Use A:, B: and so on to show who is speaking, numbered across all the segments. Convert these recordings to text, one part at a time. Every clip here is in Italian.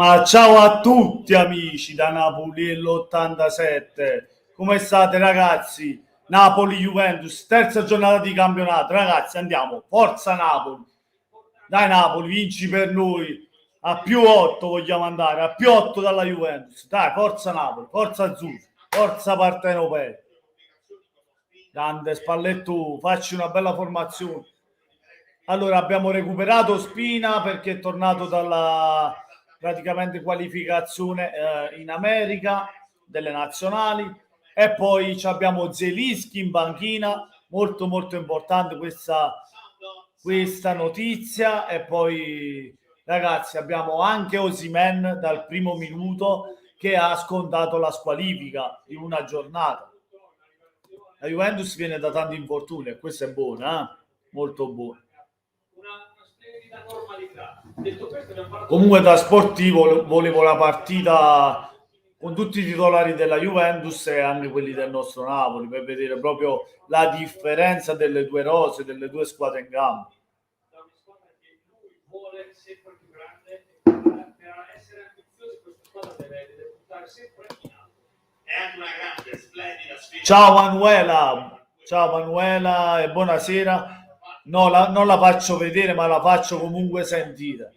A: Ma ciao a tutti amici da Napoli l'87. Come state ragazzi? Napoli-Juventus, terza giornata di campionato. Ragazzi, andiamo. Forza Napoli. Dai Napoli, vinci per noi. A più 8 vogliamo andare, a più 8 dalla Juventus. Dai, forza Napoli, forza Azzurri, forza Partenopei. Grande Spalletto, facci una bella formazione. Allora, abbiamo recuperato Spina perché è tornato dalla praticamente qualificazione in America delle nazionali e poi abbiamo Zelinski in panchina, molto molto importante questa notizia. E poi ragazzi abbiamo anche Osimhen dal primo minuto che ha scontato la squalifica di una giornata. La Juventus viene da tanti infortuni e questo è buono, molto buono. Comunque da sportivo volevo la partita con tutti i titolari della Juventus e anche quelli del nostro Napoli per vedere proprio la differenza delle due rose, delle due squadre in campo. Ciao Manuela e buonasera. No, non la faccio vedere, ma la faccio comunque sentire.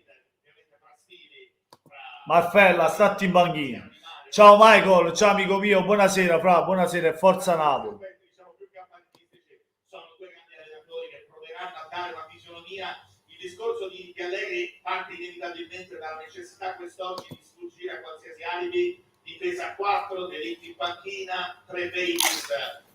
A: Marfella, statti in panchina. Ciao Michael, ciao amico mio, buonasera Fra, buonasera e forza Napoli.
B: Sono due grandi allenatori che proveranno a dare una fisionomia. Il discorso di Allegri parte inevitabilmente dalla necessità quest'oggi di sfuggire a qualsiasi alibi, difesa a 4, delitti in panchina, 3 babies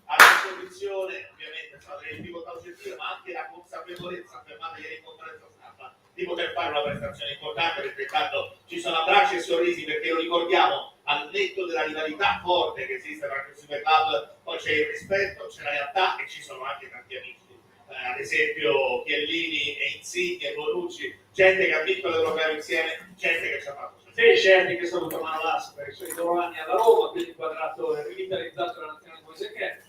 B: a disposizione, ovviamente sono delle difficoltà oggettive, ma anche la consapevolezza affermata ieri in conferenza stampa di poter fare una prestazione importante, perché tanto ci sono abbracci e sorrisi, perché lo ricordiamo, al netto della rivalità forte che esiste tra questi due club, poi c'è il rispetto, c'è la realtà e ci sono anche tanti amici. Ad esempio Chiellini e Insigne, Bonucci, gente che ha vinto l'Europeo insieme, gente che ci ha fatto.
C: Sì, certi che sono tornato all'Asso per i suoi loro anni alla Roma, quindi inquadrato e rivitalizzato la nazionale Moisecche,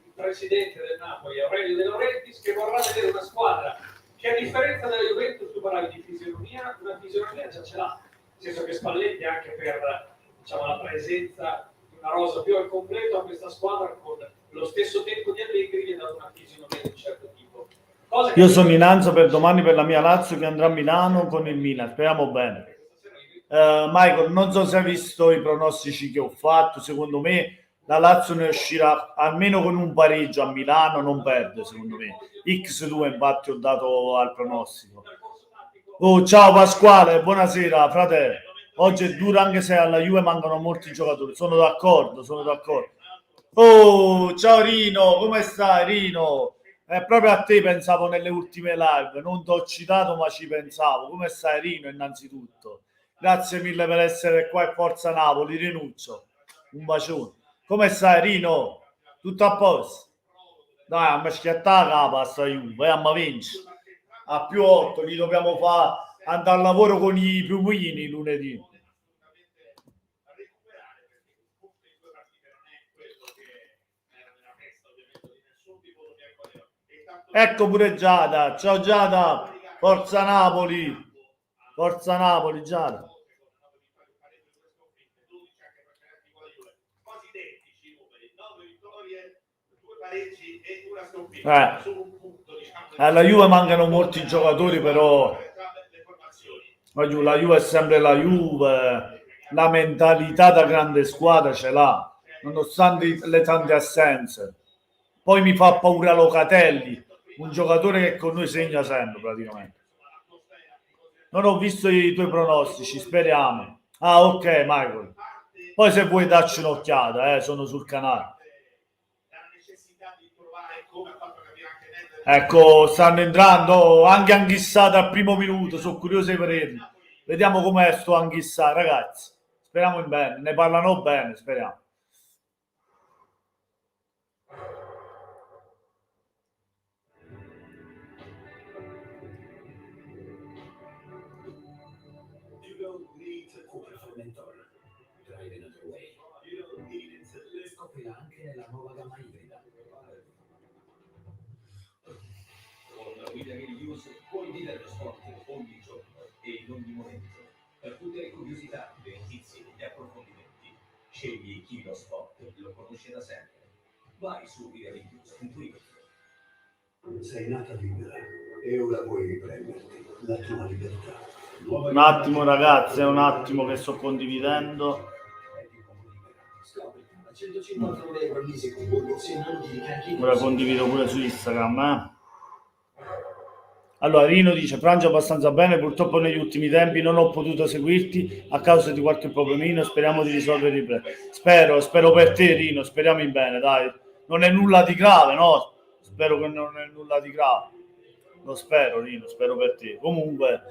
C: il presidente del Napoli, Aurelio De Laurentiis, che vorrà vedere una squadra che a differenza della Juventus, tu parlavi di fisionomia, una fisionomia già ce l'ha, nel senso che Spalletti anche per la presenza di una rosa più al completo a questa squadra con lo stesso tempo di Allegri gli ha dato una fisionomia di un certo tipo.
A: Io sono in ansia per domani per la mia Lazio che andrà a Milano con il Milan, speriamo bene. Michael, non so se hai visto i pronostici che ho fatto, secondo me la Lazio ne uscirà almeno con un pareggio a Milano, non perde secondo me. X2 infatti ho dato al pronostico. Oh, ciao Pasquale, buonasera fratello. Oggi è dura anche se alla Juve mancano molti giocatori, sono d'accordo. Oh, ciao Rino, come stai Rino? Proprio a te pensavo nelle ultime live, non ti ho citato ma ci pensavo. Come stai Rino innanzitutto? Grazie mille per essere qua e forza Napoli, Rinuccio. Un bacione. Come stai Rino? Tutto a posto? Dai, a me schiattare la capa sta Juve, a me vince. A più 8, li dobbiamo fare andare al lavoro con i piumini lunedì. Ecco pure Giada, ciao Giada, forza Napoli Giada. Alla Juve mancano molti giocatori, però la Juve è sempre la Juve, la mentalità da grande squadra ce l'ha, nonostante le tante assenze. Poi mi fa paura Locatelli, un giocatore che con noi segna sempre praticamente. Non ho visto i tuoi pronostici, speriamo. Ah, ok, Michael. Poi se vuoi darci un'occhiata, sono sul canale. Ecco, stanno entrando anche Anghissà dal primo minuto, sono curioso di vederli. Vediamo com'è sto Anghissà, ragazzi. Speriamo in bene, ne parlano bene, speriamo.
D: Scoprila anche nella nuova gamma ibrida. Con la guida News puoi vivere lo sport ogni giorno e in ogni momento. tutte le curiosità,
E: le notizie, gli approfondimenti. Scegli Kilo Sport, lo conosce da sempre. Vai su iravinews.it.
D: sei nata libera e ora puoi riprenderti la tua libertà.
A: Un attimo ragazzi, è un attimo che sto condividendo.
D: Scopri a 159 euro al mese con condizioni di ricarichi.
A: Ora condivido pure su Instagram, Allora, Rino dice: Frangio abbastanza bene, purtroppo negli ultimi tempi non ho potuto seguirti a causa di qualche problemino, speriamo di risolvere il problema. Spero per te, Rino, speriamo in bene, dai. Non è nulla di grave, no? Spero che non è nulla di grave. Lo spero, Rino, spero per te. Comunque,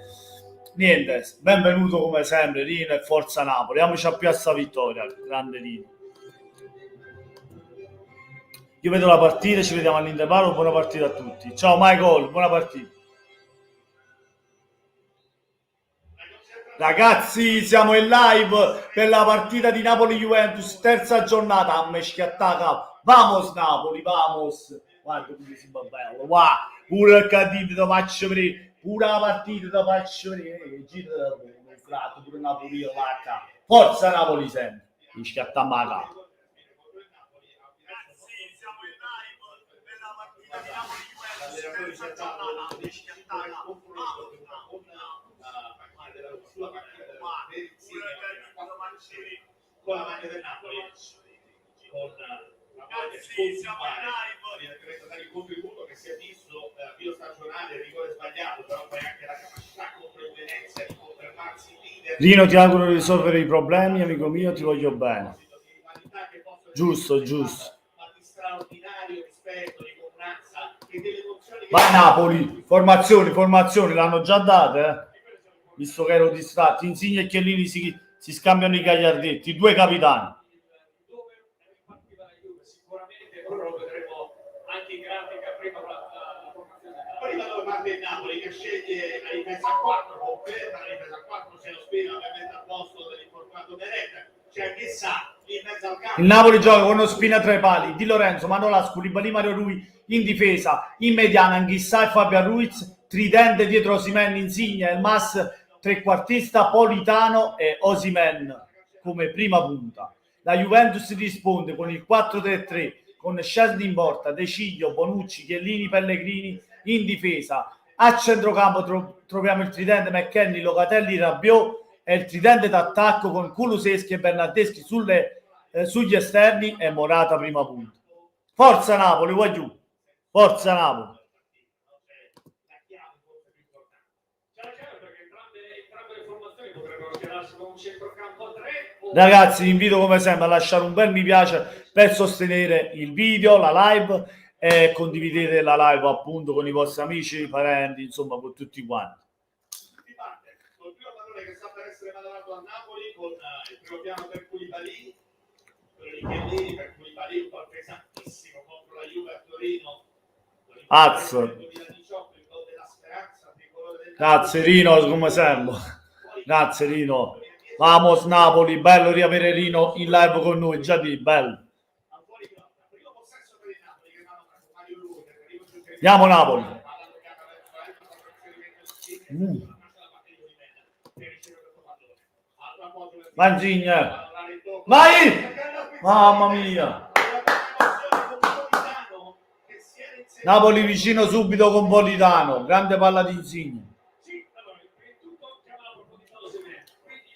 A: niente, benvenuto come sempre, Rino, e forza Napoli. Andiamoci a Piazza Vittoria, grande Rino. Io vedo la partita, ci vediamo all'intervallo, buona partita a tutti. Ciao Michael, buona partita. Ragazzi, siamo in live per la partita di Napoli-Juventus, terza giornata. A me schiattata. Vamos Napoli, vamos. Guarda come si va bello. Wow. Pure il cadino da faccio vedere. Pure la partita da faccio vedere. Gira da frate, pure Napoli, vacca. Forza Napoli sempre. Mi schiattiamo la capa. Ragazzi, siamo in live per la partita di Napoli-Juventus, terza giornata. A me schiattata.
B: Sulla partita con la maglia del Napoli, con la maglia per dare il contributo che si è visto avvio stagionale, rigore sbagliato, però poi anche la capacità contro il Venezia di confermarsi leader.
A: Rino, ti auguro di risolvere i problemi, amico mio, ti voglio bene. Giusto.
B: Ma di straordinario rispetto, di comunanza e delle emozioni.
A: Vai Napoli, formazioni, l'hanno già date, visto che ero distratto. Insigne e Chiellini si scambiano i gagliardetti, due capitani.
C: Dove partiva la Juve, sicuramente ora lo vedremo anche in grafica prima la formazione.
B: Poi da dove parte il Napoli che sceglie la difesa a 4, conferma la difesa a 4, se lo spiega ovviamente al posto dell'infortunato Meret, cioè che sa lì in mezzo al campo.
A: Il Napoli gioca con Ospina tra i pali, Di Lorenzo, Manolas, Koulibaly, Mario Rui in difesa, in mediana Anghissà e Fabian Ruiz, tridente dietro Osimhen, Insigne, El Mas trequartista, Politano e Osimhen come prima punta. La Juventus risponde con il 4-3-3 con Szczesny in porta, De Ciglio, Bonucci, Chiellini, Pellegrini in difesa. A centrocampo troviamo il tridente McKennie, Locatelli, Rabiot e il tridente d'attacco con Kulusevski e Bernardeschi sugli esterni e Morata prima punta. Forza Napoli, voglio. Forza Napoli. Ragazzi, vi invito come sempre a lasciare un bel mi piace per sostenere il video, la live, e condividete la live appunto con i vostri amici, parenti, insomma con tutti quanti.
B: Si parte col primo pallone che sta per essere mandato a Napoli con il primo piano per Koulibaly, quello di Chiellini per Koulibaly, un po' pesantissimo contro la Juve a Torino.
A: Azzo.
B: 2018, il gol della speranza,
A: Grazie Rino, come sempre. Grazie Rino. Vamos Napoli, bello riavere Rino in live con noi, già di bello. Andiamo Napoli. Mangigne. Vai! Mamma mia. Napoli vicino subito con Politano, grande palla di Insigne.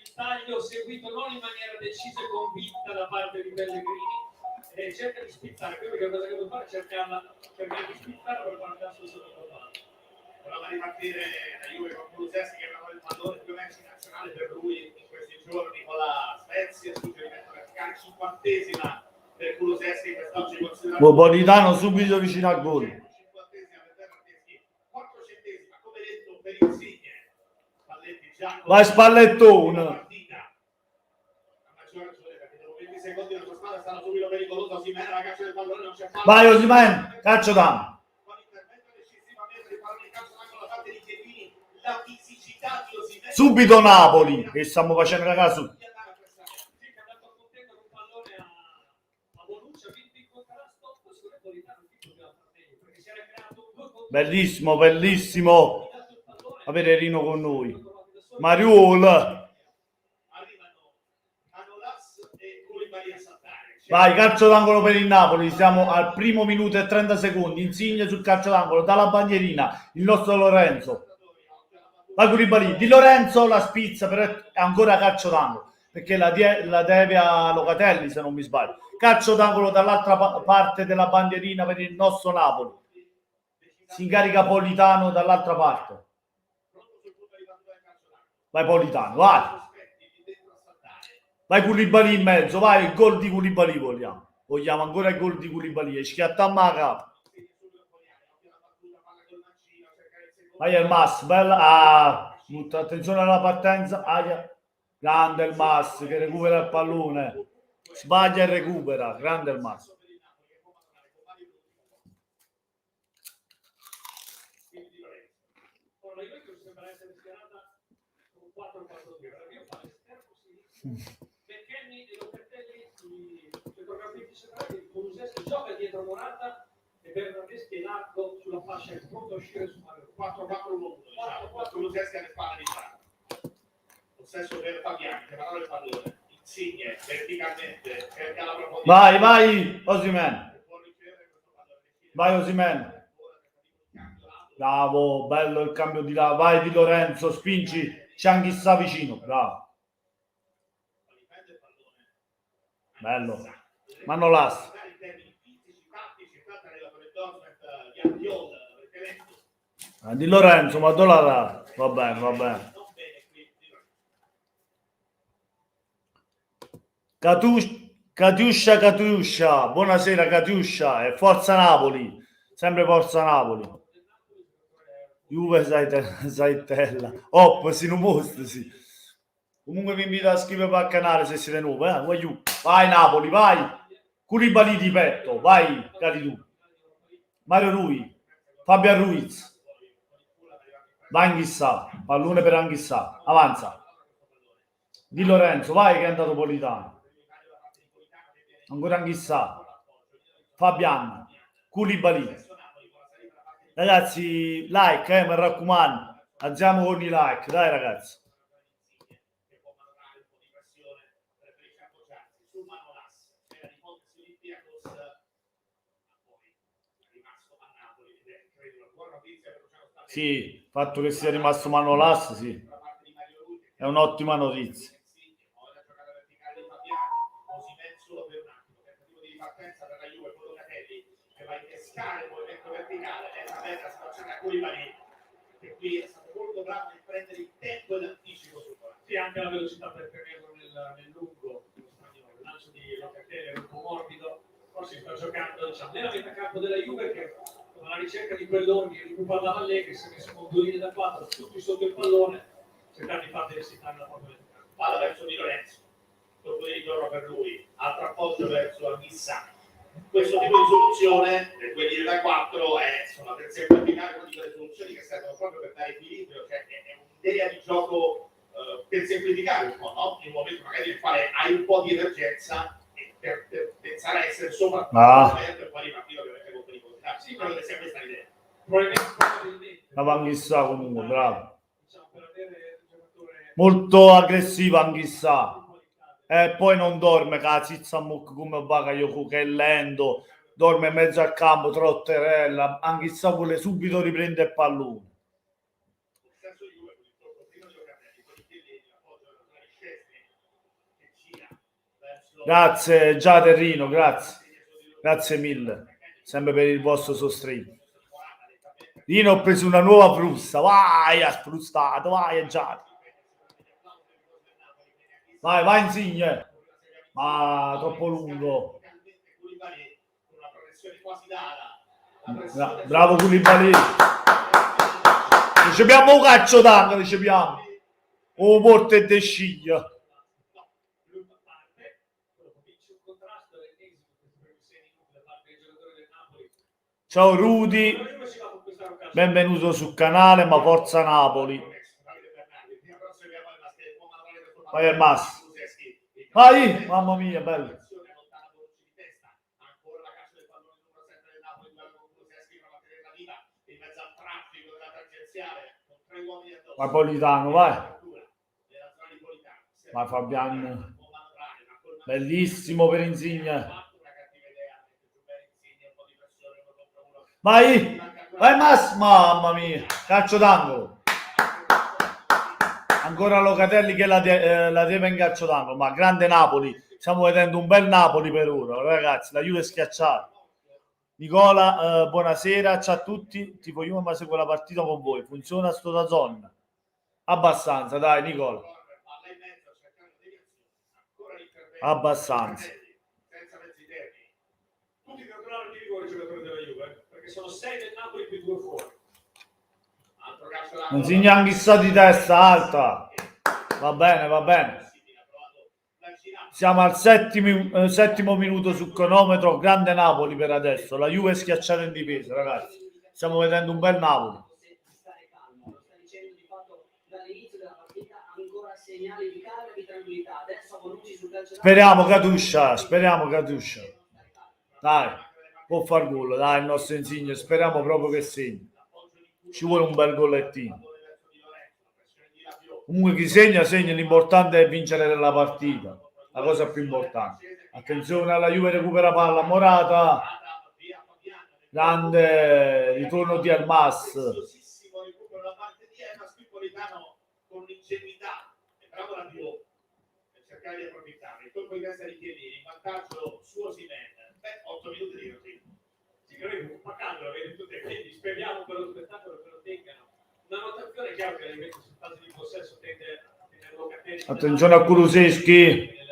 C: Il taglio seguito non in maniera decisa e convinta da parte di Pellegrini, cerca di spizzare, quello che cosa che devo fare è cercare di spizzare per fare il tasso sotto la
B: prova di partire la Juve con Kulusevski che aveva il pallone, due match nazionali per lui in questi giorni con la Spezia, suggerimento verticale 50esima per Kulusevski quest'oggi considerato
A: Politano subito vicino al gol.
B: 50esima per Bernardeschi, 400esima come detto per Insigne. Spalletti già
A: Vai Spallettone.
B: Secondi della sua squadra stanno subito pericoloso. Osimhen alla caccia del pallone, non c'è fallo.
A: Vai Osimhen, calcio d'angolo.
B: Con intervento decisivamente il pallone in calcio d'angolo da parte di Chiellini, la fisicità di Osimhen.
A: Subito Napoli, che stiamo facendo ragazzi.
C: Sì, che è andato contento con un pallone a Bonucci, ha vinto in contrasto, questo è Politano perché si era creato un gol.
A: Bellissimo avere Rino con noi. Mariul.
B: Koulibaly a saltare.
A: Vai, calcio d'angolo per il Napoli, siamo al primo minuto e 30 secondi, Insigne sul calcio d'angolo, dalla bandierina, il nostro Lorenzo. Vai Koulibaly, Di Lorenzo la spizza, però è ancora calcio d'angolo, perché la deve a Locatelli se non mi sbaglio. Calcio d'angolo dall'altra parte della bandierina per il nostro Napoli. Si incarica Politano dall'altra parte. Vai Politano, vai. Vai Koulibaly in mezzo, vai, il gol di Koulibaly vogliamo. Vogliamo ancora il gol di Koulibaly, e schiattiamo la capa. Vai il Mas, bella. Ah, attenzione alla partenza. Aia. Grande il Mas che recupera il pallone. Sbaglia e recupera. Grande il Mas.
C: McKennie e Locatelli, i centrocampisti centrali, Kulusevski gioca dietro Morata e Bernardeschi è largo sulla fascia, è pronto a uscire su Mario.
B: 4-4-1, Kulusevski alle spalle di Morata. Possesso per Fabiani, che parla il pallone. Insigne verticalmente, cerca la profondità.
A: Vai, vai, Osimhen. Vai Osimhen. Bravo, bello il cambio di là. Vai Di Lorenzo, spingi. C'è anche sta vicino. Bravo. Bello. Manolas. Di Lorenzo, ma dove la... Va bene, va bene. Catiuscia, buonasera Catiuscia e forza Napoli, sempre forza Napoli. Juve Saitella, si non mostri, sì. Comunque vi invito a iscrivervi al canale se siete nuovi, vai Napoli, vai, Koulibaly di petto, vai, cari tu. Mario Rui, Fabian Ruiz, vai Anghissà, pallone per Anghissà, avanza. Di Lorenzo, vai che è andato Politano. Ancora Anghissà, Fabian, Koulibaly. Ragazzi, like, mi raccomando, alziamo con i like, dai ragazzi. Sì, il fatto che sia rimasto Manolas, sì, è un'ottima notizia.
B: Va a innescare il movimento verticale nella mezza situazione a Koulibaly, che qui è stato molto bravo nel prendere il tempo e l'anticipo sul volante.
C: Sì, anche la velocità per tenerlo nel lungo, il lancio di Locatelli è un po' morbido, forse sta giocando diciamo, nella metà campo della Juve che con la ricerca di quell'ordine di cui parlava Allegri si è messo con 2 linee da 4 tutti sotto il pallone, cercando di far diversificare la porta del campo.
B: Palla verso Di Lorenzo, colpo di ritorno per lui, altro appoggio verso Anghissà. Questo tipo di soluzione, per quelli da 4, è insomma, per semplificare una di quelle soluzioni che servono proprio per dare equilibrio, cioè è un'idea di gioco per semplificare un po', no? In un momento magari nel quale hai un po' di emergenza e per pensare a essere sopra e poi ripartire ovviamente con pericolosità. Sì, credo che sia questa l'idea.
C: Probabilmente.
A: Ma Anghissà comunque, bravo. Molto aggressiva Anghissà. E poi non dorme, Zizzamuk come Bakayoko che è lento, dorme in mezzo al campo, trotterella, Anghissà vuole subito riprende il pallone. Grazie già Terrino, grazie mille, sempre per il vostro sostegno. Io ho preso una nuova frusta, vai, ha sprustato, vai già. Vai Insigne, ma troppo lungo. Bravo Koulibaly. Riceviamo un calcio d'angolo, riceviamo. Oh, morte e desciglia. Ciao Rudy, benvenuto sul canale, ma forza Napoli. Vai al Mas. Vai, mamma mia, bello. Napolitano, vai. Vai Fabian. Bellissimo per Insigne.
B: Una cattiva idea, per Insigne, un po' di pressione, uno contro uno.
A: Vai, vai Massimo, mamma mia, calcio d'angolo. Ancora Locatelli che la deve in calcio d'angolo, ma grande Napoli. Stiamo vedendo un bel Napoli per ora, ragazzi, la Juve è schiacciata. Nicola, buonasera, ciao a tutti, tipo Juve ma segue la partita con voi, funziona sto da zona? Abbastanza, dai Nicola, abbastanza.
B: Senza mezzi termini.
C: Tutti controllano il rigore i giocatori della Juve, perché sono 6 del Napoli più 2 fuori.
B: Altro calcio d'angolo.
A: Non segna anche sta di testa alta, va bene, va bene. Siamo al settimo minuto sul cronometro, grande Napoli per adesso, la Juve è schiacciata in difesa, ragazzi. Stiamo vedendo un bel Napoli. Speriamo Katusha. Dai, può far gol, dai, il nostro Insigne, speriamo proprio che segni. Ci vuole un bel gollettino. Comunque chi segna, l'importante è vincere la partita. La cosa più importante. Attenzione alla Juve, recupera palla, Morata. Grande ritorno di Almas.
B: Recupero da parte di Emas, qui Politano con ingenuità e bravo la Dio per cercare di approfittare. Il colpo di testa di Chiellini, in vantaggio su Osimhen. 8 minuti di così.
C: Ci credo, ma caldo, vedi tutte, quindi speriamo per lo spettacolo che lo tengano. Una notazione è chiaro che invece sul fase di possesso tende a tenere Locatelli.
A: Attenzione a Kulusevski.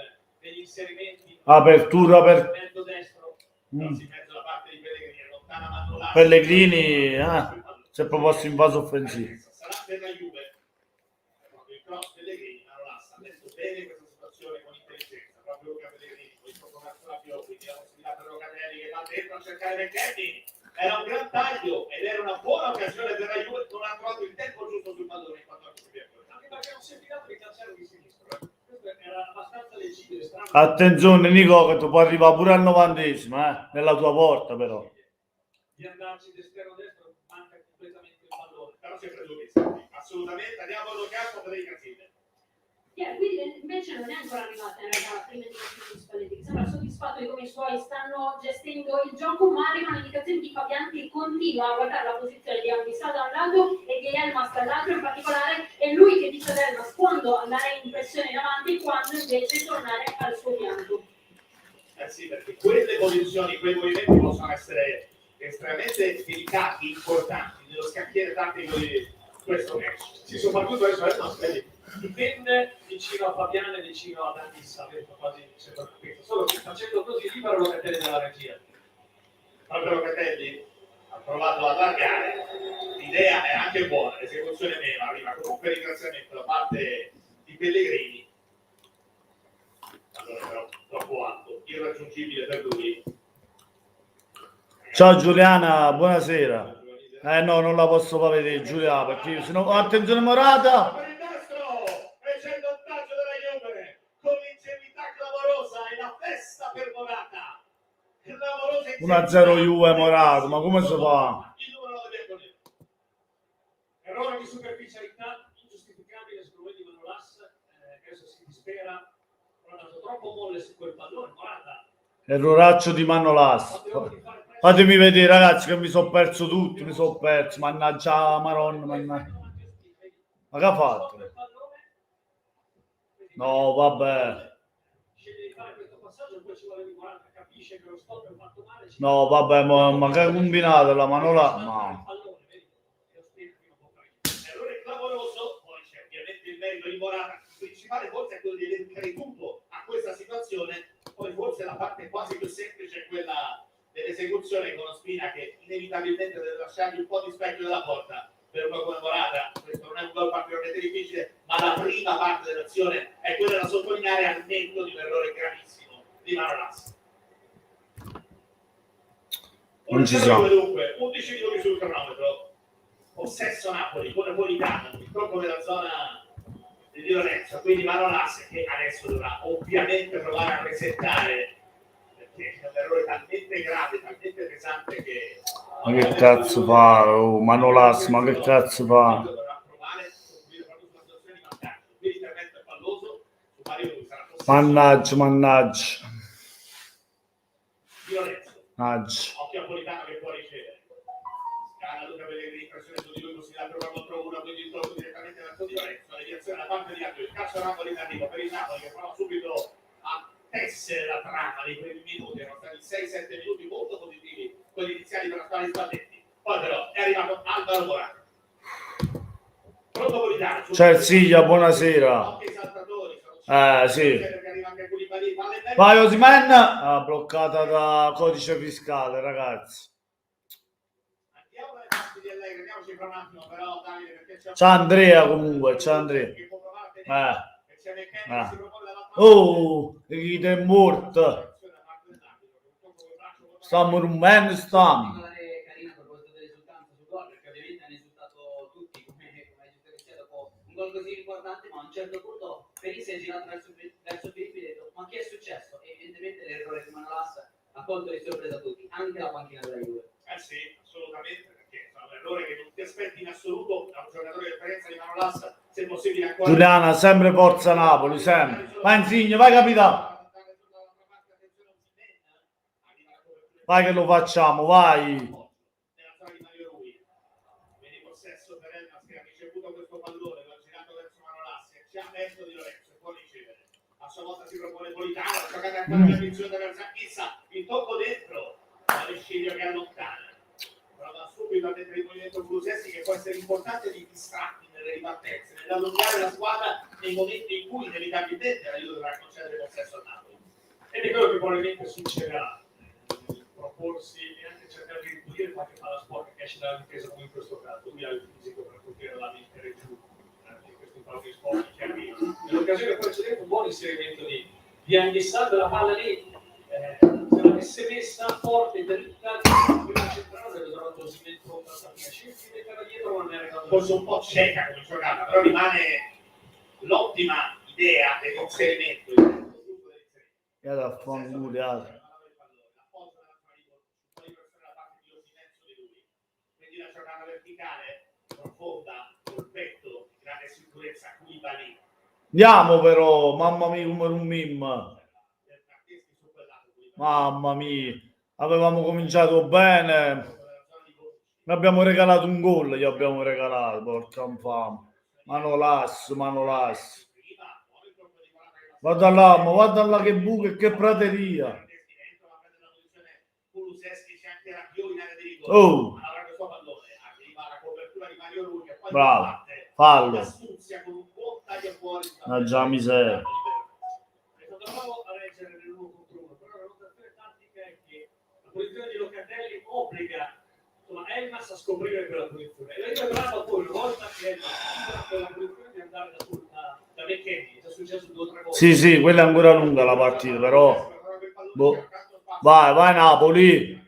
C: Negli inserimenti.
A: Apertura per
C: mezzo destro.
B: In mezzo alla parte di Pellegrini, allontana Manolas.
A: Pellegrini, si è proposto in fase offensiva.
B: Sarà per la Juve. Proprio il cross Pellegrini, Manolas ha messo bene questa situazione con intelligenza. Proprio Luca Pellegrini, poi tocca verso la Pio, quindi la possibilità per Locatelli che va dentro a cercare McKennie. Era un gran taglio ed era una buona occasione per la Juve, non ha trovato il tempo giusto sul pallone in quanto a
C: Anche perché non si è fidato di calciare di sinistro. Questo era abbastanza leggibile.
A: Attenzione Nico, che tu puoi arrivare pure al 90esimo, nella tua porta però.
C: Di andarci d'esterno destro manca completamente il pallone.
B: però sempre giusto. Assolutamente, andiamo allo campo per i Casile.
F: Quindi invece non è ancora arrivata in realtà la prima indicazione di Spalletti, sembra soddisfatto di come i suoi stanno gestendo il gioco, ma arrivano indicazioni di Fabian che continua a guardare la posizione di Anguissa da un lato e di Elmas dall'altro, in particolare è lui che dice ad Elmas quando andare in pressione in avanti e quando invece tornare al suo fianco.
B: Sì, perché quelle posizioni, quei movimenti possono essere estremamente delicati, importanti nello scacchiere tattico di questo match.
C: Sì, soprattutto adesso dipende vicino a Fabiano e vicino ad Anguissa, quasi solo che facendo così libero Locatelli dalla regia.
B: Proprio Locatelli ha provato ad allargare, l'idea è anche buona, l'esecuzione meno, arriva comunque ringraziamento da parte di Pellegrini. Allora però troppo alto, irraggiungibile per lui.
A: Ciao Giuliana, buonasera. No, non la posso far vedere Giuliana perché sennò attenzione Morata.
B: Per il destro e c'è il vantaggio della Juve con l'ingenuità clamorosa e la festa per Morata.
A: 1-0 Juve Morata, ma come si fa?
B: Il numero 9 bianconero.
C: Errore di superficialità ingiustificabile secondo me di Manolas, che adesso si dispera, ha dato troppo molle su quel pallone. Morata.
A: Erroraccio di Manolas. Fatemi vedere ragazzi che mi sono perso tutto, mannaggia la Maronna, mannaggia. Ma che ha fatto? No, vabbè. No, vabbè, ma che combinato la Manola? No.
B: Errore clamoroso, poi c'è ovviamente il merito di Morata. Il principale forse è quello di aver creduto a questa situazione, poi forse la parte quasi più semplice è quella dell'esecuzione con Ospina che inevitabilmente deve lasciargli un po' di specchio della porta per uno come Morata. Questo non è un gol particolarmente difficile, ma la prima parte dell'azione è quella da sottolineare al netto di un errore gravissimo di Manolas.
A: Non ci sono.
B: Dunque, 11 minuti sul cronometro. Possesso Napoli con Napolitano, il tocco della zona di Di Lorenzo, quindi Manolas che adesso dovrà ovviamente provare a resettare perché è un errore talmente grave, talmente pesante che...
A: Ma che cazzo fa? Oh, Manolas, ma che cazzo fa?
B: Dovrà provare a costruire proprio sulla situazione di vantaggio. Qui l'intervento è falloso, su Mario lui sarà
A: Mannaggia.
B: Di Lorenzo.
A: Mannaggia.
B: Occhio a Politano che può ricevere. Scala Luca Pellegrini, pressione su di lui, possibilità per 1 contro 1, quindi il tocco direttamente verso Di Lorenzo, deviazione da parte di Angelo, il calcio Napoli in arrivo per il Napoli che prova subito a tessere la trama dei primi minuti, erano stati 6-7 minuti molto positivi, quelli iniziali per la squadra di Spalletti. Poi però è arrivato Alvaro Morata. Pronto Politano.
A: Cersiglia, buonasera.
B: Occhio ai saltatori,
A: Sì.
B: perché arriva anche Koulibaly, palla in mezzo.
A: Vai Osimhen, bloccata da codice fiscale, ragazzi.
B: Andiamo dalle parti di Allegri, andiamoci fra un attimo però Davide, perché
A: C'è Andrea comunque, c'è Andrea.
B: che può provare a tenere, e c'è McKennie che si propone davanti.
A: Oh, chi è morto? Stiamo rumendo, stiamo.
G: Particolare carina a proposito dell'esultanza sul gol, perché ovviamente hanno esultato tutti, come giusto che sia, dopo un gol così importante, ma a un certo punto Pelé si è girato verso Filippi e ha detto ma che è successo? E evidentemente l'errore di Manolas ha colto di sorpresa tutti, anche la panchina della Juve.
B: Sì, assolutamente, perché è un errore che non ti aspetti in assoluto da un giocatore di esperienza di Manolas, se possibile ancora.
A: Giuliana, sempre forza Napoli, sempre. Vai Insigne, vai capitano. Vai che lo facciamo, vai.
B: Nella zona di Mario Rui. Viene in possesso per Elmas che ha ricevuto questo pallone, lo ha girato verso Manolas, e c'è aperto Di Lorenzo e può ricevere. A sua volta si propone Politano, la giocata ancora di attenzione da Zanchissa, il tocco dentro, ma Vesciglio che allontana. Prova subito a mettere in movimento Kulusevski che può essere importante di distratti nelle ripartenze, nell'allungare la squadra nei momenti in cui inevitabilmente la Juve dovrà concedere possesso al Napoli.
C: Ed è quello che probabilmente succederà. Proporsi e anche cercare di ripulire qualche palla sport che esce dalla difesa come in questo caso. Lui ha il fisico per poter la mettere giù in questi palli sport che arrivano. Nell'occasione precedente un buon inserimento di Anghissà, la palla lì se l'avesse messa forte dritta prima centrale avrebbe trovato Osimhen pronta a salire centimetri dietro, ma non è arrivato.
B: Forse un po' cieca come giocata, però rimane l'ottima idea dell'inserimento.
A: Io da fanculo.
B: Quindi la giocata verticale profonda col petto, grande sicurezza Koulibaly.
A: Andiamo però, mamma mia come un mim. Mamma mia, avevamo cominciato bene. Ne abbiamo regalato un gol, gli abbiamo regalato, porca infame. Manolas. Guarda là che buco e che prateria. Oh. Bravo, fallo. Ah, già miseria.
C: Bravo a reggere nell'1 contro 1, però la notazione tattica è che la posizione di Locatelli obbliga Elmas a scoprire quella posizione. E lei è bravo poi, una volta che Elmas ha quella posizione, di andare da McKennie. È già successo 2 o 3 volte.
A: Sì, quella è ancora lunga la partita, però. Boh. Vai Napoli.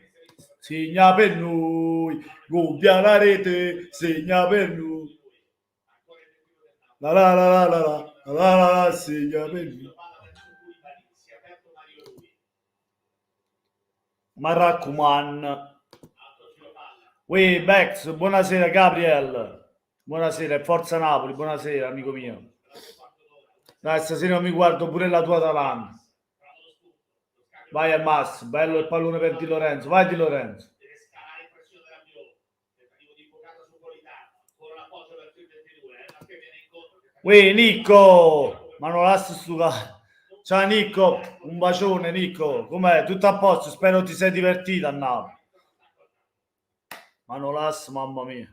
A: Segna per noi. Gonfia la rete. Segna per noi. La, segna per noi. Maraccuman. Uè, Bex, buonasera Gabriel. Buonasera, Forza Napoli, buonasera amico mio. Dai, stasera non mi guardo pure la tua Atalanta. Vai al massimo, bello il pallone per Di Lorenzo, vai Di Lorenzo.
B: Deve scalare in pressione dell'Ambiò. Tentativo di imbocata su Politano. Ancora l'appoggio verso il 22, ma che viene incontro.
A: Uè, Nicco, ma non lascio stucare. Ciao Nicco, un bacione Nicco, com'è? Tutto a posto, spero ti sei divertito a Napoli. Manolas, mamma mia.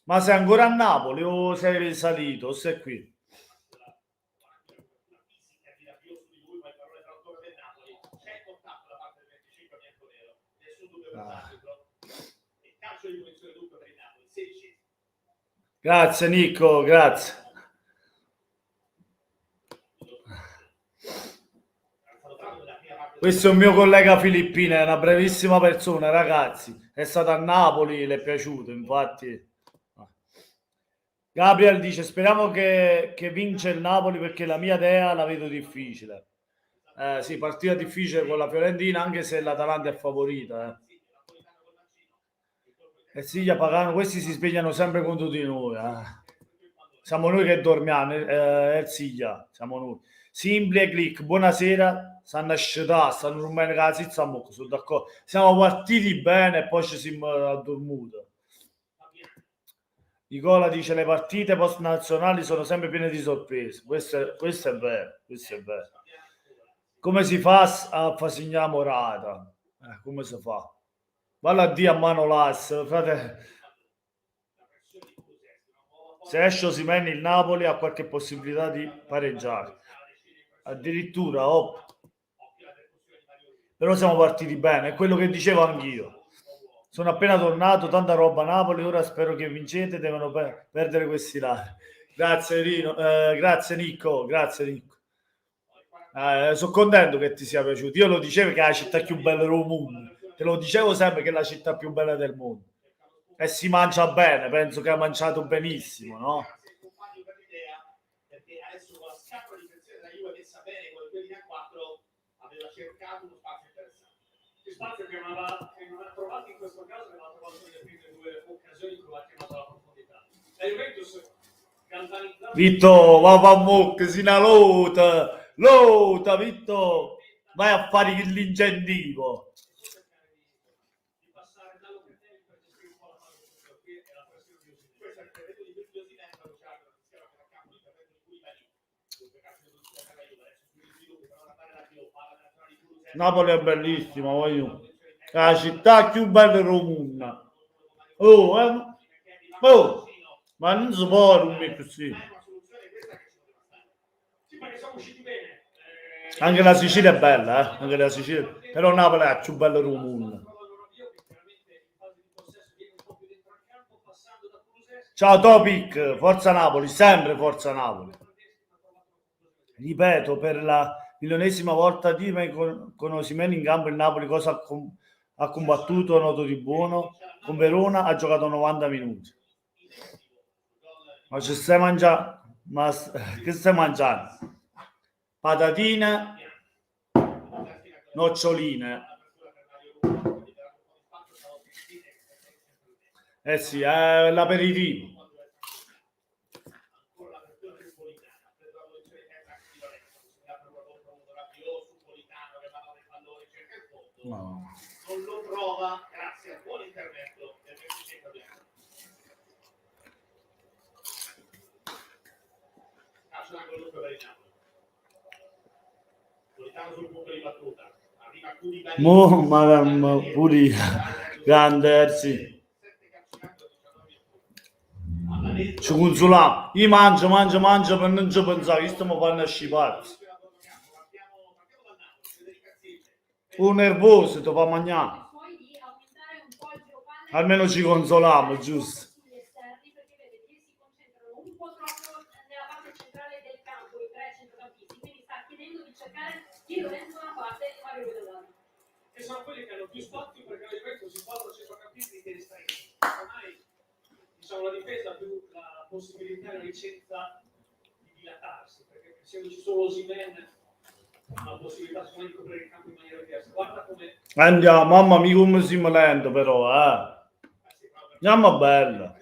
A: Ma sei ancora a Napoli o sei risalito o sei qui? Grazie Nico, grazie. Questo è un mio collega filippino, è una brevissima persona, ragazzi. È stato a Napoli, le è piaciuto, infatti. Gabriel dice, speriamo che vince il Napoli perché la mia idea la vedo difficile. Sì, partita difficile con la Fiorentina, anche se l'Atalanta è favorita. E Siglia Pagano, questi si svegliano sempre contro di noi. Siamo noi che dormiamo, Siglia, siamo noi. Simpli e click, buonasera, stanno a sciatare, stanno rumando la zizza a mucco, sono d'accordo. Siamo partiti bene e poi ci siamo addormuti. Nicola dice le partite post nazionali sono sempre piene di sorprese. Questo è vero, questo è vero. Come si fa a far segnare Morata? Come si fa? Valla a dire a Manolas, frate. Se esce Osimhen il Napoli ha qualche possibilità di pareggiare. Addirittura, però siamo partiti bene, è quello che dicevo anch'io. Sono appena tornato, tanta roba a Napoli, ora spero che vincete, devono perdere questi lati. Grazie Rino, grazie Nico, grazie Nico. Sono contento che ti sia piaciuto. Io lo dicevo che è la città più bella del mondo, te lo dicevo sempre che è la città più bella del mondo. E si mangia bene, penso che ha mangiato benissimo, no?
B: Perché adesso con la scatola di pensiero della Juve messa bene con il 2004 aveva cercato uno spazio interessante.
C: Il spazio che non ha trovato in questo caso non ha trovato nelle prime due occasioni in cui ha chiamato la profondità. La Juventus galvanizzata.
A: Vitto, va mucca, si una lota, Vitto, vai a fare l'incentivo.
C: Di passare da Locatelli per gestire un po' la fase qui e la pressione di Osimhen.
B: Questo è il intervento di Osimhen quando c'era la transizione per il campo, l'intervento di Koulibaly. Dunque cazzo di produzione per la Juve, adesso sugli sviluppi per non andare da più, palla nazionale di Toulouse.
A: Napoli è bellissima, voglio. La città più bella del mondo. Ma non si può dormire così.
C: Sì, perché siamo usciti bene.
A: Anche la Sicilia è bella, anche la Sicilia. Però Napoli è la più bella del mondo. Ciao Topic, forza Napoli, sempre forza Napoli. Ripeto, per la milionesima volta con Osimhen in campo il Napoli cosa ha combattuto, noto di buono. Con Verona ha giocato 90 minuti. Ma ci stai mangiando? Ma che stai mangiando? Patatine, noccioline. Eh sì, è l'aperitivo. No.
B: Non lo trova grazie al buon intervento del Presidente Bianco. Calcio d'angolo per il Napoli. Politano sul punto di battuta. Arriva Koulibaly.
A: Madame pulita. Grande, sì. Ci consuliamo. Io mangio per non ci pensare. Io stiamo facendo scipare. Nervoso, ti fa mangiare. Almeno ci consoliamo, giusto?
C: Che sono quelli che hanno più spazio perché la Juventus si quattro centrocampisti che restringono. Ormai diciamo la difesa ha più la possibilità e la licenza di dilatarsi, perché essendoci solo Osimhen ha la possibilità secondo me di coprire il campo in maniera diversa. Guarda come
A: Andiamo, mamma mia come siamo lento però, Andiamo bella.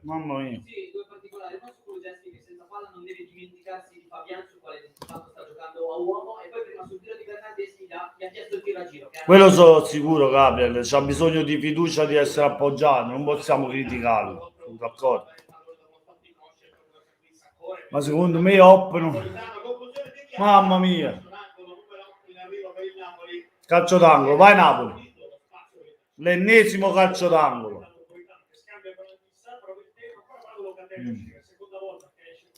A: Mamma mia.
G: Sì, due particolari. Uno su Kulusevski che senza palla non deve dimenticarsi di Fabian, su quale di fatto sta giocando a uomo, e poi prima sul tiro di Bernardeschi gli ha chiesto il tiro a giro.
A: Quello sono sicuro, Gabriel, c'ha bisogno di fiducia, di essere appoggiato, non possiamo criticarlo, sono d'accordo. Ma secondo me mamma mia. Calcio d'angolo, vai Napoli. L'ennesimo calcio d'angolo.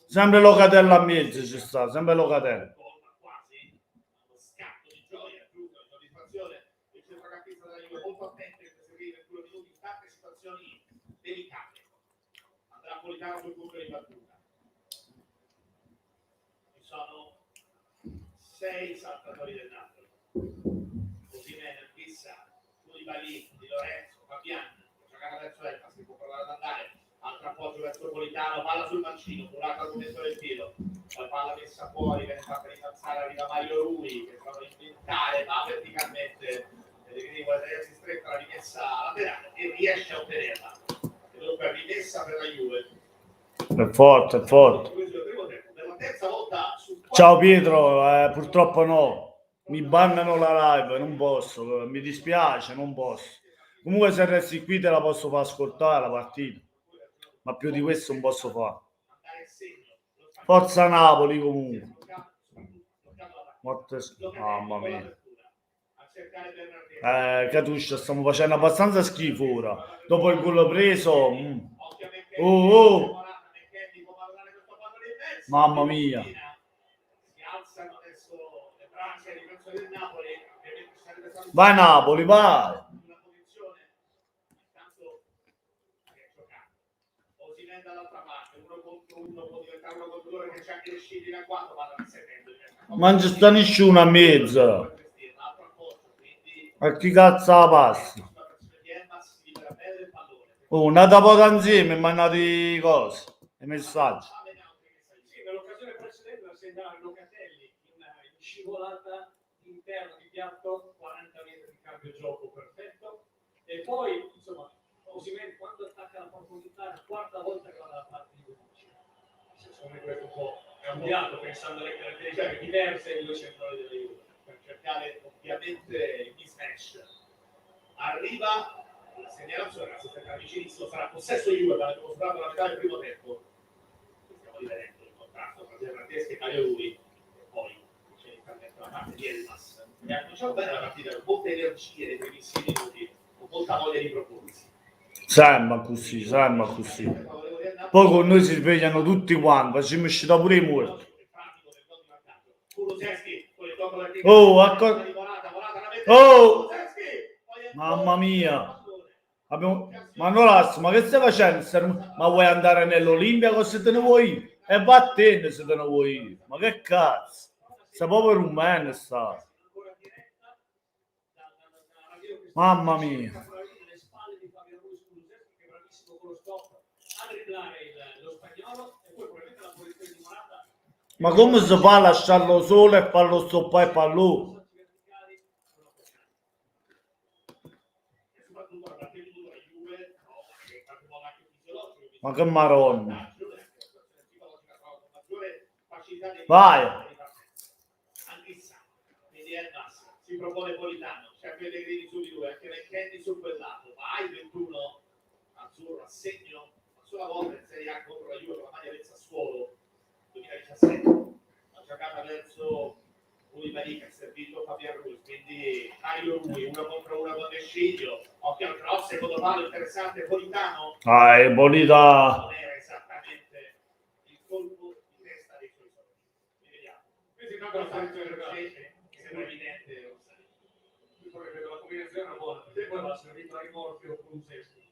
A: Sempre Locatelli a mezzo ci sta, sempre Locatelli.
B: Andrà Politano sul punto di battuta. Ci sono 6 saltatori del Napoli. Osimhen, Pissa, Koulibaly, Di Lorenzo, Fabian, giocata verso l'Elfa, si può provare ad andare. Altro appoggio verso Politano, palla sul mancino, Murata al momento del tiro. Poi palla messa fuori, viene fatta ripassare, arriva Mario Rui che prova a inventare, va verticalmente. Quindi vuole tenersi stretta la rimessa laterale e riesce a ottenerla. E dunque rimessa per la Juve.
A: È forte, è forte.
B: Per la terza volta
A: Ciao Pietro, purtroppo no, mi bannano la live, non posso, mi dispiace, non posso. Comunque se resti qui te la posso far ascoltare la partita, ma più di questo non posso fare. Forza Napoli comunque. Mamma mia. Catuscia, stiamo facendo abbastanza schifo ora. Dopo il gol preso. Oh. Mamma mia. Vai Napoli, vai. Ma non ci sta nessuno a mezzo. Ma chi cazzo la passa? Oh, nata poco insieme, mandate cose, i messaggi.
C: Sì, nell'occasione precedente la segnala Locatelli in scivolata interna di piatto, 40 metri di cambio gioco perfetto. E poi, insomma, Osimhen quando attacca la profondità è la quarta volta che va dalla parte di Bonucci. Secondo me questo un po' è cambiato pensando alle caratteristiche diverse dei due centrali della Juve.
B: Per cercare ovviamente il mismatch. Arriva la segnalazione, la società vicinissimo sarà possesso Juve, ma abbiamo superato la metà del primo tempo. Stiamo rivedendo il contrasto tra Bernardeschi e Mario Rui, e poi c'è l'intervento da parte di Elmas. E ha cominciato bene la partita con molte energie nei primissimi minuti, con molta voglia di proporsi.
A: Sembra così. Poi con noi si svegliano tutti quanti, facciamo uscire pure i morti. Oh, mamma mia. Ma Nolas, ma che stai facendo? Ma vuoi andare nell'Olimpico se te ne vuoi? E va a te se te ne vuoi. Ma che cazzo? Sei proprio rumeno, sta. Mamma mia. Ma come si fa a lasciarlo solo e farlo stoppare il pallone? Ma che maronna. Vai.
B: Si propone Politano, c'è Pellegrini su di lui, anche McKennie su quel lato. Vai 21, azzurro a segno, una sola volta in Serie A contro la Juve con la maglia del Sassuolo 2017. La giocata verso Koulibaly che ha servito Fabian Ruiz, quindi Mario Rui, 1 contro 1 con Desciglio. Occhio al cross, secondo palo interessante Politano.
A: È Politano.
B: Non era esattamente il colpo di testa dei suoi soldi. Vediamo.
C: Quindi intanto la selezione
B: Sembra evidente.
C: la combinazione è una buona, perché poi va servito a rimorchio o Kulusevski.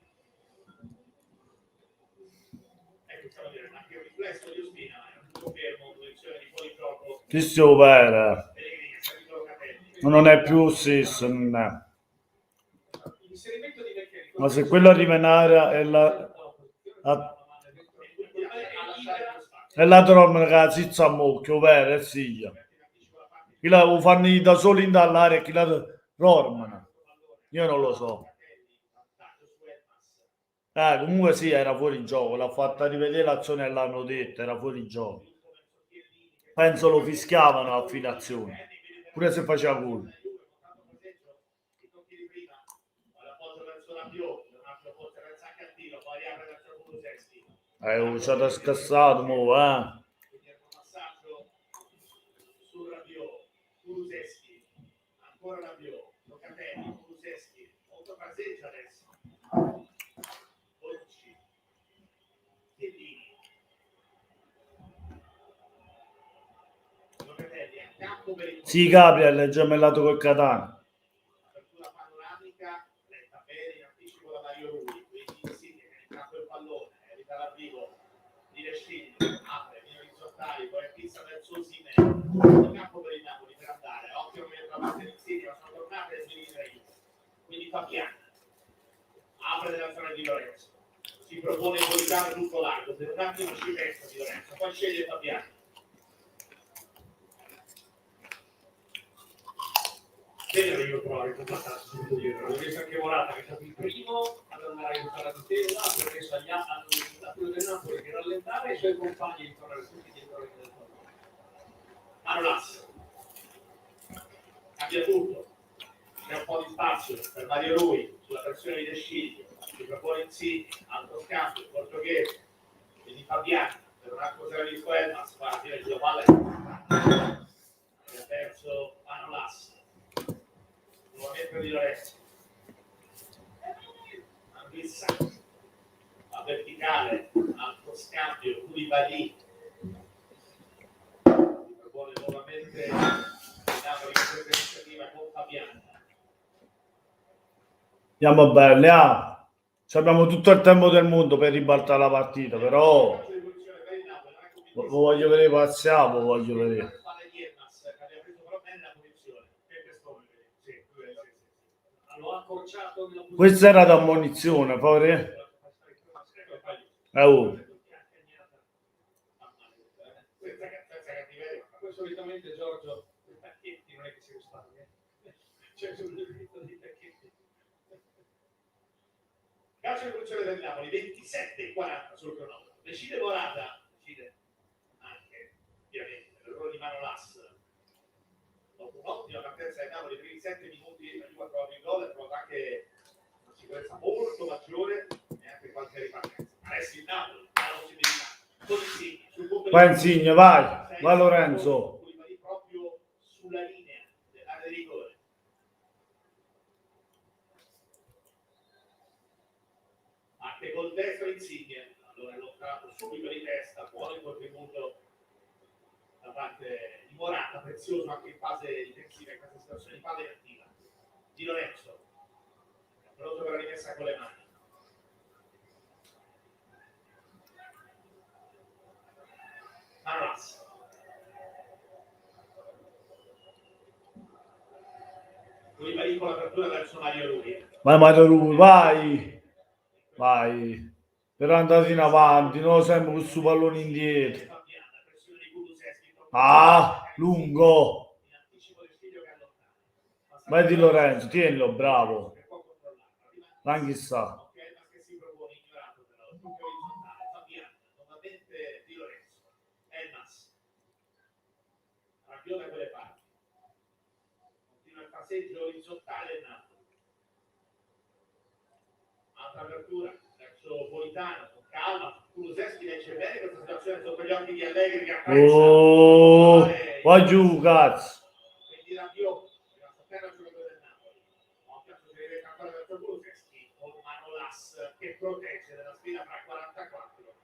B: Ecco, stavo dire, anche il riflesso di Ospina, è un confermo, posizione di fuori gioco.
A: Chi si opera?
B: Pellegrini, è servito Locatelli.
A: Non è più stesso, non è.
C: L'inserimento di McKennie.
A: Ma se quello arriva in area è la tromba che si sta a mucchio, vero, è siglia. Chi la fanno da solo in dall'area, chi la dormono. Io non lo so. Comunque sì, era fuori gioco. L'ha fatta rivedere l'azione e l'hanno detto, era fuori gioco. Penso lo fischiavano a fine azione. Pure se faceva gol. C'è da scassato, mo,
B: Su Rabiot, Kulusevski, ancora Rabiot, Locatelli, Kulusevski, molto passeggio adesso. Bonucci, Chiellini. Locatelli a campo per il
A: Sì, Gabriel è gemellato col Catania.
B: apertura panoramica, letta bene in anticipo da Mario Rui, quindi Insigne che in campo il pallone, evita l'arrivo di Desciglio, apre, viene orizzontali, poi pizza verso Osimhen. Il campo per il Napoli per andare, occhio che la parte di Insigne, ma sono tornate le Svizzeri, quindi Fabian apre nella zona di Lorenzo, si propone Politano tutto largo, per un attimo ci pensa di Lorenzo, poi sceglie Fabian.
C: Bene, io provo a ricontattare subito dietro. Ho visto anche Morata che è stato il primo ad andare a aiutare la difesa, ha permesso agli altri del Napoli di rallentare e i suoi compagni di tornare tutti dietro la linea del pallone.
B: Manolas cambia tutto, c'è un po' di spazio per Mario Rui sulla pressione di De Sciglio, si propone Insigne, altro scambio, portoghese, quindi Fabiani, per un altro servizio Elmas, fa la fine di palla e ha perso Manolas, nuovamente Di Lorenzo, Anguissa, la verticale, altro scambio, Koulibaly, si propone nuovamente Napoli in questa iniziativa con Fabiani.
A: Andiamo bene, abbiamo tutto il tempo del mondo per ribaltare la partita, però lo voglio vedere, passiamo, voglio vedere.
C: L'ho accorciato nella
A: Questa era da ammonizione, poi oh.
C: Poi solitamente Giorgio i tacchetti non è che si risparmia, c'è sul diritto di tacchetti.
B: Calcio di punizione del Napoli, 27-40 sul cronometro. Decide Morata, decide anche ovviamente l'errore di Manolas. Dopo un'ottima partenza del Napoli, i primi 7 minuti la Juve trova il gol e trova anche una sicurezza molto maggiore e anche qualche ripartenza. Adesso il Napoli ha la possibilità. Con Insigne, sul punto
A: Vai Insigne, vai Lorenzo.
B: Koulibaly proprio sulla linea dell'area di rigore. Parte col destro Insigne, allora è allontanato subito di testa, buono il contributo da parte di Morata, prezioso anche in fase difensiva, in questa situazione di palla inattiva. Di Lorenzo, pronto per la rimessa con le mani. Manolas. Koulibaly con l'apertura verso Mario Rui.
A: Vai Mario Rui, vai. Però andate in avanti, no sempre con questo pallone indietro. Lungo. Vai Di Lorenzo, tienilo, bravo. Anche sta.
B: Da quelle parti continua il passeggio orizzontale il Napoli, altra apertura verso Politano con calma. Kulusevski legge bene questa situazione sotto gli occhi di Allegri che apprezza.
A: Va giù cazzo,
B: quindi Rabiot rimasta a terra il giocatore del Napoli, occhio si rivede ancora verso Kulusevski con Manolas che protegge della sfida fra 44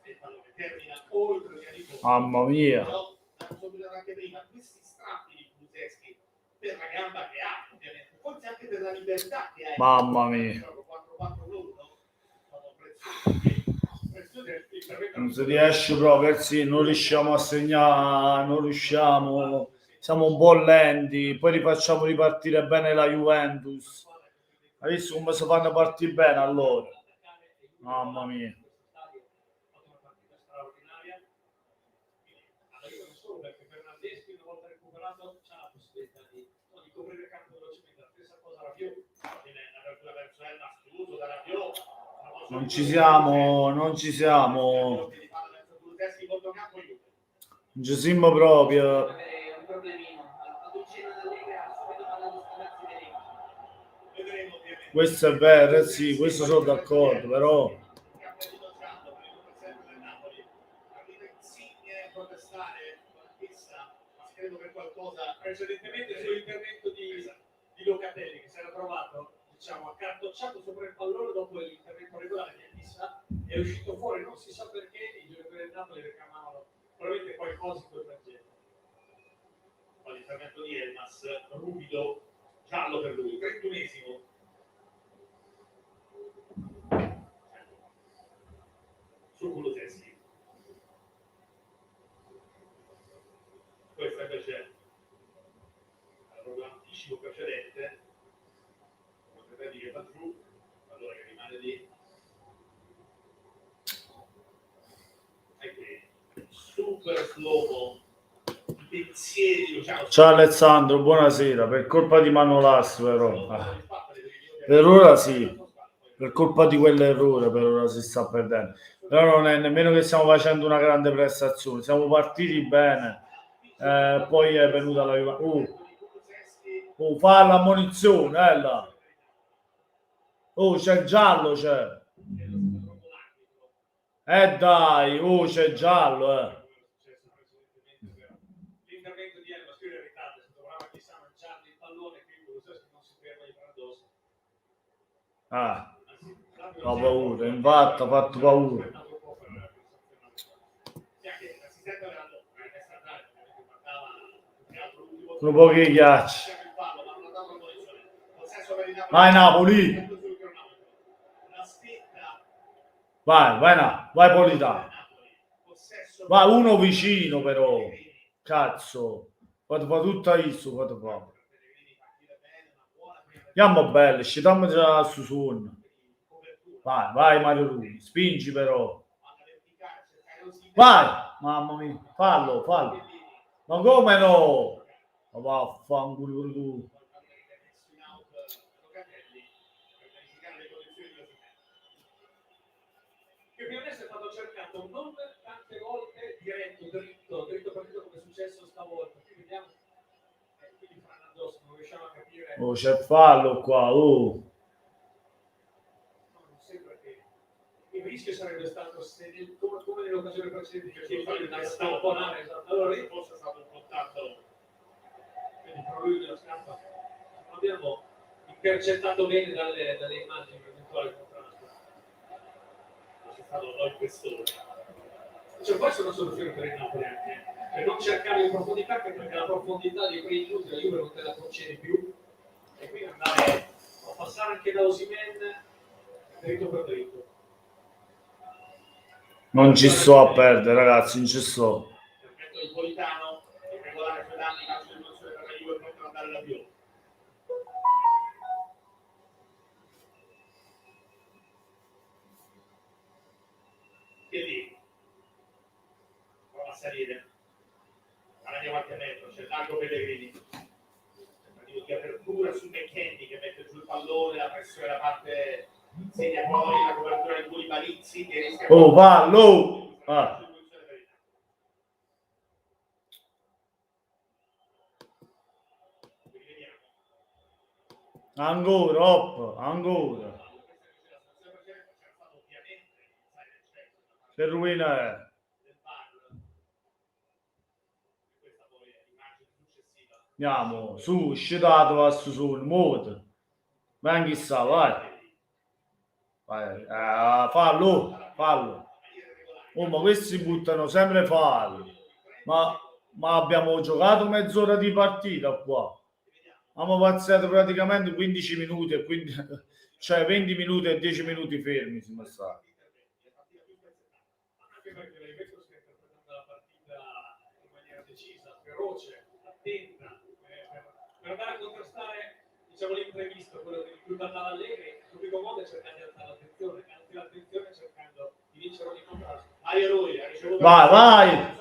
B: e il pallone termina oltre via di fondo.
A: mamma mia.
B: Anche prima questi strappi di Kulusevski per la gamba che ha, ovviamente, forse anche per la libertà che ha.
A: Mamma mia.
B: 4-4-1 sono preziosi.
A: Non si riesce proprio, sì, non riusciamo a segnare, non riusciamo, siamo un po' lenti, poi rifacciamo ripartire bene la Juventus. Hai visto come si fanno partire bene allora? Mamma mia.
C: Perché Bernardeschi una volta recuperato c'ha la possibilità di coprire il campo velocemente. La stessa cosa Rabiot,
B: L'apertura verso Elmas chiuso da Rabiot.
A: Non ci siamo. Non ci siamo proprio.
G: Avere un problemino. Ad un cena d'Allegra subito palla di scavarsi.
A: Questo è vero, sì, questo sono d'accordo, però
B: credo per qualcosa
C: precedentemente sull'intervento di Locatelli che si era trovato, diciamo, accartocciato sopra il pallone dopo l'intervento regolare di Anguissa, è uscito fuori, non si sa perché i giocatori del Napoli reclamavano probabilmente qualcosa in quel genere.
B: Poi l'intervento di Elmas, ruvido, giallo per lui, 31esimo. Su Kulusevski. Questo invece è proprio l'anticipo precedente, Montepelli che va giù, allora che rimane lì, e qui super slow, i pensieri, diciamo.
A: ciao Alessandro, buonasera. Per colpa di Manolas però per ora sì, per colpa di quell'errore per ora si sta perdendo, però non è nemmeno che stiamo facendo una grande prestazione, siamo partiti bene, Poi è venuta la Juventus. Fa l'ammonizione, là. C'è il giallo, c'è. Dai, c'è il giallo,
C: L'intervento di Elma Scrivere in ritardo, si trovava chissà mangiando il pallone che non si ferma di fare addosso.
A: Fa paura, infatti ha fatto paura. Sono pochi ghiacci. Vai Napoli. Vai Politano. Vai uno vicino però. Cazzo. Fate fa tutta isso, fate fa. Andiamo belle, scendiamo già su suono. Vai Mario Rui, spingi però. Vai, mamma mia, fallo. Ma come no? Ma vaffanculo pure tu.
C: Il Cremonese è stato cercato non tante volte dritto partito come è successo stavolta. Qui vediamo, quindi fanno addosso, non riusciamo a capire.
A: C'è fallo qua,
C: Non sembra che il rischio sarebbe stato se come nell'occasione precedente che fare una stamponare, esatto. Allora lì forse è stato un contatto, quindi tra lui e la stampa abbiamo intercettato bene dalle immagini eventuali contrasto. C'è stato il questore. Cioè, poi sono una soluzione per il Napoli anche, per non cercare in profondità, perché la profondità dei quei minuti la Juve non te la concede più, e quindi andare a passare anche da Osimhen dritto per dritto.
A: Non ci sto a perdere, ragazzi, non ci sto.
B: Perfetto il Politano, il regolare per danni, calcio di emozione per la Juve, pronto ad andare l'avvio. Che lì prova a salire, guadagna qualche metro, c'è Largo Pellegrini, tentativo di apertura su McKennie che mette giù il pallone, la pressione da parte segna poi la copertura di Koulibaly che rischia
A: fallo! Ancora. Che rovina è? Andiamo, su, scitato su, il modo. Vai chissà, vai. Fallo. Ma questi buttano sempre fallo. Ma abbiamo giocato mezz'ora di partita qua. Abbiamo passato praticamente 15 minuti e quindi, cioè 20 minuti e 10 minuti fermi siamo stati.
C: Anche perché la Juventus sta interpretando la partita in maniera decisa, feroce, attenta, per andare a contrastare, diciamo, l'imprevisto, quello di cui parlava Allegri. Il primo modo è cercare di alzare l'attenzione cercando di vincere ogni contrasto.
B: Mario Rui ha ricevuto
A: Vai.
B: Fabian,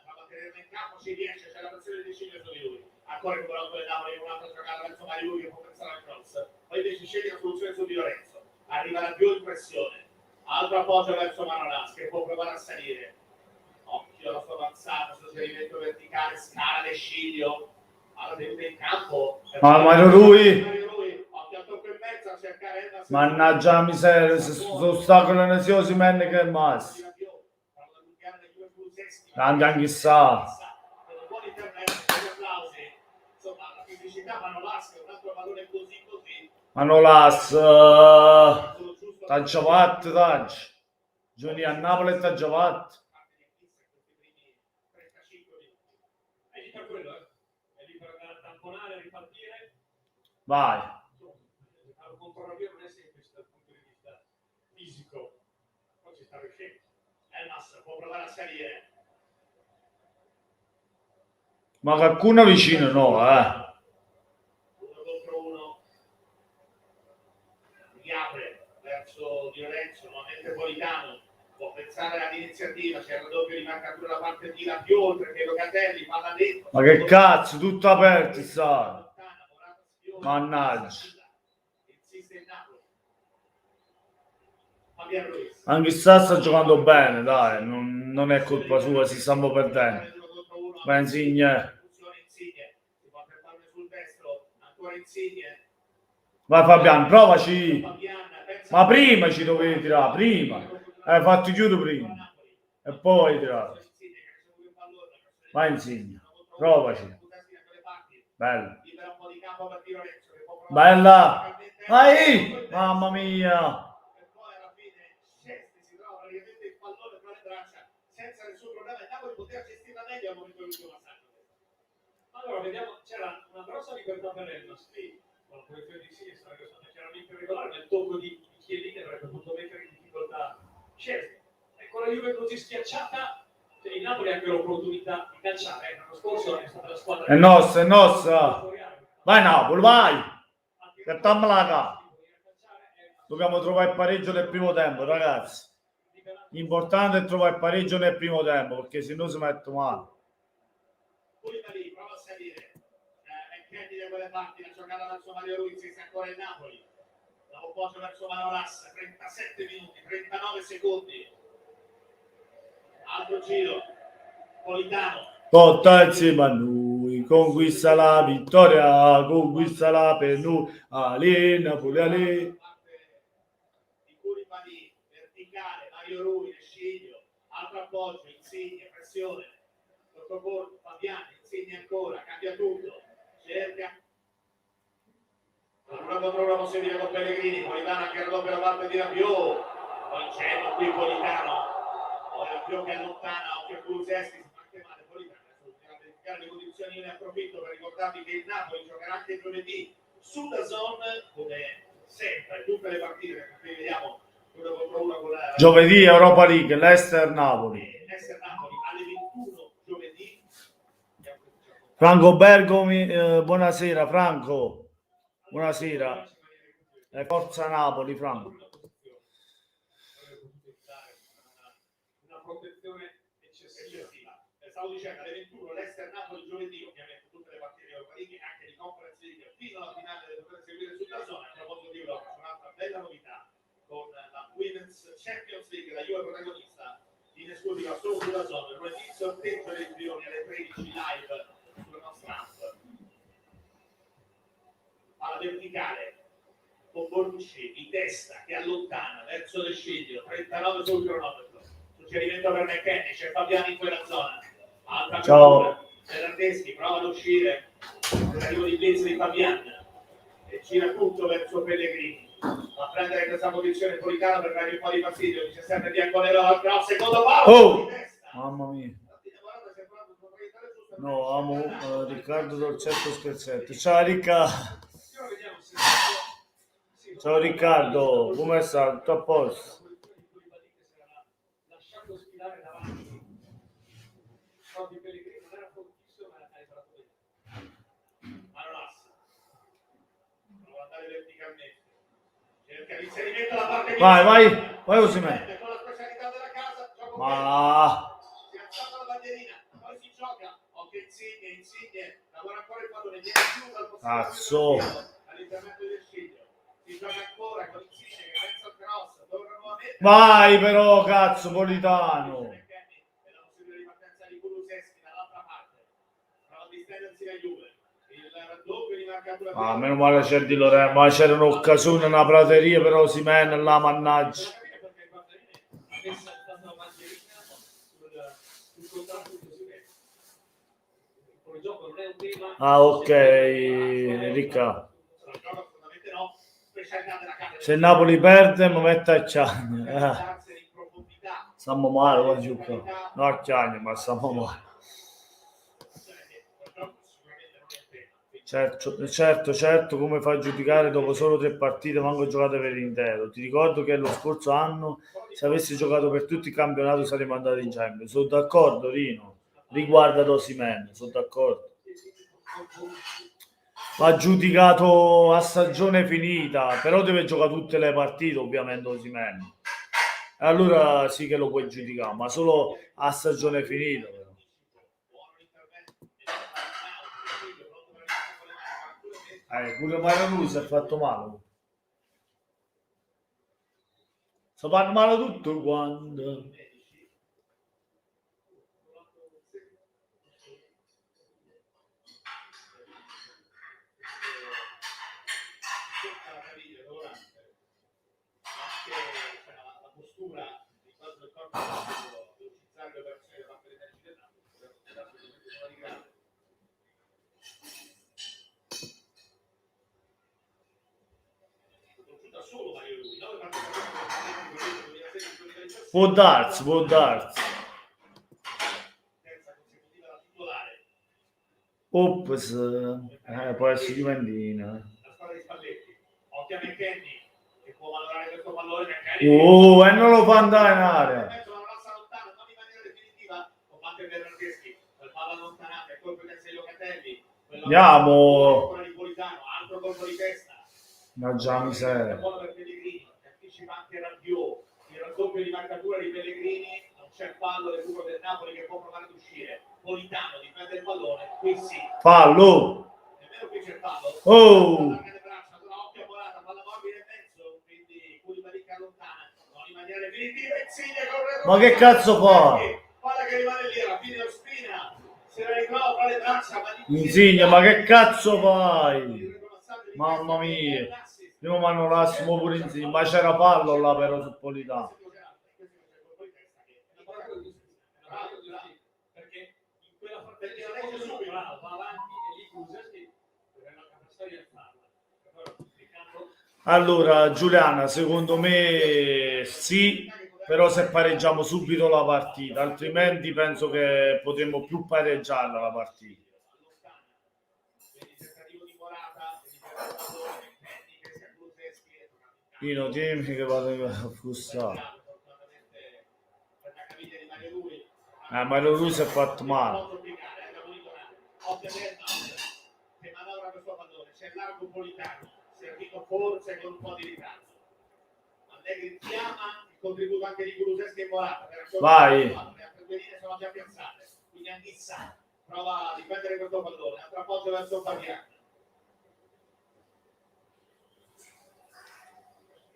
B: prova a tenerlo in campo, ci riesce, c'è la pressione di Ciglia su di lui. Ancora recuperato le Napoli in un'altra giocata verso Mario Rui che può pensare al cross. Poi invece sceglie la soluzione su di Lorenzo. Arriva la più in pressione. Altro appoggio verso Manolas che può provare a salire. Occhio alla sua avanzata, sul suggerimento verticale, scala De Sciglio. Alla tenuta in campo.
A: Mario Rui.
B: Occhio al tocco in mezzo a cercare Elma.
A: Mannaggia la miseria, se ostacolo nesiosi menne che è massimo. Anche chissà.
B: Buon intervento, applausi. Insomma, la fisicità Manolas, un altro pallone così.
A: Manolas, t'ha già fatto, Giorni a Napoli t'ha già fatto.
C: È lì per quello, è lì per andare a tamponare, ripartire.
A: Vai.
C: Giocare contro la Via non è semplice dal punto di vista fisico, poi ci sta riuscendo.
B: Elmas può provare a salire.
A: Ma qualcuno vicino no,
B: 1 contro 1. Riapre verso Di Lorenzo, nuovamente Politano. Può pensare all'iniziativa, c'è il raddoppio di marcatura da parte di Rabiot, oltre che Locatelli, palla dentro.
A: Ma che cazzo, tutto aperto, sa. Mannaggia.
B: Insiste il Napoli. Fabian Ruiz.
A: Anche sta giocando bene, dai, non è colpa sua, si stanno perdendo. Va Insigne.
B: Funziona Insigne, si può pallone sul destro, ancora Insigne.
A: Vai Fabian, provaci.
B: Fabian, pensa
A: Ma prima ci dovevi tirare, prima. Hai fatto chiudo prima. E poi tirare. Vai Insigne. Provaci. Bella.
B: Libera un po' di campo per Di Lorenzo, che può provare
A: Bella.
B: verticalmente.
A: Vai. Mamma mia.
B: E poi alla fine Szczesny si trova praticamente il pallone tra le braccia senza nessun problema. Il Napoli poteva gestirla meglio al momento dell'ultimo passaggio.
C: Allora, vediamo, c'era una grossa libertà per Elmas lì, con la posizione di sinistra, che sono chiaramente irregolare, ma il tocco di Chiellini avrebbe potuto mettere in difficoltà Szczesny. E con la Juve così schiacciata, cioè, il Napoli ha anche l'opportunità di calciare. L'anno scorso è stata la squadra...
A: È nostra, è nostra. Vai Napoli, vai. Cattamela là. Dobbiamo trovare il pareggio nel primo tempo, ragazzi. L'importante è trovare il pareggio nel primo tempo, perché se no si mette male.
B: Koulibaly prova a salire, è Kenny da quelle parti, la giocata verso Mario Ruiz, sta ancora il Napoli. La poggio verso Manolas, 37 minuti, 39 secondi. Altro giro, Politano.
A: Lotta insieme a noi, conquista la vittoria, conquista la per noi. Ale, Napoli, Ale.
B: Di Koulibaly, verticale, Mario Rui, Sciglio, altro appoggio, Insigne, pressione. Sottocorpo, Fabiani, Insigne ancora, cambia tutto, cerca. Una contro una possibile con Pellegrini, Politano anche la doppia parte di Rabiot. Poi c'è qui Politano, poi Rabiot che allontana, occhio a Kulusevski, si fa anche male Politano. Bisogna verificare le condizioni, io ne approfitto per ricordarvi che il Napoli giocherà anche giovedì su DAZN, come sempre, tutte le partite, qui vediamo una contro una con la...
A: Giovedì Europa League, Leicester Napoli.
B: Leicester Napoli alle 21 giovedì.
A: Franco Bergomi, buonasera Franco. Buonasera. Forza Napoli, Franco.
C: Una protezione eccessiva.
B: Stavo dicendo alle 21 Leicester Napoli giovedì, ovviamente tutte le partite di Europa League, anche di Conference League fino alla finale le potete seguire sulla zona. A proposito di Europa, c'è un'altra bella novità con la Women's Champions League, la Juve protagonista in esclusiva solo sulla zona. Lunedì sorteggio dei milioni alle 13 live sulla nostra app. Alla verticale con Bonucci di testa che allontana verso le Sciglio, 39 sul cronometro, suggerimento per McKennie, c'è Fabiani in quella zona, altra
A: Ciao.
B: Berardeschi prova ad uscire, l'arrivo di blitz di Fabiani e gira tutto verso Pellegrini, va a prendere questa posizione Politano per dare un po' di fastidio, 17 Bianconero al cross, secondo palo
A: Oh!
B: di testa.
A: Mamma mia. No, amo Riccardo Dolcetto Scherzetto. Ciao Riccardo. Ciao Riccardo, come stai? Tutto a posto?
C: Lasciato sfilare davanti. Proprio Pellegrini non era fortissimo, ma era entrato bene.
B: Manolas prova ad andare verticalmente, cerca l'inserimento da parte di
A: Vai Osimhen.
B: con la specialità della casa, gioco
A: Ma
B: si è alzata la bandierina, poi si gioca, occhio Insigne, lavora ancora il pallone, viene chiuso al
A: Cazzo.
B: all'intervento del Sciglio, si gioca ancora con Insigne che pensa al cross, torna nuovamente.
A: vai però, cazzo, Politano.
B: E la possibilità di partenza di Kulusevski dall'altra parte, prova a distendersi la Juve, il raddoppio di marcatura.
A: Ah, meno male c'è Di Lorenzo, ma c'era un'occasione, una prateria per Osimhen, là, mannaggia.
C: Perché il Bartolini avesse alzato la bandierina sul contratto di Osimhen. Il gioco non è un tema.
A: Ah, ok, Ricca.
B: Assolutamente no, specialità della casa.
A: Se Napoli perde, mi mette a Ciagno.
B: In profondità.
A: Stiamo male, qua giocare. No a Ciagno, ma stiamo male. Certo, come fai a giudicare dopo solo 3 partite, manco giocate per l'intero. Ti ricordo che lo scorso anno, se avessi giocato per tutto il campionato, saremmo andati in Champions. Sono d'accordo, Rino. Riguarda Osimhen, sono d'accordo. Va giudicato a stagione finita, però deve giocare tutte le partite, ovviamente Osimhen. Allora sì che lo puoi giudicare, ma solo a stagione finita. Però. Pure Mario si è fatto male. Si fanno male tutto quando. Può darsi.
B: terza consecutiva da titolare.
A: Ops, può essere Juventina.
B: La squadra di Spalletti. Occhio a McKennie che può valorare questo pallone.
A: E non lo fa andare in area.
B: Mezzo la passa lontana, non in maniera definitiva. Combatte Bernardeschi. Quel palla allontanata, il colpo di testa di Locatelli.
A: Andiamo.
B: Ancora di Politano, altro colpo di testa.
A: Mannaggia la miseria.
B: Buono per Pellegrini, anticipa anche Rabiot. Il raddoppio di marcatura di Pellegrini. Non c'è il fallo, recupero del Napoli che può provare ad uscire. Politano difende il pallone, qui sì.
A: Fallo.
B: Nemmeno qui c'è il fallo.
A: Oh.
B: Occhio a Morata, palla morbida in mezzo, quindi Koulibaly che allontana, non in maniera definitiva, Insigne corre.
A: Ma che cazzo fa?
B: Palla che rimane lì, alla fine lo Spina, se la ritrova fra le braccia, ma
A: Insigne, ma che cazzo fai? Mamma mia. Prima mi hanno lassimo pure Insigne, ma c'era fallo là però su Politano.
C: Perché in quella partita va avanti e lì Kulusevski deve una storia di farla.
A: Allora, Giuliana, secondo me sì, però se pareggiamo subito la partita, altrimenti penso che potremmo più pareggiarla la partita. Pino, dimmi che vado a frustrare. Mario Lui si è fatto male.
B: Che manovra questo pallone, c'è largo Politano, servito forse con un po' di ritardo. Allegri chiama il contributo anche di Kulusevski e Morata.
A: Vai.
B: Le altre due linee sono già piazzate, quindi Anghissà prova a difendere questo pallone, altro appoggio verso Fabiano.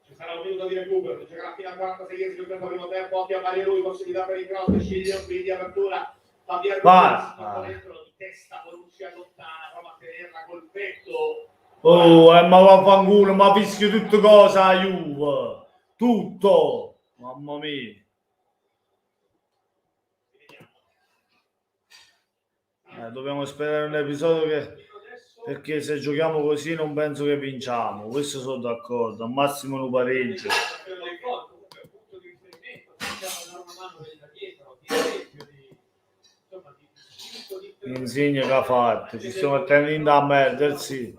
B: Ci sarà un minuto di recupero, giocherà fino a 46 di questo primo tempo, occhio a Mario Lui, possibilità per il cross, Sciglio, quindi apertura. Fabiano dentro di testa, Bonucci allontana, prova a tenerla col petto.
A: Oh, ma vaffanculo, ma fischio tutto cosa, Juve. Tutto. Mamma mia. Dobbiamo sperare un episodio che... Perché se giochiamo così non penso che vinciamo. Questo sono d'accordo. Al massimo un pareggio. Insigne che ha fatto. Ci stiamo attendendo a merdersi.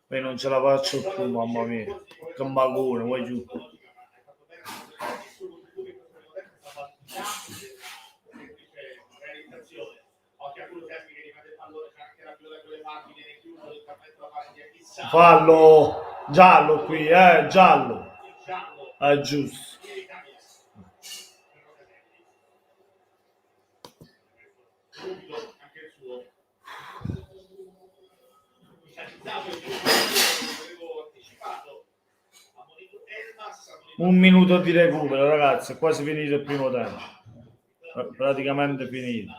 A: Poi non ce la faccio più, mamma mia. Che magone, vuoi giù. Fallo giallo qui, giallo. È giusto. Un minuto di recupero, ragazzi, è quasi finito il primo tempo. Praticamente finito.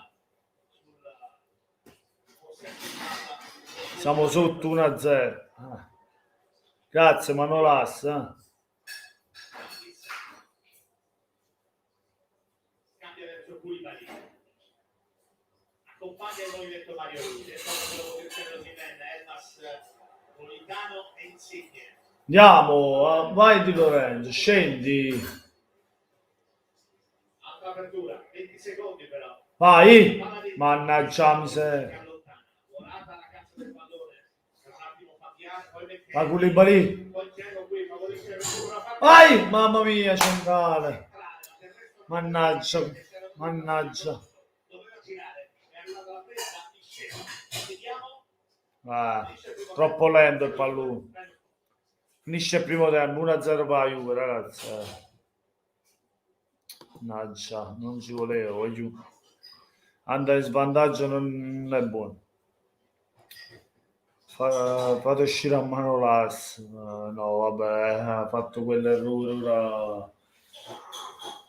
A: Siamo sotto 1-0. Grazie Manolas.
B: Cambia verso Koulibaly. Accompagna il movimento Mario Lui. Elmas, Politano e Insigne.
A: Andiamo, vai Di Lorenzo, scendi.
B: Altra apertura, 20 secondi però.
A: Vai, mannaggia miseria. Ma Koulibaly. Vai, mamma mia, centrale. Mannaggia. Troppo lento il pallone. Finisce il primo tempo, 1-0 per la Juve, ragazzi. Mannaggia, non ci volevo. Andare in svantaggio non è buono. Fate uscire a Manolas. No, vabbè, ha fatto quell'errore. Ora...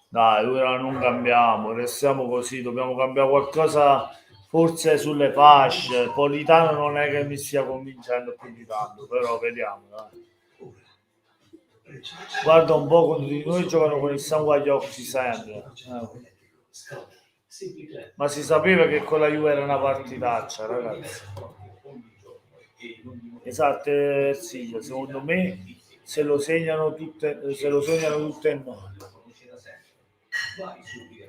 A: Dai, ora non cambiamo, restiamo così, dobbiamo cambiare qualcosa forse sulle fasce. Politano non è che mi stia convincendo più di tanto, però vediamo. Dai. Guarda un po' quando di noi giocano con il sangue agli occhi, si sente. Ma si sapeva che con la Juve era una partitaccia, ragazzi. Esatto, sì, secondo me se lo segnano tutte e noi.
E: vai subito a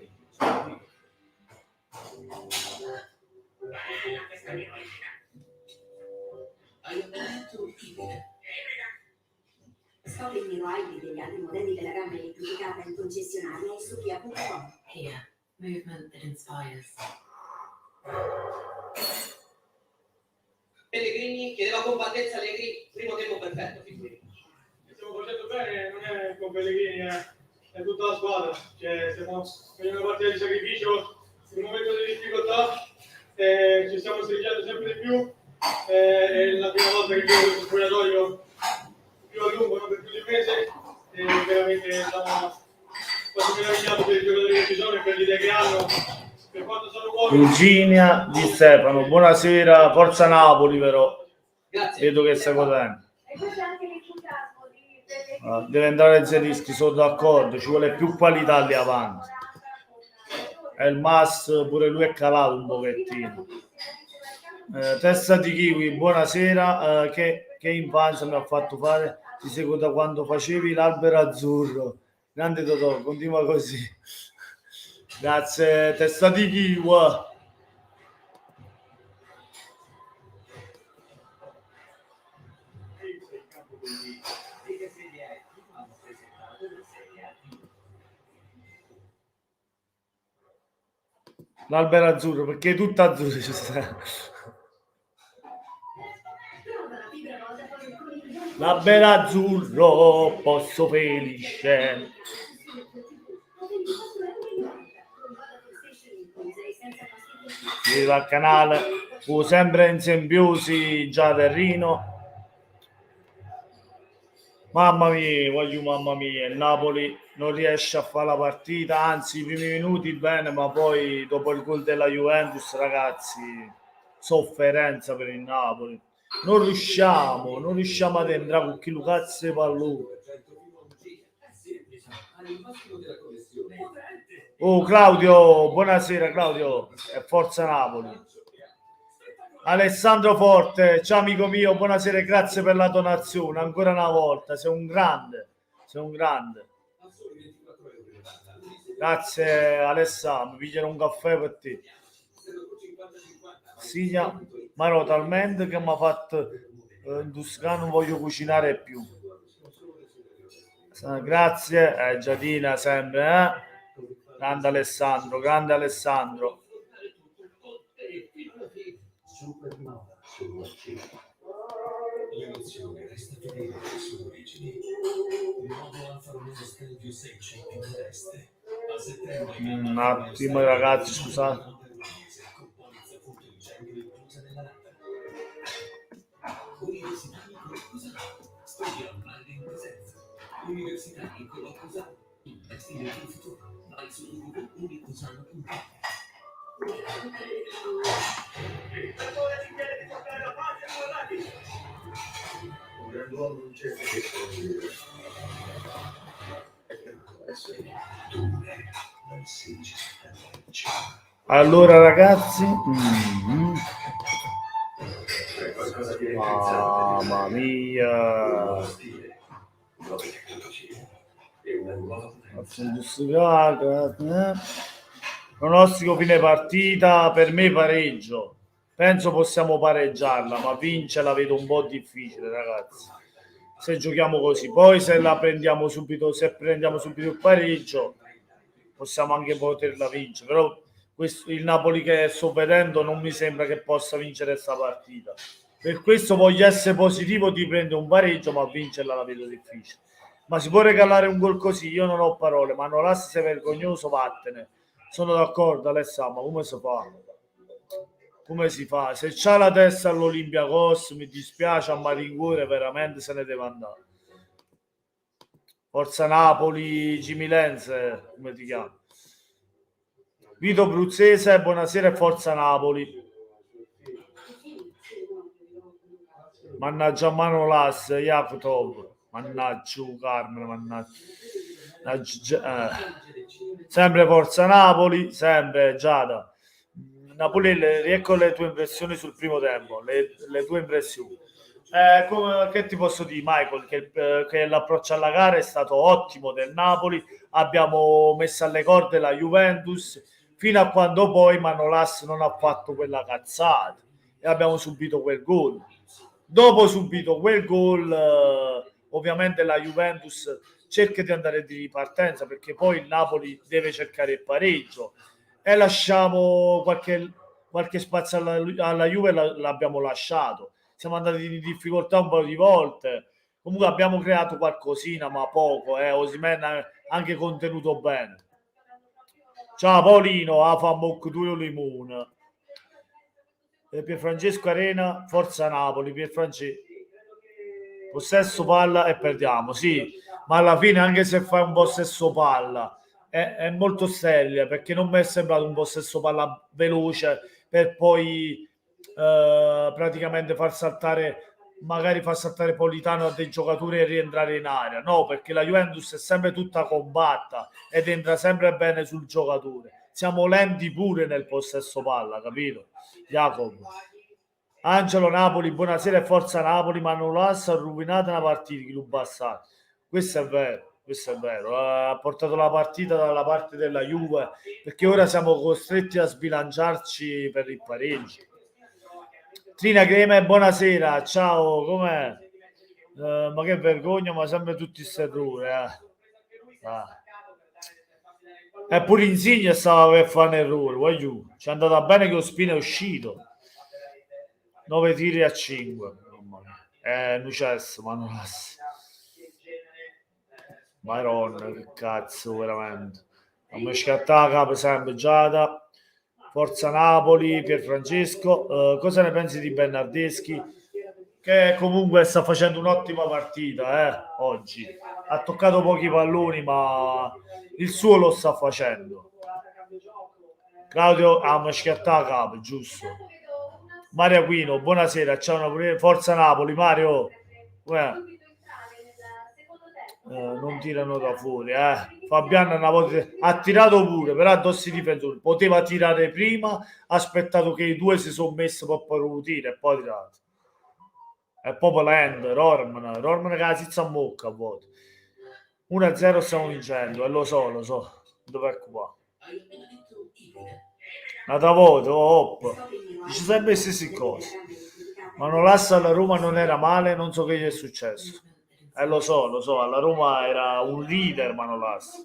E: hai appena detto ibrida.
H: Scopri il miro ibridi e gli altri modelli della gamma elettrificata in concessionaria e su Kia.com.
I: Here, movement that inspires.
G: Pellegrini chiedeva compattezza Allegri, primo tempo perfetto, figurati.
C: Stiamo facendo bene, non è con Pellegrini, è tutta la squadra. Cioè, stiamo facendo una partita di sacrificio, in un momento di difficoltà, ci stiamo stringendo sempre di più. È la prima volta che gioco questo spogliatoio più a lungo, non per più di un mese, e veramente sono quasi meravigliato per i giocatori che ci sono e per l'idea che hanno, per quanto sono buoni.
A: Virginia Di Stefano, buonasera, forza Napoli però,
G: Grazie.
A: vedo che stai godendo.
F: E questo è anche l'entusiasmo di
A: Deve entrare Zelischi, sono d'accordo, ci vuole più qualità lì avanti. E il Mas pure lui è calato un pochettino. Testa di kiwi, buonasera, che infanzia mi ha fatto fare, ti seguo da quando facevi l'albero azzurro, grande Totò, continua così. Grazie testa di kiwi. L'albero azzurro, perché è tutto azzurro ci sta. L'albero azzurro, posso felice. Viva il canale, fu sempre in simbiosi già Terrino. Mamma mia, il Napoli non riesce a fare la partita, anzi i primi minuti bene, ma poi dopo il gol della Juventus, ragazzi, sofferenza per il Napoli. Non riusciamo ad entrare con chi lo cazzo di pallone. Oh Claudio, buonasera Claudio, e forza Napoli. Alessandro Forte, ciao amico mio, buonasera e grazie per la donazione, ancora una volta, sei un grande. Grazie Alessandro, pigliare un caffè per te. Sì, ma no, talmente che mi ha fatto in Toscana non voglio cucinare più. Grazie, Giadina sempre, grande Alessandro.
D: Supernova su Accini. L'emozione resta fedele alle sue origini. Nuovo Alfa Romeo Stelvio 600 in veste. A settembre
A: Un attimo ragazzi, scusate.
D: con polizza furto incendio inclusa nella nata. Universitari Colocusano. Studia online in presenza. Universitari Colocusano. Investi nel tuo futuro. Vai su www.unicusano.com. Un grand'uomo non c'è che scoprire. È per essere dure, dal 16
A: Allora ragazzi,
D: qualcosa di
A: mamma mia,
D: nuove tecnologie e una nuova
A: pronostico fine partita, per me pareggio. Penso possiamo pareggiarla, ma vince la vedo un po' difficile, ragazzi. Se giochiamo così, poi se prendiamo subito il pareggio, possiamo anche poterla vincere. Però il Napoli che sto vedendo non mi sembra che possa vincere questa partita. Per questo voglio essere positivo di prendere un pareggio, ma vincerla la vedo difficile. Ma si può regalare un gol così? Io non ho parole, ma Nolas sei vergognoso, vattene. Sono d'accordo, Alessandro, ma come si fa? Come si fa? Se c'ha la testa all'Olympiacos, mi dispiace, a malincuore veramente se ne deve andare. Forza Napoli, Jimmy Lenz, come ti chiami? Vito Bruzzese, buonasera e forza Napoli. Mannaggia Manolas, Yakutov, mannaggia Carmen, mannaggia. Sempre forza Napoli, sempre Giada. Napoli, riecco le tue impressioni sul primo tempo, le tue impressioni. Che ti posso dire, Michael? Che l'approccio alla gara è stato ottimo del Napoli, abbiamo messo alle corde la Juventus fino a quando poi Manolas non ha fatto quella cazzata e abbiamo subito quel gol. Dopo subito quel gol, ovviamente la Juventus cerca di andare di ripartenza perché poi il Napoli deve cercare il pareggio e lasciamo qualche spazio alla Juve, l'abbiamo lasciato. Siamo andati in difficoltà un paio di volte. Comunque abbiamo creato qualcosina, ma poco. Osimhen ha anche contenuto bene. Ciao Paolino, a famocco tu limone. Pierfrancesco Arena, forza Napoli, Pierfrancesco. Possesso palla e perdiamo, sì, ma alla fine anche se fai un possesso palla è molto seria perché non mi è sembrato un possesso palla veloce per poi praticamente magari far saltare Politano a dei giocatori e rientrare in area. No, perché la Juventus è sempre tutta compatta ed entra sempre bene sul giocatore. Siamo lenti pure nel possesso palla, capito? Jacopo. Angelo Napoli, buonasera e forza Napoli, ma non ha rovinato una partita che lo basta. Questo è vero. Ha portato la partita dalla parte della Juve perché ora siamo costretti a sbilanciarci per il pareggio. Trina Creme, buonasera, ciao, com'è? Ma che vergogna, ma sempre tutti questi errori. E pure Insigne stava per fare un errore, voglio. Ci è andata bene che Ospina è uscito. 9 tiri a 5. Nucess, ma non Maronna, che cazzo, veramente. Non mi scattava la capo sempre Giada. Forza Napoli, Pierfrancesco. Cosa ne pensi di Bernardeschi? Che comunque sta facendo un'ottima partita oggi. Ha toccato pochi palloni, ma il suo lo sta facendo. Claudio mi scattava la capo, giusto. Mario Aquino, buonasera, ciao forza Napoli, Mario. Non tirano da fuori, Fabiano una volta ha tirato pure, però addosso i difensori poteva tirare prima, ha aspettato che i due si sono messi per poi tiro e poi ha tirato. È proprio lento, Rorman che la zizza a mocca a volte. 1-0 stiamo vincendo, e lo so, dov'è qua? Un'altra volta, dice sempre le stesse cose. Ma non lascia alla Roma non era male, non so che gli è successo. Lo so, alla Roma era un leader, ma non lascia.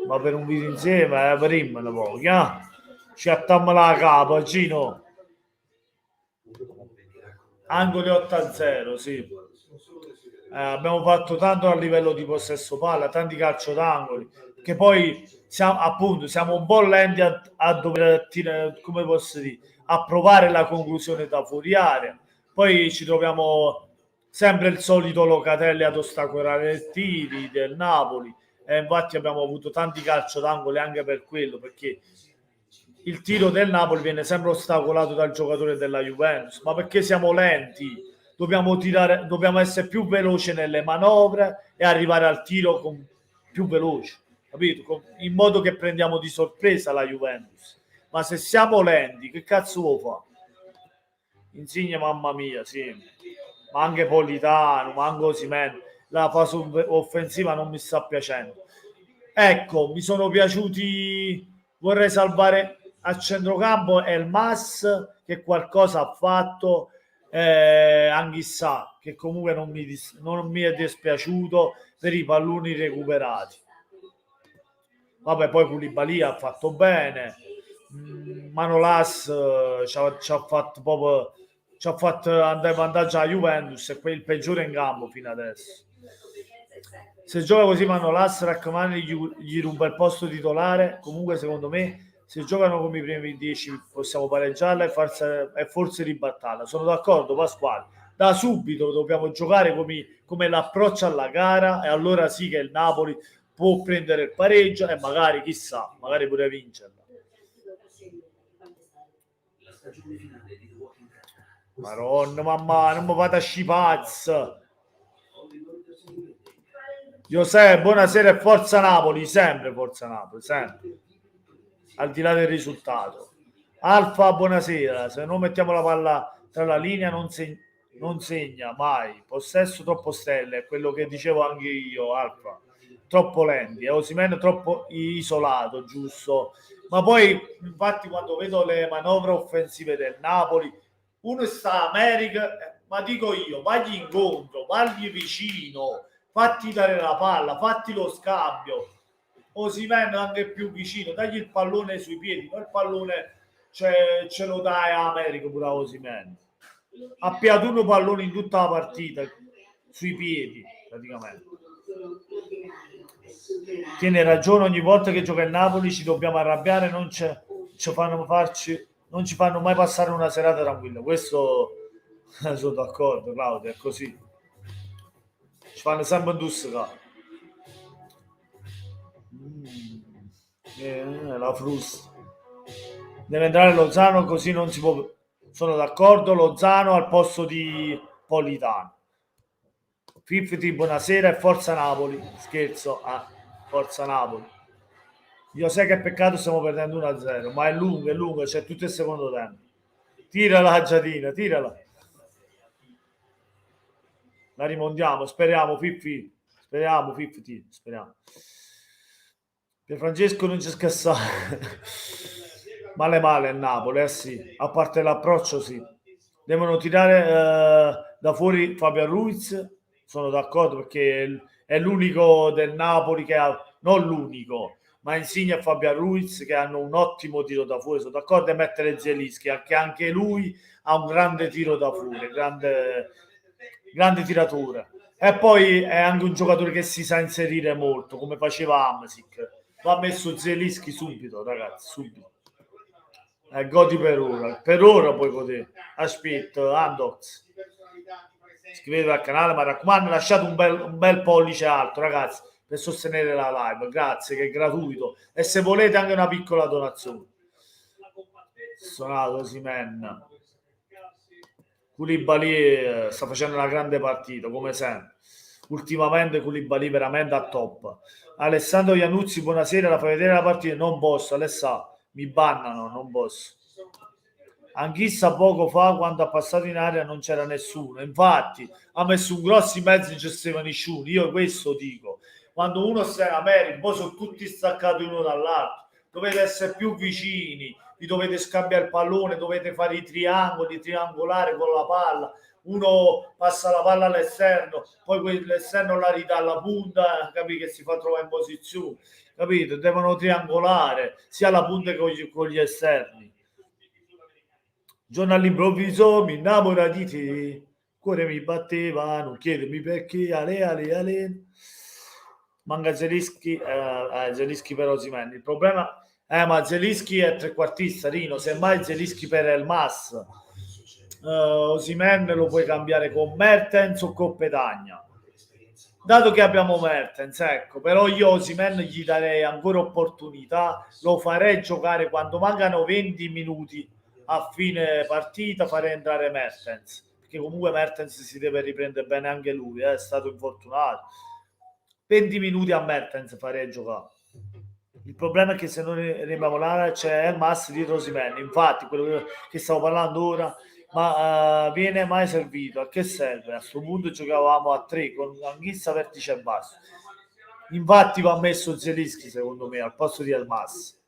A: Ma per un video insieme, prima un po', ci attamma la capa, Gino. Angoli 8-0, sì. Abbiamo fatto tanto a livello di possesso palla, tanti calcio d'angoli, che poi siamo un po' lenti a dover tirare, come posso dire, a provare la conclusione da fuori area. Poi ci troviamo sempre il solito Locatelli ad ostacolare i tiri del Napoli e infatti abbiamo avuto tanti calcio d'angoli anche per quello, perché il tiro del Napoli viene sempre ostacolato dal giocatore della Juventus, ma perché siamo lenti, dobbiamo essere più veloci nelle manovre e arrivare al tiro più veloci, capito? In modo che prendiamo di sorpresa la Juventus. Ma se siamo lenti, che cazzo vuoi fare? Insigne, mamma mia, sì. Ma anche Politano, ma anche Osimhen. La fase offensiva non mi sta piacendo. Ecco, mi sono piaciuti, vorrei salvare a centrocampo Elmas, che qualcosa ha fatto, Anghissà, che comunque non mi è dispiaciuto per i palloni recuperati. Vabbè, poi Koulibaly ha fatto bene. Manolas ci ha fatto andare in vantaggio alla Juventus e il peggiore in campo fino adesso. Se gioca così Manolas, raccomando, gli ruba il posto titolare. Comunque secondo me se giocano come i primi 10 possiamo pareggiarla e forse ribattarla. Sono d'accordo, Pasquale. Da subito dobbiamo giocare come l'approccio alla gara e allora sì che il Napoli può prendere il pareggio e magari, chissà, magari pure vincerla. Maronna, mamma, non mi fate a scipazzo. José, buonasera e forza Napoli, sempre forza Napoli, sempre. Al di là del risultato. Alfa, buonasera. Se non mettiamo la palla tra la linea non segna mai. Possesso troppo stelle, è quello che dicevo anche io, Alfa. Troppo lenti, Osimhen troppo isolato, giusto? Ma poi, infatti, quando vedo le manovre offensive del Napoli, uno sta a America, ma dico io, vagli incontro, vagli vicino, fatti dare la palla, fatti lo scambio. Osimhen anche più vicino, dagli il pallone sui piedi, poi il pallone ce lo dai a America pure a Osimhen. Ha piato uno pallone in tutta la partita, sui piedi, praticamente. Tiene ragione, ogni volta che gioca il Napoli ci dobbiamo arrabbiare, non ci fanno mai passare una serata tranquilla. Questo sono d'accordo, Claudio, è così. Ci fanno sempre dussicare. La frusta. Deve entrare Lozano, così non si può. Sono d'accordo, Lozano al posto di Politano. Fifty, buonasera e forza Napoli. Scherzo, forza Napoli. Io sai che peccato stiamo perdendo 1-0, ma è lungo, c'è tutto il secondo tempo. Tirala Giadina, tirala. La rimontiamo, speriamo, Fifty. Speriamo. Pierfrancesco non ci scassare. Male il Napoli, sì. A parte l'approccio, sì. Devono tirare da fuori Fabian Ruiz. Sono d'accordo perché è l'unico del Napoli che ha, non l'unico, ma Insigne e Fabian Ruiz che hanno un ottimo tiro da fuori. Sono d'accordo a mettere Zielinski, che anche lui ha un grande tiro da fuori, grande tiratore. E poi è anche un giocatore che si sa inserire molto, come faceva Hamsik. Va messo Zielinski subito, ragazzi, subito. Godi per ora puoi godere. Aspetta, Andox. Iscrivetevi al canale, ma raccomando, lasciate un bel pollice alto, ragazzi, per sostenere la live. Grazie, che è gratuito. E se volete anche una piccola donazione. Sonato Osimhen. Koulibaly sta facendo una grande partita, come sempre. Ultimamente Koulibaly veramente a top. Alessandro Iannuzzi, buonasera, la fai vedere la partita? Non posso, Alessandro. Mi bannano, non posso. Anch'issa poco fa, quando ha passato in aria, non c'era nessuno. Infatti, ha messo un grosso in mezzo, non c'era nessuno. Io questo dico. Quando uno sta in America, poi sono tutti staccati uno dall'altro. Dovete essere più vicini, vi dovete scambiare il pallone, dovete fare i triangoli, triangolare con la palla. Uno passa la palla all'esterno, poi l'esterno la ridà alla punta, capì, che si fa trovare in posizione. Capito? Devono triangolare sia la punta che con gli esterni. Giorno all'improvviso mi innamora di te, cuore mi batteva, non chiedermi perché, ale. Manca Zielinski per Osimhen. Il problema ma Zielinski è trequartista, Rino, semmai Zielinski per Elmas. Osimhen lo puoi cambiare con Mertens o con Petagna. Dato che abbiamo Mertens, ecco, però io Osimhen gli darei ancora opportunità, lo farei giocare quando mancano 20 minuti a fine partita, farei entrare Mertens, perché comunque Mertens si deve riprendere bene anche lui, è stato infortunato. 20 minuti a Mertens farei giocare. Il problema è che se non rimaniamo là c'è Elmas dietro Osimhen, infatti quello che stavo parlando ora, ma viene mai servito? A che serve? A questo punto giocavamo a 3 con Anghissa vertice basso. Infatti va messo Zielinski secondo me al posto di Elmas.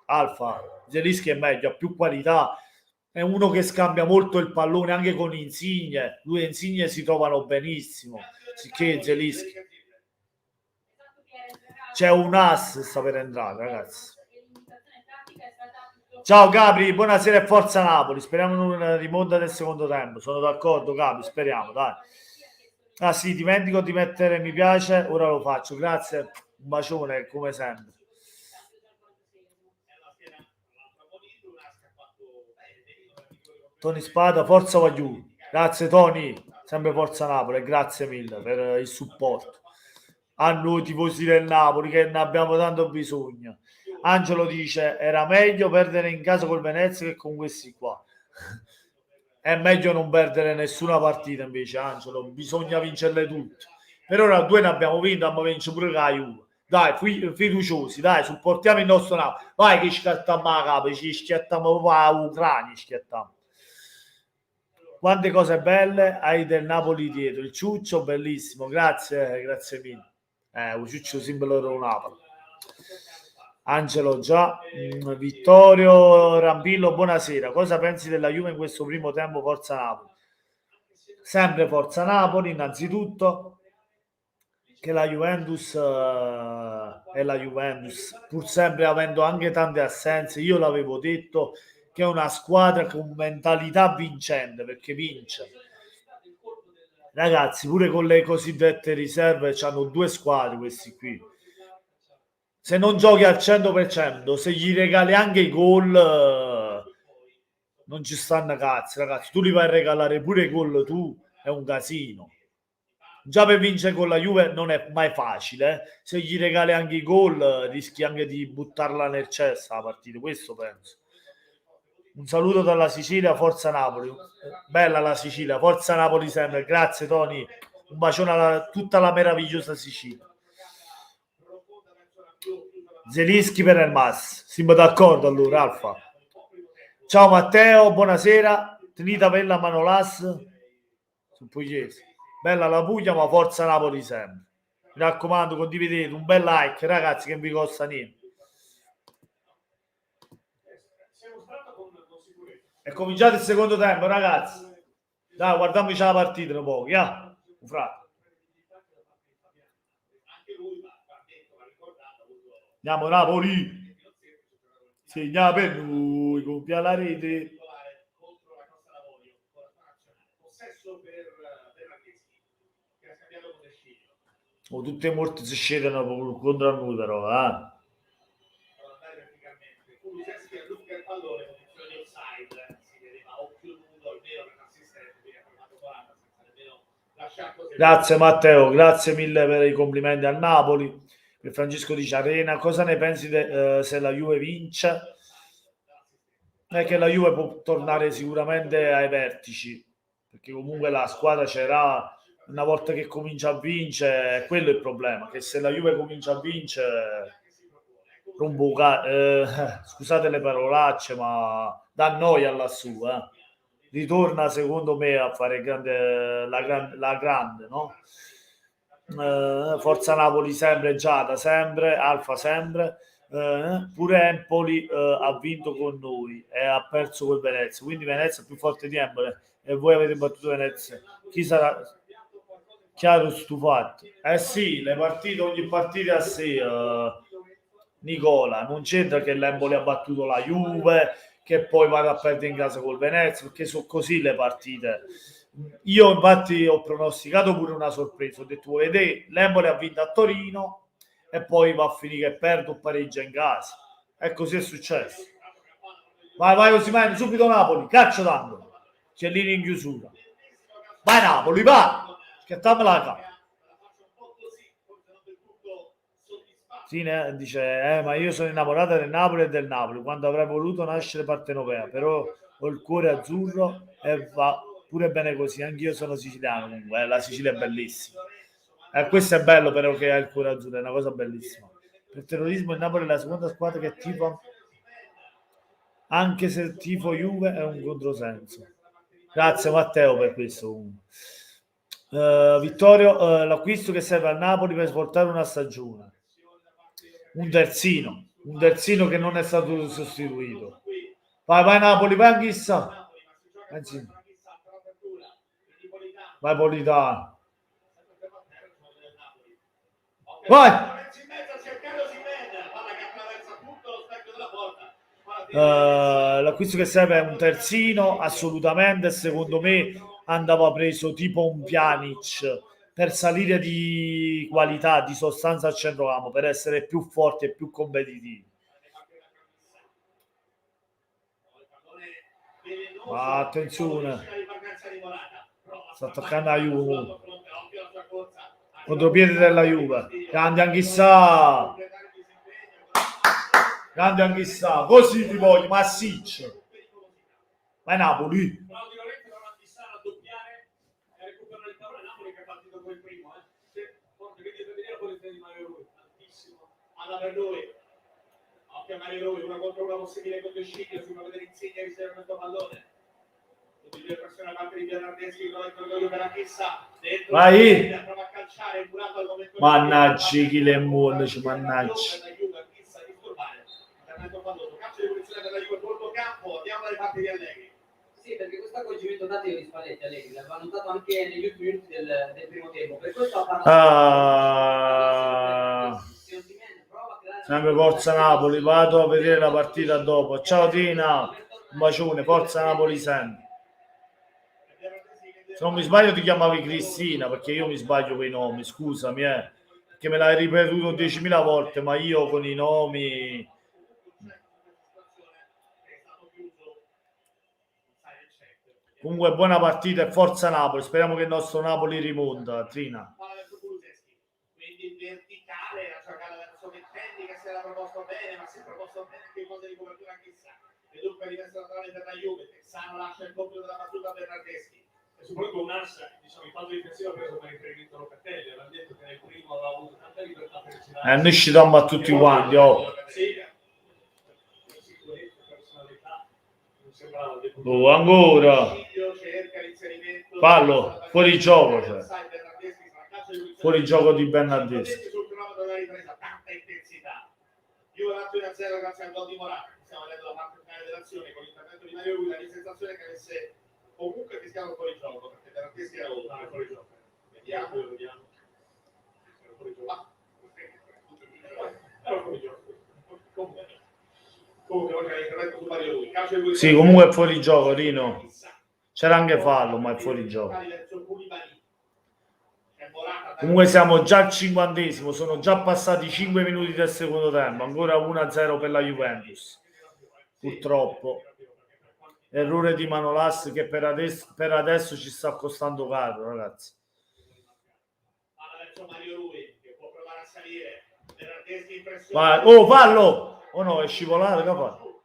A: Alfa, Zielinski è meglio, ha più qualità, è uno che scambia molto il pallone anche con Insigne. Lui e Insigne si trovano benissimo, sicché Zielinski c'è un as sta per entrare, ragazzi. Ciao Gabri, buonasera e forza Napoli. Speriamo in una rimonta del secondo tempo. Sono d'accordo, Gabri, speriamo, dai. Ah sì, dimentico di mettere mi piace, ora lo faccio. Grazie, un bacione come sempre. Tony Spada, forza Vagliù. Grazie Tony, sempre forza Napoli e grazie mille per il supporto. A noi tifosi del Napoli che ne abbiamo tanto bisogno. Angelo dice era meglio perdere in casa col Venezia che con questi qua. È meglio non perdere nessuna partita invece, Angelo, bisogna vincerle tutte. Per ora 2 ne abbiamo vinto, abbiamo vinto pure la Juve. Dai, fiduciosi, dai, supportiamo il nostro Napoli. Vai che scattiamo la capa, ci schiattiamo a Ucraina, schiattiamo. Quante cose belle hai del Napoli dietro. Il Ciuccio, bellissimo, grazie mille. Un Ciuccio simbolo del Napoli. Angelo già, Vittorio Rambillo, buonasera. Cosa pensi della Juve in questo primo tempo? Forza Napoli. Sempre Forza Napoli, innanzitutto, che la Juventus è la Juventus, pur sempre avendo anche tante assenze. Io l'avevo detto che è una squadra con mentalità vincente, perché vince. Ragazzi, pure con le cosiddette riserve hanno 2 squadre questi qui. Se non giochi al 100%, se gli regali anche i gol, non ci stanno cazzi, ragazzi. Tu li vai a regalare pure i gol tu, è un casino. Già per vincere con la Juve non è mai facile. Se gli regali anche i gol, rischi anche di buttarla nel cesso la partita. Questo penso. Un saluto dalla Sicilia, forza Napoli. Bella la Sicilia, forza Napoli sempre. Grazie Tony. Un bacione a tutta la meravigliosa Sicilia. Zelischi per il Mas. Siamo d'accordo allora, Alfa. Ciao Matteo, buonasera. Tenita per la Manolas. Sul pugliese. Bella la Puglia, ma forza Napoli sempre. Mi raccomando, condividete un bel like, ragazzi, che non vi costa niente. È cominciato il secondo tempo, ragazzi. Dai, guardiamoci la partita un po', yeah? Andiamo Napoli. Segna per noi, compia la rete. Oh, tutte morte si scedono contro noi però, Grazie Matteo, grazie mille per i complimenti al Napoli. Francesco dice Arena, cosa ne pensi se la Juve vince? È che la Juve può tornare sicuramente ai vertici, perché comunque la squadra c'era. Una volta che comincia a vincere, quello è il problema, che se la Juve comincia a vincere, scusate le parolacce, ma dà noia lassù, ritorna secondo me a fare la grande, no? Forza Napoli sempre, Giada sempre, Alfa sempre, pure Empoli ha vinto con noi e ha perso con Venezia, quindi Venezia è più forte di Empoli e voi avete battuto Venezia. Chi sarà? Chiaro stufato. Sì, le partite, ogni partita a sé, Nicola, non c'entra che l'Empoli ha battuto la Juve, che poi vada a perdere in casa col Venezia, perché sono così le partite. Io infatti ho pronosticato pure una sorpresa, ho detto vedete, l'Empoli ha vinto a Torino e poi va a finire che perde o pareggia in casa, e così è successo. Vai Osimhen, subito Napoli, calcio d'angolo, Ciellini in chiusura, vai Napoli, va, scattamela la capa. Sì, dice, ma io sono innamorata del Napoli e del Napoli, quando avrei voluto nascere partenopea, però ho il cuore azzurro e va pure bene così, anch'io sono siciliano comunque, la Sicilia è bellissima. Questo è bello però che ha il cuore azzurro, è una cosa bellissima. Per terrorismo il Napoli è la seconda squadra che tifo, anche se il tifo Juve è un controsenso. Grazie Matteo per questo. Vittorio, l'acquisto che serve al Napoli per svoltare una stagione. Un terzino che non è stato sostituito. Vai Napoli, vai chissà. Vai Politano. Vai! L'acquisto che serve è un terzino, assolutamente. Secondo me andava preso tipo un Pjanic per salire di qualità, di sostanza al centrocampo, per essere più forti e più competitivi. Ma attenzione, sta attaccando la Juve, contropiede della Juve, grande anch'issa, così ti voglio, massiccio. Vai Napoli.
C: posizione di Mario Rui, tantissimo.
B: Alla per lui. Occhio a Mario Rui, una contro una possibile controsciclo, si fa vedere Insigne riceve questo pallone. Tutti due persone da parte di Bernardeschi, non è corridoio per Anchissa. Dentro
A: Vai!
B: prova a calciare, curato al momento.
A: Mannaggia, chi le muore, mannaggia.
B: Anchissa disturbare. Intervento falloso, calcio di punizione per la Juve, corto campo, andiamo dalle parti di Allegri.
G: Sì, perché questo accorgimento tattico di Spalletti Allegri l'aveva notato anche negli ultimi minuti del primo tempo. Per questo ha parlato.
A: Sempre Forza Napoli, vado a vedere la partita dopo. Ciao Tina, un bacione, Forza Napoli sempre. Se non mi sbaglio ti chiamavi Cristina, perché io mi sbaglio con i nomi, scusami, perché me l'hai ripetuto 10.000 volte, ma io con i nomi... Comunque buona partita e Forza Napoli, speriamo che il nostro Napoli rimonta, Trina.
B: Quindi verticale, la giocata verso Mettendi che si era proposto bene, ma si è proposto bene anche cose di copertura chissà. E dunque rimessa laterale per la Juve, Texano lascia il compito della battuta a Bernardeschi.
C: E soprattutto un'assa, diciamo, il fatto difensivo ha preso per riferimento Locatelli, aveva detto che nel primo aveva avuto tanta libertà per girare.
A: Noi ci dammo a tutti quanti, oh.
B: Sì.
C: Sicurezza, personalità, non sembrava
A: Oh, ancora. Fallo, fuori gioco, cioè. Fuori gioco di Bernardeschi.
B: Tanta intensità. Juve avanti 1-0 grazie al gol di Morata. Stiamo vedendo la parte finale dell'azione con l'intervento di Mario Rui, la mia sensazione è che avesse comunque fischiato fuori gioco, perché Bernardeschi era oltre.
C: fuori gioco.
B: Vediamo.
C: Era fuori gioco. Era fuori gioco.
B: Comunque oggi l'intervento su Mario Rui. Calcio di
A: Sì, comunque è fuori gioco, Rino. C'era anche fallo, ma è fuori gioco. Comunque siamo già al 50°, sono già passati 5 minuti del secondo tempo, ancora 1-0 per la Juventus. Purtroppo. Errore di Manolas che per adesso ci sta costando caro, ragazzi. Vai. Oh, fallo! Oh no, è scivolato, che ha fatto?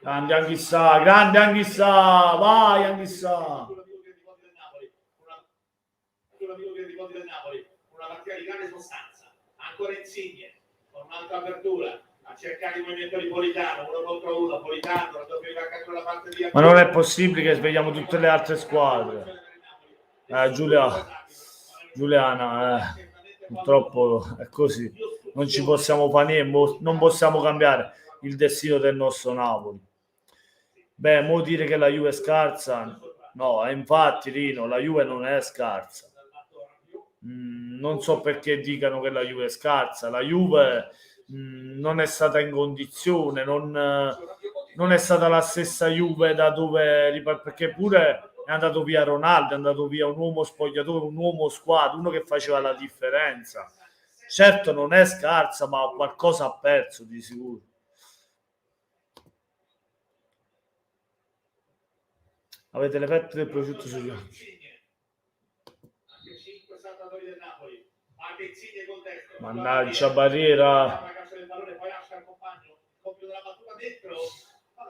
A: Grande Anchissa, vai Anchissa.
B: Una partita di grande sostanza, ancora Insigne con un'altra apertura a cercare il movimento di Politano, 1 contro 1, Politano la doppia rimarcatura da parte di
A: Ma non è possibile che svegliamo tutte le altre squadre. Giuliana, purtroppo è così, non ci possiamo fare niente, non possiamo cambiare il destino del nostro Napoli. Beh, mo dire che la Juve è scarsa, no, infatti Rino, la Juve non è scarsa. Non so perché dicano che la Juve è scarsa, la Juve non è stata in condizione, non è stata la stessa Juve da dove, perché pure è andato via Ronaldo, è andato via un uomo spogliatore, un uomo squadra, uno che faceva la differenza. Certo non è scarsa, ma qualcosa ha perso di sicuro. Avete le fette del prosciutto sugli occhi. Mannaggia barriera.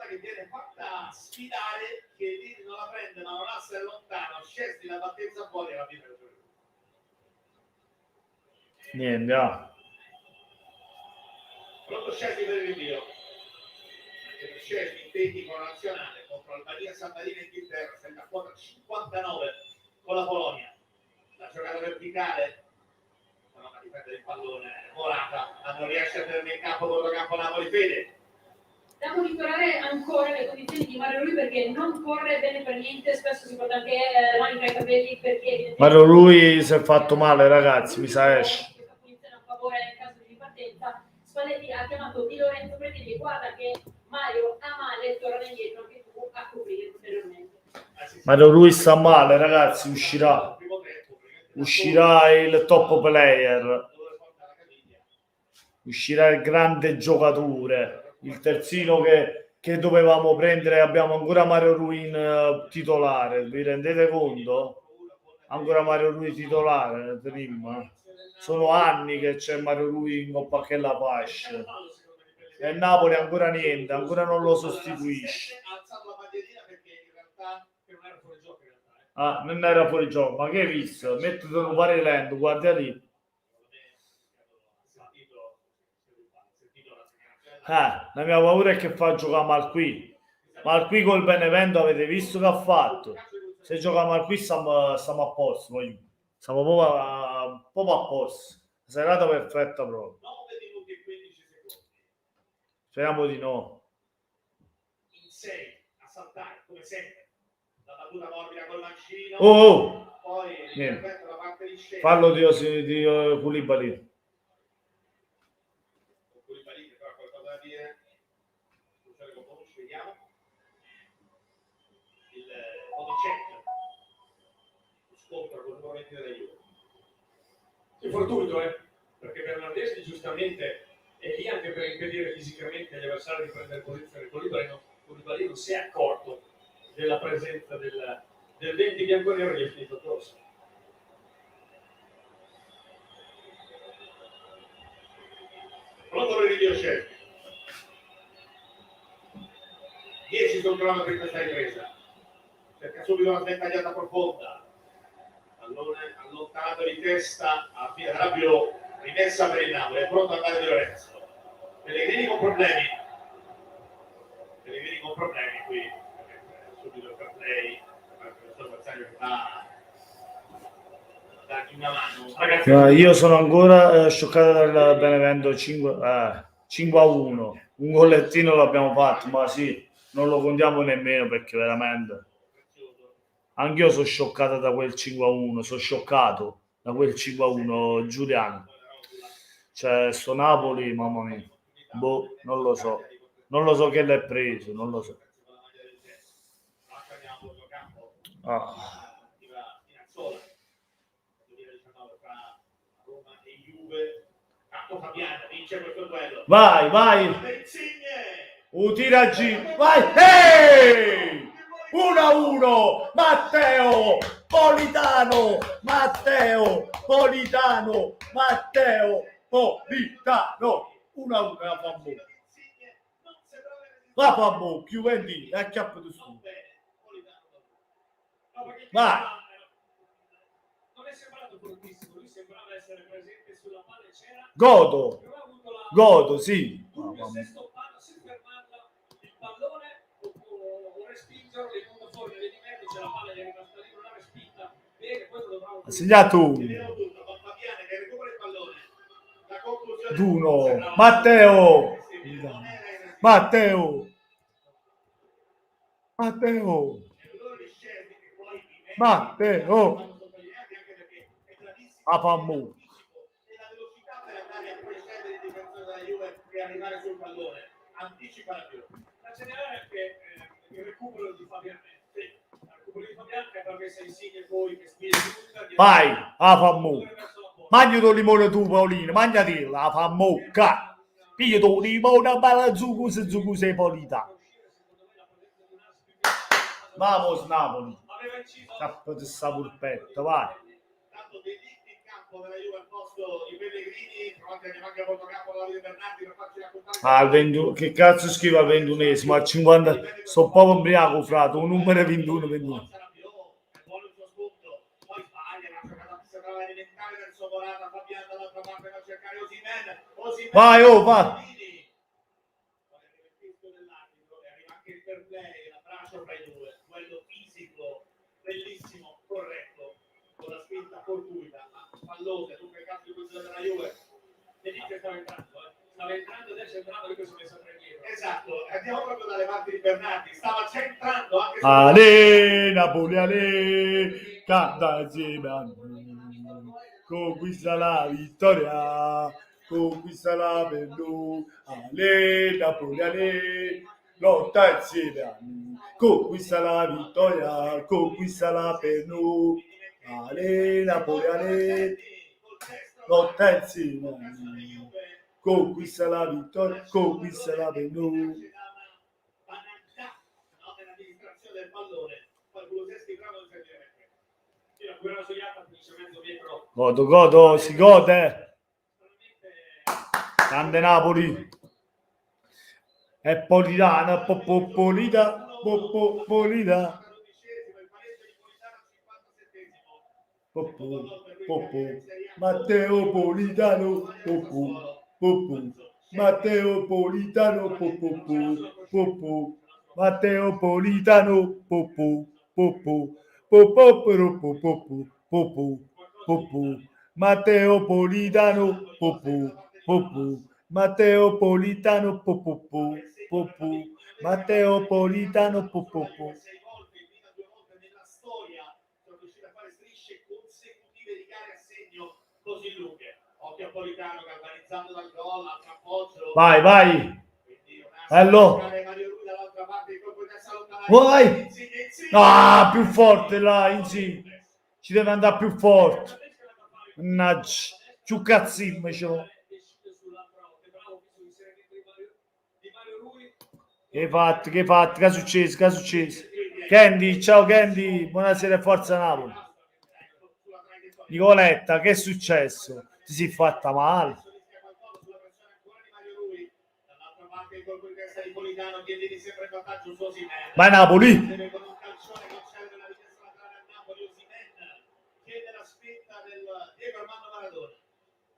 B: Che viene fatta sfidare, che lì non la prende ma non è lontano, Scesni la partenza fuori alla fine.
A: Niente,
B: Pronto Scesni per il rinvio. Anche per Scesni in tecnico nazionale contro Albania, San Marino e Inghilterra, sembra a quota 59 con la Polonia. La giocata verticale, non a difendere il pallone, Morata, ma non riesce a tenere in campo contro campo Napoli. Fede.
F: Da monitorare ancora le condizioni di Mario Rui perché non corre bene per niente, spesso si porta anche mani tra i capelli perché
A: Mario Rui si è fatto male, ragazzi, mi sa esce.
F: Questa punizione a favore nel caso di ripartenza. Spalletti ha chiamato Di Lorenzo per dirgli guarda che Mario ha male, torna indietro anche tu a coprire ulteriormente.
A: Mario Rui sta male, ragazzi, uscirà il top player, uscirà il grande giocatore. Il terzino che dovevamo prendere, abbiamo ancora Mario Rui in titolare, vi rendete conto? Ancora Mario Rui titolare, prima. Sono anni che c'è Mario Rui in Coppa che la fascia. E il Napoli ancora niente, ancora non lo sostituisce.
B: Ha alzato la bandierina perché in realtà
C: non era fuori gioco in realtà.
A: Ah, non era fuori gioco, ma che hai visto? Mettiti un pari lento, guarda lì. La mia paura è che fa giocare Malqui. Malqui col Benevento avete visto che ha fatto? Se gioca Malqui stiamo a posto, voglio. Stiamo proprio a posto. Serata perfetta proprio.
B: 9 minuti e 15 secondi.
A: Speriamo di no.
B: In 6 a saltare, come sempre. La battuta morbida col mancino.
A: Oh!
B: Poi
A: Niente.
B: l'intervento da parte di Scena.
A: Fallo di Koulibaly.
B: Koulibaly che però ha qualcosa da dire. Scusate con Bonucci, vediamo. Il Bonucci. Scontro con il numero 20 della Juve.
C: Sì, fortuito, perché Bernardeschi giustamente è lì anche per impedire fisicamente agli avversari di prendere posizione. Koulibaly non si è accorto della presenza del 20 bianconero e gli è finito addosso.
B: Pronto per il video chef. 10 sul cronometro in questa ripresa. Cerca subito una sventagliata profonda. Pallone allontanato di testa a Rabiot, rimessa per il Napoli, è pronto ad andare Di Lorenzo. Pellegrini con problemi qui, subito il fair play, questo avversario che va a dargli una mano. Ragazzi,
A: Io sono ancora scioccato dal Benevento 5-1. Un gollettino l'abbiamo fatto, ma sì, non lo contiamo nemmeno perché veramente. Anch'io sono scioccato da quel 5-1, sono scioccato da quel 5-1, Giuliano. Cioè, sto Napoli, mamma mia. Boh, non lo so. Non lo so che l'è preso, non lo so. Ah. Vai, vai. Tira G. Vai. Hey! 1-1. Matteo Politano. Matteo Politano. 1-1 la fa bene. La fa bene, più vendi, è chiappo di su. Vai.
C: Non è sembrato fortissimo, lui sembrava essere presente sulla palla e c'era.
A: Godo, sì.
C: Se stopparlo, se fermarla, il pallone o respingerlo, le punto fuori, vedi mezzo, c'è la palla che è rimasta lì, non l'ha respinta. Bene, poi lo dovrà
A: Ha segnato uno. Matteo. A Pammu.
B: La velocità per andare a precedere il difensore della Juve e arrivare sul pallone, anticipa la più.
C: Da segnalare anche il recupero di Fabian. Sì, il recupero di Fabian che attraversa Insigne e poi che spinge tutta.
A: Vai, a Pammu. Mangiati un limone tu, Paolino, mangiatela, a Pammu, ca. Pigliati un limone, bella zucuse polita. Vamos Napoli. Cappo di sta pulpetta, vai.
B: Tanto dei diritti in campo della Juve al posto di Pellegrini, trovate che manca molto campo alla Davide Bernardi per farci raccontare.
A: Che cazzo scrive al 21esimo? Al 50 sto proprio ubriaco, frato, un numero 21.
B: Buono il suo spunto, poi sbaglia, la giocata sembrava alimentare verso Morata, Fabian dall'altra parte per cercare Osimhen.
A: Vai, oh, va.
B: Anche il fair play, l'abbraccio fra i due, quello fisico, bellissimo, corretto, con la spinta fortuita, ma pallosa, dunque il calcio di posizione della Juve.
C: Vedi che stava entrando, adesso è entrato, lui si è messo tre dietro.
B: Esatto, andiamo proprio dalle parti di Bernardi, stava centrando anche su
A: Ale, Napoli, ale, canta insieme a noi, conquista la vittoria, conquistala per noi, ale, Napoli, ale, lotta insieme a noi, conquista la vittoria, conquistala per noi, ale, Napoli, ale, lotta insieme a noi, conquista la vittoria, conquistala per noi.
B: del pallone, poi Kulusevski bravo nel servire.
C: Sì, la guerra sogliata finisce mezzo metro.
A: Godo, si gode. Grande Napoli. È Politano, Popolita, Popolita. Popo, Matteo Politano, Popo, Matteo Politano, Popo, Matteo Politano, Popo, Matteo Politano, Matteo Politano, Matteo Politano,
B: sono riuscito a fare strisce consecutive di gare a segno così lunghe. Occhio a Politano galvanizzato dal gol, altro appoggio.
A: Vai. Bello. Vai. Ah, più forte là, Insigne. Ci deve andare più forte. Mannaggia, più cazzino invece. Che hai fatto? Che è successo? Candy, ciao Candy, buonasera e forza Napoli. Nicoletta, che è successo? Ti sei fatta male? Vai Napoli!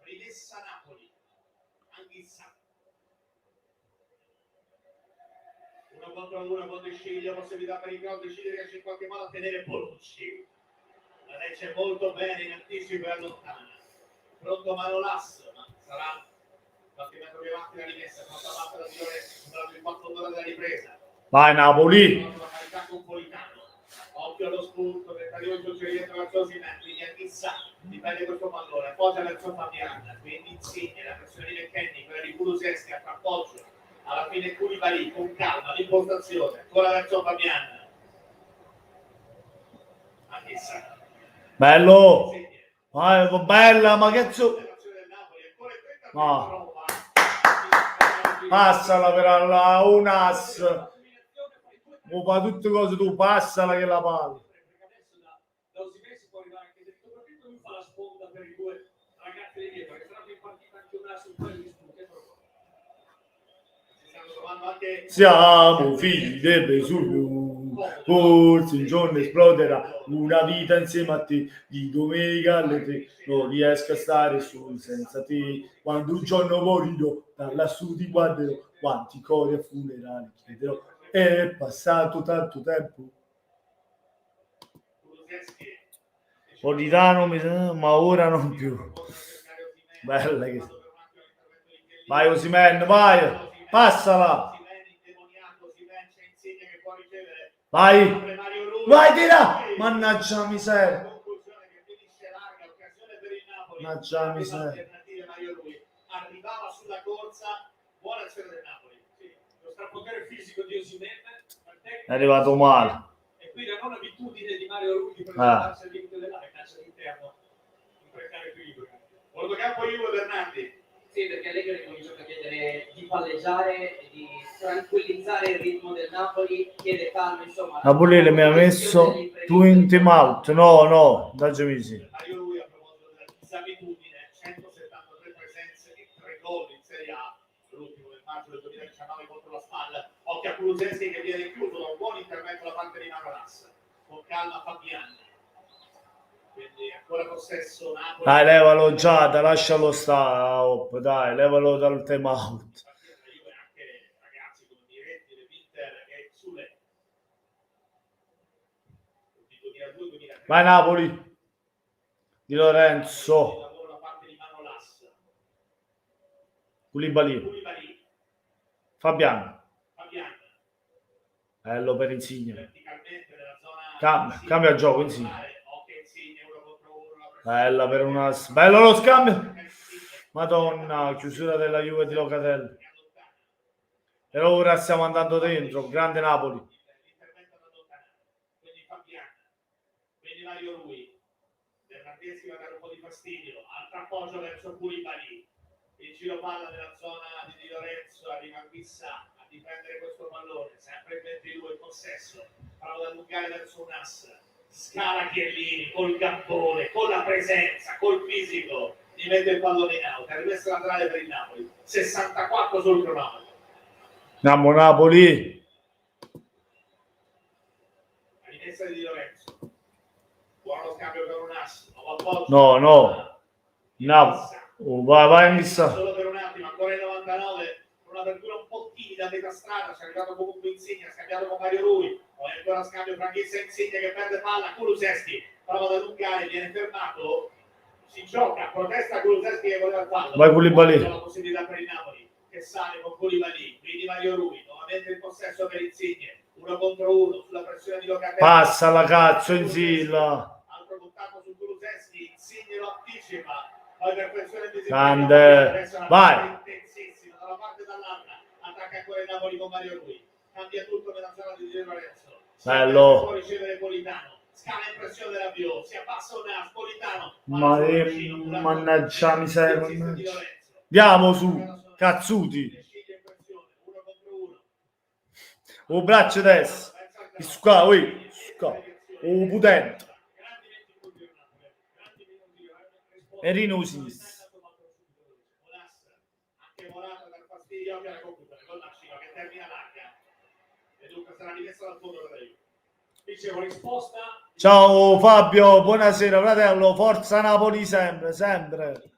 B: Rimessa Napoli, Anghissà. 1 contro 1 con De Sciglio, possibilità per il gol, De Sciglio riesce in qualche modo a tenere Bonucci. La legge molto bene in anticipo e allontana. Pronto Manolas, ma sarà qualche metro più avanti la rimessa, pronta batta da Di Lorenzo, superato il 4 d'ora della ripresa.
A: Vai Napoli!
B: La parità con Politano. Occhio allo spunto, tentativo di giungere dietro verso Osimhen, quindi Anghissà dipende questo pallone, appoggia verso Fabian, quindi Insigne, la pressione di McKennie, quella di Kulusevski, appoggio, alla fine Koulibaly con calma, l'impostazione, ancora verso Fabian. Anghissà.
A: Bello! Bella, ma che no. Passala per la UNAS. O fa tutte cose tu, passala che la palla.
C: Da Osimhen si può arrivare anche dritto, soprattutto lui fa la sponda per i 2 ragazzi di dietro, che saranno in partita anche un asso un po' di spunte.
A: Siamo figli del Vesuvio, forse un giorno esploderà una vita insieme a te, di domenica alle 3, non riesco a stare solo senza te, quando un giorno morirò, da lassù ti guarderò, quanti cori a funerali chiederò, è passato tanto tempo. Politano, ma ora non più. Bella che... Vai Osimhen, vai, passala. Vai, tira! Mannaggia la miseria. Mannaggia la miseria.
B: Arrivava sulla corsa, buona azione del Napoli.
C: Lo strapotere fisico di Osimhen
A: è arrivato male.
C: E qui la non abitudine di Mario Rui di presentarsi al limite dell'area, calcio all'interno, in precare equilibrio.
B: Fotocampo Juve Bernardi.
G: Sì, perché Allegri ha cominciato a chiedere di palleggiare, di tranquillizzare il ritmo del Napoli, chiede calma, insomma.
A: Napoli mi ha messo 20 out. No, da Gemisi.
B: Mario Rui a proposito della disabitudine, 173 presenze e 3 gol in Serie A, l'ultimo del maggio del 2019 contro la Spal. Occhio a Kulusevski che viene chiuso da un buon intervento da parte di Manolas. Con calma Fabian. Quindi ancora possesso Napoli.
A: Dai, levalo già, lascialo stare, dai, levalo dal time out.
B: Anche ragazzi come Miretti, De Winter e Sule. Di 2002-2003.
A: Vai Napoli. Di Lorenzo.
B: Lavoro da parte di Manolas.
A: Koulibaly. Fabian. Bello per Insigne.
B: Verticalmente nella zona
A: Cambia il gioco Insigne. Bella per una... Bello lo scambio. Madonna, chiusura della Juve di Locatelli. Però ora stiamo andando dentro. Grande Napoli.
B: Quindi Fabian. Quindi Mario Rui. Bernardeschi va a dare un po' di fastidio. Altro appoggio verso Koulibaly. Il giro palla nella zona di Lorenzo. Arriva Anghissà a difendere questo pallone. Sempre il 22 il possesso. Prova ad allungare verso un ass. Scala Chiellini col gabbone, con la presenza, col fisico, gli mette il pallone in out, rimessa laterale per il Napoli, 64 sul cronometro.
A: Andiamo Napoli.
B: La rimessa di Di Lorenzo. Buono scambio per un ass. Nuovo appoggio.
A: No, no. Napoli. Oh, vai in chissà.
B: Solo per un attimo, ancora il 99, un'apertura un po' timida a metà strada, ci è arrivato comunque Insigne, ha scambiato con Mario Rui, poi ancora scambio Franchessa Insigne che perde palla, Kulusevski prova ad allungare, viene fermato, si gioca, protesta Kulusevski che voleva il fallo.
A: Vai Koulibaly.
B: La possibilità per il Napoli che sale con Koulibaly, quindi Mario Rui, nuovamente il possesso per Insigne, 1 contro 1 sulla pressione di Locatelli.
A: Passa la cazzo Inzilla.
B: Altro contatto su Kulusevski, Insigne lo anticipa. Poi per pressione di
A: Grande. Vai.
B: intensissima da una parte e dall'altra, attacca ancora il Napoli con Mario Rui, cambia tutto nella zona di Di Lorenzo.
A: Bello.
B: Può ricevere Politano, scala in pressione della Bio, si abbassa un Politano.
A: Mannaggia miseria. Andiamo su, cazzuti.
B: Uno contro uno.
A: O braccio destro. Su qua, ui. Su qua. O potente. E Rino sinistra.
B: Anche Morata dal fastidio che la conclude con la Cima che termina larga e dunque sarà rimessa dal fondo della Juve.
C: Dicevo, risposta.
A: Ciao Fabio, buonasera fratello, forza Napoli sempre, sempre.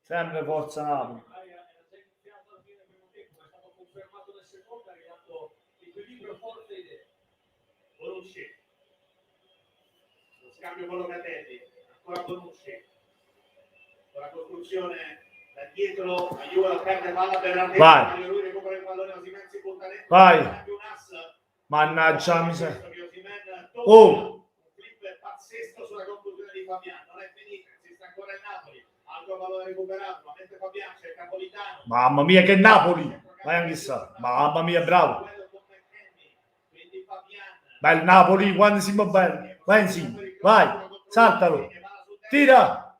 A: Sempre forza Napoli.
C: Era già iniziato alla fine del primo tempo, è stato confermato nel secondo, è arrivato equilibrio forte ed idee.
B: Bonucci. Lo scambio con Locatelli. Ancora Bonucci. Con la costruzione da dietro, la Juve la perde palla per la
A: Vai.
B: Lui recupera il pallone, Osimhen si punta dentro.
A: Vai.
B: Un ass.
A: Mannaggia miseria.
B: Osimhen
A: Oh.
B: un flip pazzesco sulla conclusione di Fabian. Non è finita, esiste ancora il Napoli. Altro pallone recuperato, ma mentre Fabian c'è Capolitano.
A: Mamma mia che Napoli. Vai anche sa. Mamma mia, bravo.
B: Quindi Fabian.
A: Bel Napoli, quando siamo belli. Vai insieme. Vai. Saltalo. Tira.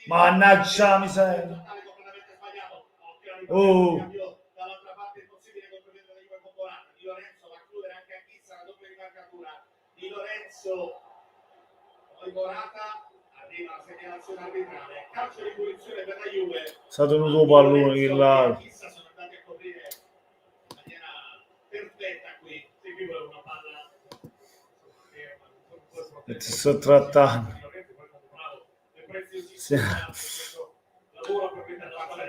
A: Mannaggia miseria. Oh.
B: Dall'altra parte è possibile contropiede di con Morata. Di Lorenzo va a chiudere anche a Chissà la doppia rimarcatura. Di Lorenzo. Poi Morata. Arriva la segnalazione arbitrale. Calcio di punizione per la Juve.
A: È stato un tuo pallone che là.
B: Chissà sono andati a coprire in maniera perfetta qui. Si figura una palla.
A: E ti sto trattando. Sì.
C: Lavoro per mettere la palla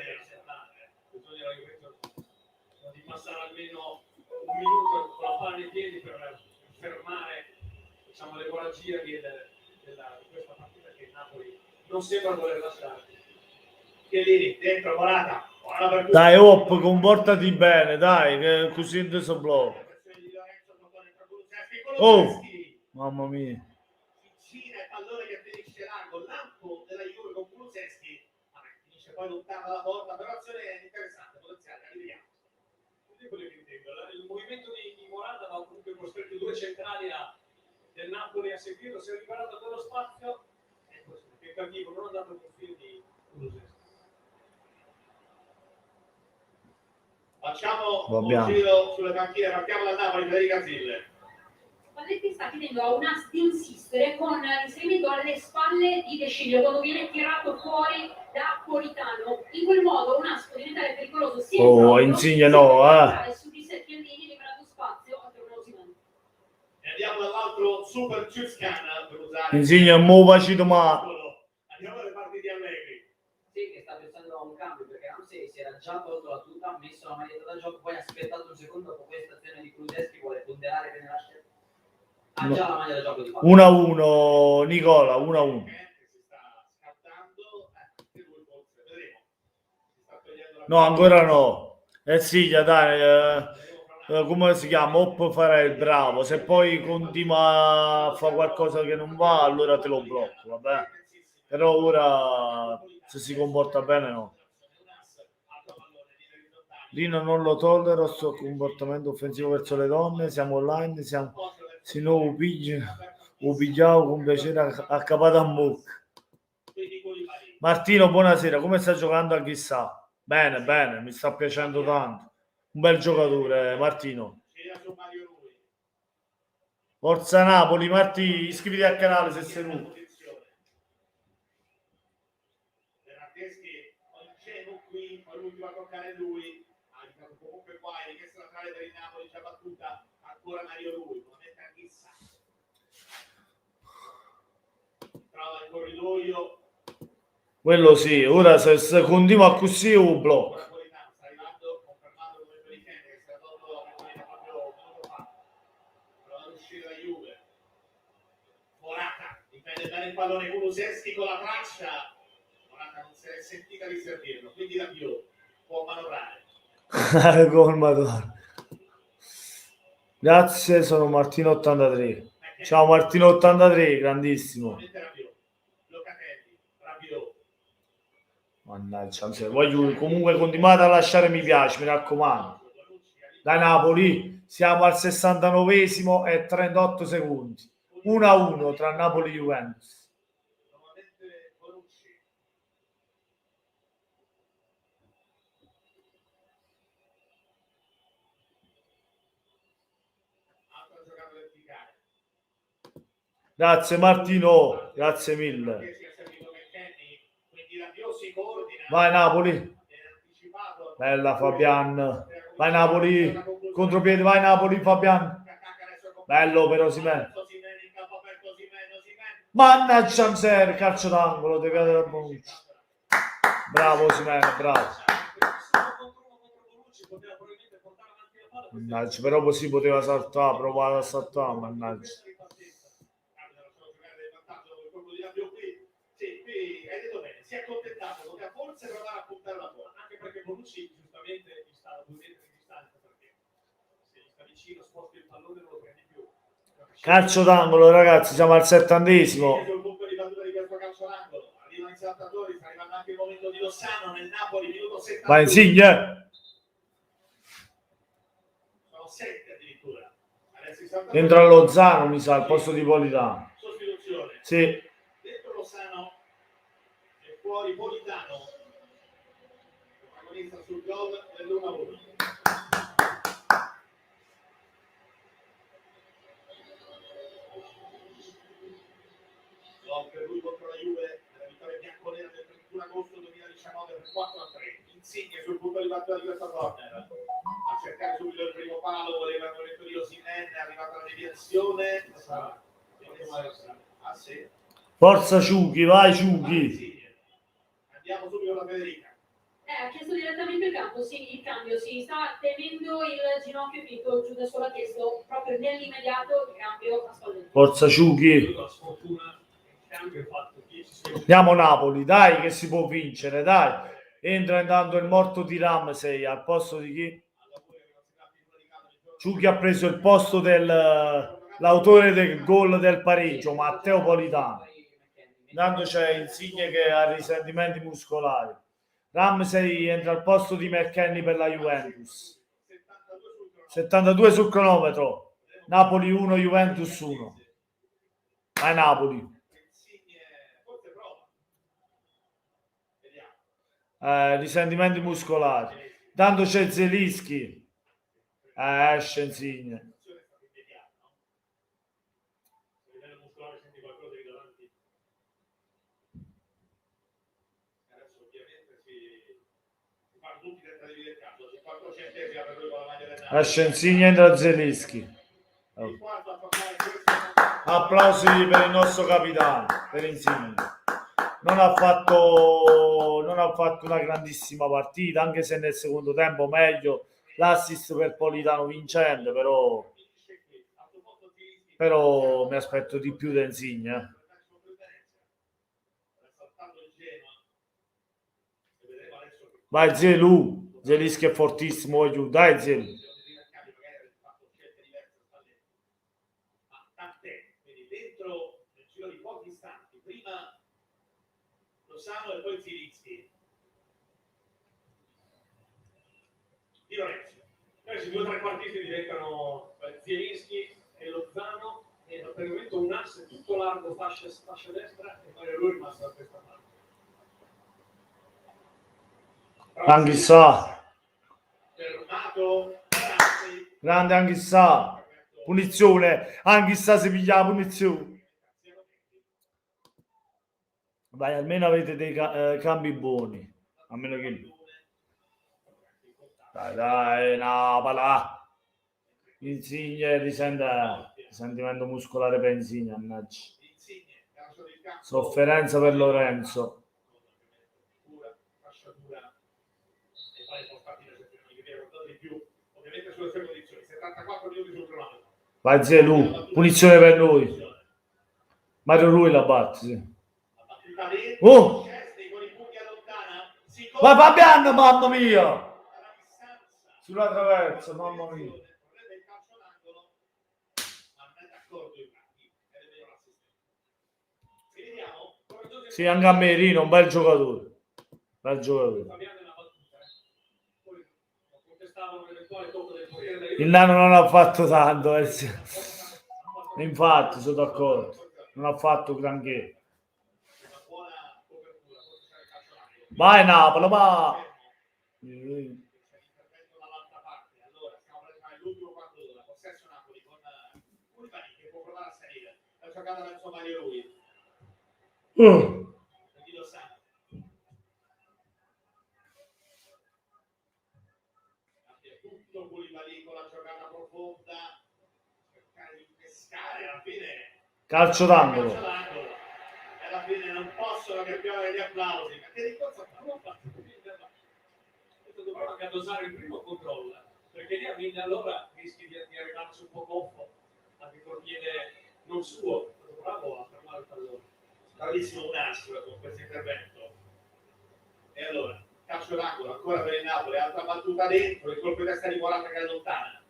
C: bisogna di passare almeno un minuto con la palla nei piedi per fermare, diciamo, l'emorragia di questa partita che il Napoli non sembra voler lasciare.
B: Chiellini dentro Morata.
A: Dai, Op, comportati bene, dai, che così non so blocco. Oh, mamma mia.
B: Gira il pallone che finisce largo, lampo della Juve con Kulusevski. Finisce poi lontano dalla porta, però azione interessante, potenziale, arriviamo.
C: Il movimento di Morata va comunque costretto i due centrali del Napoli a seguirlo, si è liberato quello spazio e questo il tentativo non ha dato il profilo di Kulusevski.
B: Facciamo un giro sulle panchine, partiamo da Napoli, Federica Zille.
F: Spalletti sta chiedendo a un as di insistere con l'inserimento alle spalle di De Sciglio quando viene tirato fuori da Politano. In quel modo un as può diventare pericoloso sia in proprio,
A: Insigne no,
F: su di sé Chiellini liberando spazio a Osimhen.
B: E andiamo dall'altro Super Ciuscan per usare
A: Insigne mo vacito ma
B: andiamo alle parti di Allegri.
G: Sì, che sta pensando a un cambio perché Ramsey si era già tolto la tuta, ha messo la maglietta da gioco, poi ha aspettato un secondo dopo questa azione di Kulusevski, vuole ponderare bene la scelta. Ha già la maglia da gioco di fatto.
A: 1-1 Nicola, 1-1.
B: Si sta scattando, vedremo. Si sta togliendo la
A: No, ancora no. Sì, dai, come si chiama? Op farà il bravo. Se poi continua a fare qualcosa che non va, allora te lo blocco, vabbè. Però ora se si comporta bene no. Rino non lo tollero, sto comportamento offensivo verso le donne, siamo online, se no pigliamo con piacere a capata a bocca. Martino, buonasera, come sta giocando a chissà? Bene, bene, mi sta piacendo tanto. Un bel giocatore, Martino. Forza Napoli, Marti, iscriviti al canale se sei nuovo.
B: l'ultimo a toccare lui, ha aiutato comunque qua, è richiesta laterale per il Napoli, già battuta, ancora Mario Lui, nuovamente Anghissa. Trova il corridoio.
A: Quello sì, ora se continua così un blocco.
B: Napolitano sta arrivando, confermato il momento di Kenny, che si era tolto proprio un minuto fa. Prova ad uscire da Juve. Morata, difende bene il pallone Kulusevski con la traccia. Morata non si è sentita di servirlo, quindi da più può manovrare.
A: Gol Madonna. Grazie, sono Martino83. Ciao Martino83, grandissimo.
B: Locatelli, Rabiot.
A: Mannaggia, se voglio comunque continuate a lasciare mi piace, mi raccomando. Da Napoli siamo al 69esimo e 38 secondi. 1-1 tra Napoli e Juventus.
B: Nuovamente Bonucci. Altra giocata verticale.
A: Grazie Martino, grazie mille.
B: Che si è servito McKennie, quindi Rabiot si coordina.
A: Vai Napoli. Bella Fabian. Vai Napoli. Contropiede, vai Napoli Fabian. Bello per Osimhen. Mannaggia miseria, calcio d'angolo, deviato da Bonucci. Bravo Osimhen, bravo. Mannaggia, però così poteva saltare, provare a saltare, mannaggia.
B: Si è accontentato, poteva forse provare a puntare la bolla, anche perché Bonucci giustamente gli sta a 2 metri di distanza, perché se gli sta vicino sposta il pallone non lo prende più.
A: Calcio d'angolo ragazzi, siamo al 70esimo.
B: Sul punto di battuta di questo calcio d'angolo arrivano i saltatori, sta arrivando anche il momento di Lozano nel Napoli, minuto 70.
A: Vai Insigne.
B: Sono 7 addirittura. Adesso
A: Entra Lozano mi sa al posto di Politano.
B: Sostituzione.
A: Sì.
B: Dentro Lozano e fuori Politano, protagonista sul gol dell'1-1. Gol per lui contro la Juve nella vittoria bianconera del 31 agosto 2019 per 4-3. Insigne sul punto di battuta di questa corner. A cercare subito il primo palo, voleva il momento di Osimhen, è arrivata la deviazione. Ah sì.
A: Forza Ciughi, vai Ciughi.
B: Andiamo subito da Federica.
F: Ha chiesto direttamente il campo, sì, il cambio, si sta tenendo il ginocchio finito giù da solo, ha chiesto proprio nell'immediato il cambio a spalletta.
A: Forza Ciughi. Andiamo Napoli, dai che si può vincere, dai. Entra intanto il morto di Ramsey al posto di chi? Ciughi ha preso il posto dell'autore del gol del pareggio, Matteo Politano. Intanto c'è Insigne che ha risentimenti muscolari. Ramsey entra al posto di McKennie per la Juventus. 72 sul cronometro. Napoli 1, Juventus 1. Vai Napoli. Risentimenti muscolari. Tanto c'è Zelinski. Esce Insigne. Esce Insigne, entra Zelinski. Oh. Applausi per il nostro capitano, per Insigne. Non ha fatto una grandissima partita, anche se nel secondo tempo meglio l'assist per Politano vincente, però mi aspetto di più da Insigne. Vai Zelu, Zelinski è fortissimo, dai Zelu.
B: Quindi dentro nel giro di pochi istanti, prima Lozano e poi Zelinski. Di Lorenzo.
C: I due trequartisti diventano Zelinski e Lozano, e per il momento un asse tutto largo fascia destra e poi lui è rimasto da questa parte.
A: Anghissà.
B: Fermato.
A: Grande Anghissà. Punizione. Anghissà si piglia la punizione. Vai, almeno avete dei cambi buoni. A meno che... Dai, Napala. Insigne risentimento muscolare per Insigne, mannaggia.
B: Insigne, calcio del campo.
A: Sofferenza per Lorenzo.
B: Pura fasciatura e poi può partire se che qualcosa di più, ovviamente sulle sue condizioni. 74 minuti sul cronometro.
A: Vai Zelu, punizione per lui. Mario lui la batte, sì.
B: La battuta dentro,
A: Oh!
B: Szczęsny con i pugni allontana. Si
A: Vai Fabiano, mamma mia!
B: alla distanza.
A: Sulla traversa, mamma mia.
B: Prende il calcio d'angolo, ma non è d'accordo i Franchi, è meglio l'assistente. Vediamo.
A: Sì, anche a Merino, un bel giocatore. Bel giocatore.
C: Fabiano è una battuta, poi contestavano l'eventuale tocco del portiere.
A: Il nano non ha fatto tanto, sì. Infatti, sono d'accordo. Non ha fatto granché.
B: Una buona copertura, forse c'è il calcio d'angolo.
A: Vai Napoli, va!
B: Intervento dall'altra parte. Allora, stiamo prendendo l'ultimo quarto d'ora. Possesso Napoli con Urbani che può provare a salire. La giocata verso Mario Rui. Quindi lo sa. Cambia tutto Koulibaly con la giocata profonda. Cercare di pescare alla fine.
A: Calcio d'angolo.
B: Calcio d'angolo. E alla fine non possono che piovere gli applausi. Perché di cosa non fatto
C: Dovrò anche dosare il primo controllo, perché lì a Migna allora rischi di arrivarci un po' goffo, anche col piede non suo, bravo a fermare il pallone.
B: Bravissimo un astro con questo intervento. E allora, calcio d'angolo ancora per il Napoli, altra battuta dentro, il colpo di testa di Morata che allontana.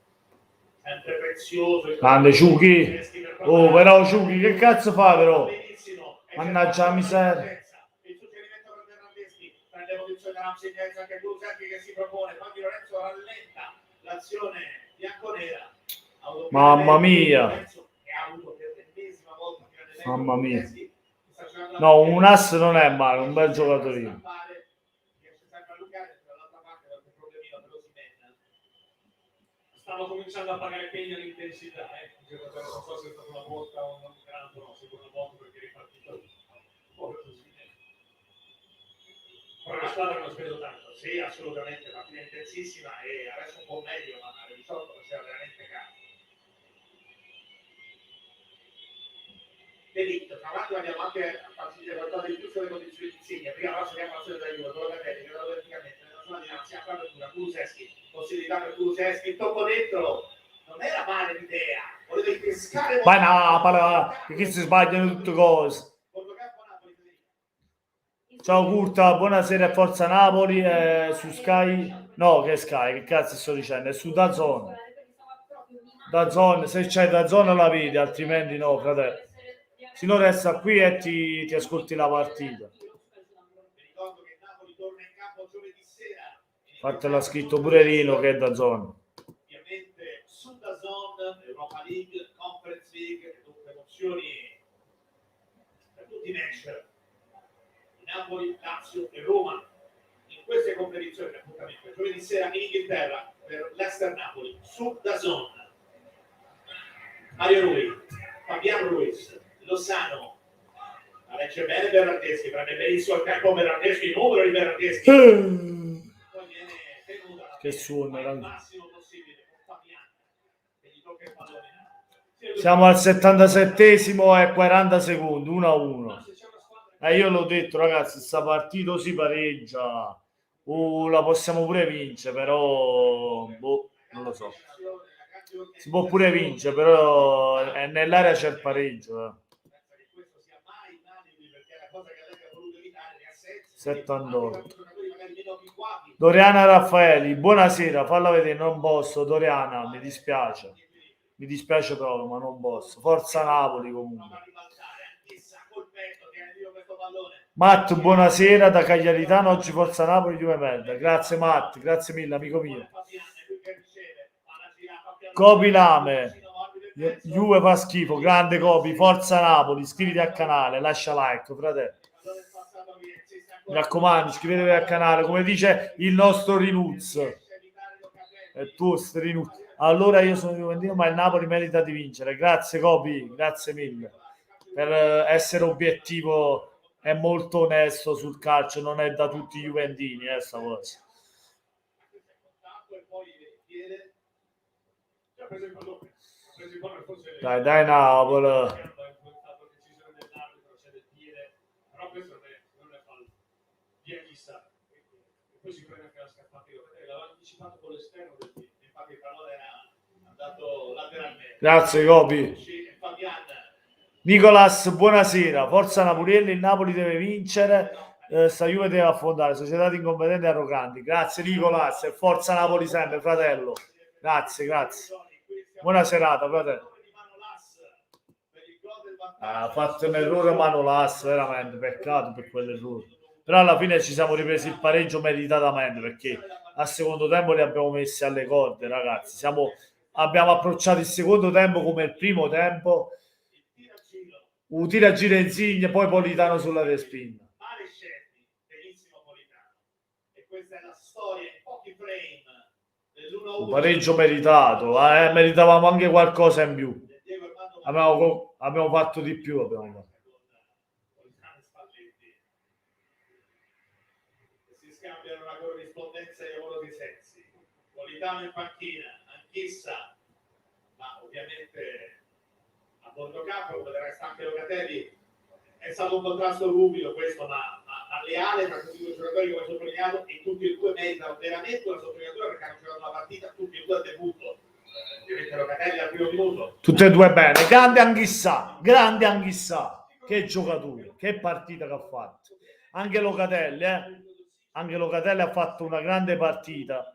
B: Sempre prezioso.
A: Grande Ciuchi. Oh, però Ciuchi, che cazzo fa però?
B: Benissimo.
A: Mannaggia la miseria.
B: Il suggerimento per Bernardeschi, prende posizione Ramsey in mezzo anche Kulusevski che si propone, poi Di Lorenzo rallenta l'azione bianconera.
A: Mamma mia.
B: Che ha avuto per l'ennesima volta
A: Mamma mia. No, un ass non è male, un bel giocatorino.
C: Stanno cominciando a pagare pegno l'intensità, non so se è stata una volta o un granto, no, sicuro una volta perché è ripartito un po' così. Però la squadra non ha speso tanto.
B: Sì, assolutamente, partita intensissima e adesso un po' meglio, ma alle 18 c'era veramente caro. Delitto, tra l'altro abbiamo anche a farci dire qualcosa di più sulle condizioni di Insigne. Prima però seguiamo l'azione della Juve, quello che vedi, quello verticalmente, nella zona di Lazio, apertura, Kulusevski, possibilità per Kulusevski, il tocco dentro, non era male l'idea, volevi pescare...
A: Ma no, perché si sbagliano tutte cose. Ciao Curta, buonasera, Forza Napoli, su Sky, no che Sky, che cazzo sto dicendo, è su DAZN. DAZN, se c'è DAZN la vedi, altrimenti no, fratello. Se no resta qui e ti ascolti la partita.
B: Ricordo che Napoli torna in campo giovedì sera.
A: Fatela scritto pure Rino che è DAZN.
B: Ovviamente su DAZN, Europa League, Conference League, dunque emozioni per tutti i match. Napoli, Lazio e Roma in queste competizioni di appuntamento giovedì sera in Inghilterra per Leicester-Napoli su DAZN. Mario Rui, Fabiano Ruiz, Lozano, la legge bene Bernardeschi, prende benissimo il tempo Bernardeschi, il numero di Bernardeschi, poi viene tenuta
A: Che suono,
B: il massimo possibile con Fabiano che gli tocca il pallone.
A: Siamo al 77esimo e 40 secondi, 1-1. Io l'ho detto ragazzi, sta partita si pareggia, la possiamo pure vincere, però boh, non lo so. Si può pure vincere, però nell'area c'è il pareggio. 78. Doriana Raffaeli, buonasera, falla vedere, non posso, Doriana, mi dispiace proprio, ma non posso. Forza Napoli comunque. Matt, buonasera da Cagliaritano, oggi Forza Napoli, Juve merda. Grazie Matt, grazie mille amico mio. Copi Lame, Juve fa schifo, grande Copi, Forza Napoli, iscriviti al canale, lascia like, fratello. Mi raccomando, iscrivetevi al canale, come dice il nostro Rinuz. E tu, Rinuz. Allora io sono Juventino, ma il Napoli merita di vincere. Grazie Copi, grazie mille. Per essere obiettivo e molto onesto sul calcio, non è da tutti i Juventini, sta cosa.
B: piede.
C: Ha preso il pallone. Ha preso il pallone, forse
A: Dai Napoli.
C: ha influenzato la decisione dell'arbitro, c'è del piede, però questo non è fallo. Via chissà. E poi si prende anche la scappata. L'aveva anticipato con l'esterno del piede.
B: Infatti il pallone era andato lateralmente.
A: Grazie Gobi.
B: Fabian.
A: Nicolas, buonasera. Forza Napolielli, il Napoli deve vincere. Sta Juve deve affrontare società di incompetenti e arroganti. Grazie Nicolas e forza Napoli sempre, fratello. Grazie. Buona serata, fratello. Ha fatto un errore Manolas, veramente, peccato per quell'errore. Però alla fine ci siamo ripresi il pareggio meritatamente, perché al secondo tempo li abbiamo messi alle corde, ragazzi. Abbiamo approcciato il secondo tempo come il primo tempo. Un tira a giro Insigne, poi Politano sulla respinta.
B: Male scelti, benissimo Politano. E questa è la storia in pochi frame dell'1-1.
A: Un pareggio meritato, meritavamo anche qualcosa in più. Abbiamo fatto di più.
B: Si scambiano una corrispondenza di lavoro di sensi. Politano in panchina, Anchissa, ma ovviamente a bordo campo, come del resto anche Locatelli. È stato un contrasto ruvido questo, ma leale tra questi due giocatori, come sottolineato, e tutti e due meritano veramente una sottolineatura perché hanno giocato la partita tutti e due al debutto. Ovviamente Locatelli al primo minuto.
A: Tutte e due bene. Grande Anghissà. Che giocatore, che partita che ha fatto. Anche Locatelli ha fatto una grande partita.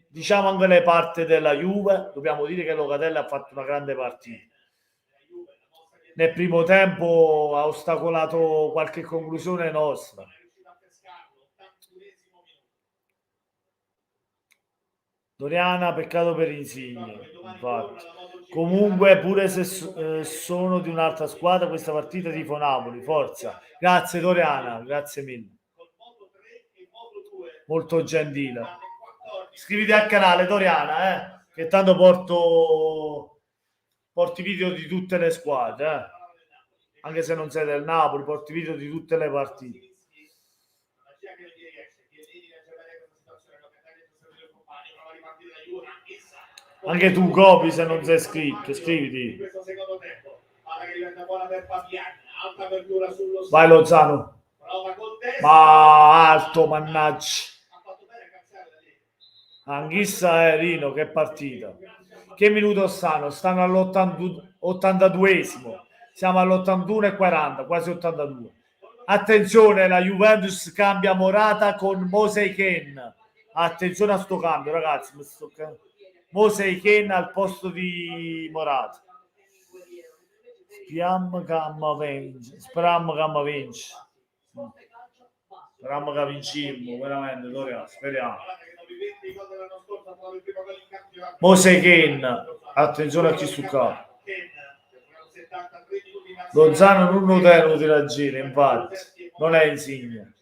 A: Diciamo anche le parti della Juve, dobbiamo dire che Locatelli ha fatto una grande partita. Nel primo tempo ha ostacolato qualche conclusione nostra. Doriana, peccato per Insigne, infatti. Comunque, pure se sono di un'altra squadra, questa partita tifo Napoli, forza. Grazie Doriana, grazie mille. Molto gentile. Iscriviti al canale Doriana, che tanto porti video di tutte le squadre, anche se non sei del Napoli, porti video di tutte le partite. Anche tu Gobi, se non sei iscritto, iscriviti. Vai Lozano. Ma alto, mannaggia. Anghissa e Rino, che partita. Che minuto stanno? Stanno all'82esimo. Siamo all'81:40, quasi 82. Attenzione, la Juventus cambia Morata con Moseiken. Attenzione a sto cambio, ragazzi. Moseiken al posto di Morata. Speriamo che vincimmo, veramente, speriamo. Moseiken, attenzione a chi su campo. Lozano non lo tira a giro, infatti, non è Insigne.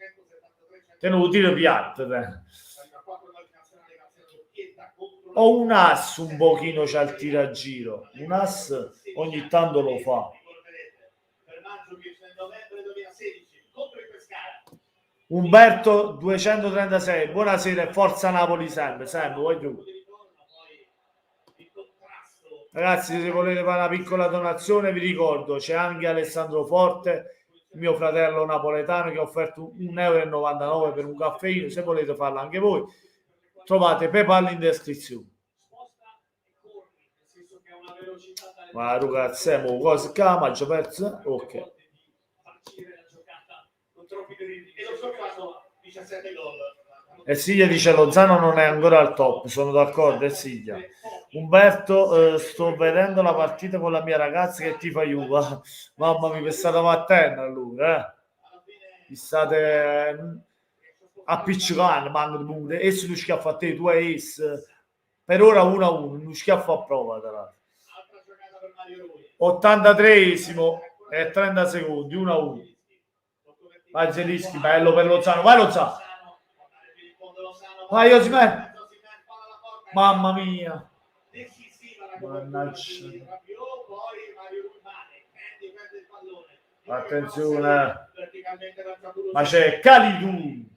A: Te lo tiro piatto, te. O un ass un pochino c'ha il tiragiro, un ass ogni tanto lo fa. Umberto 236, buonasera e forza Napoli sempre, voglio. Ragazzi, se volete fare una piccola donazione vi ricordo c'è anche Alessandro Forte, mio fratello napoletano, che ha offerto 1,99 euro per un caffeino. Se volete farlo anche voi trovate PayPal in descrizione. Ma ragazzi, cosa chiama? Già perso? Ok. E Siglia dice Lozano non è ancora al top, sono d'accordo, Siglia. Umberto, sto vedendo la partita con la mia ragazza che tifa Juve. Mamma mia, vi state mattendo allora, vi state appiccicando, manco e se tu schiaffa a te, tu hai per ora 1-1, non schiaffa a prova. 83esimo e 30 secondi, 1-1. Vai Zelischi, bello per Lozano, vai Lozano. Vai Osimhen. Mamma mia. Mannaggia. Attenzione. Ma c'è Calidou.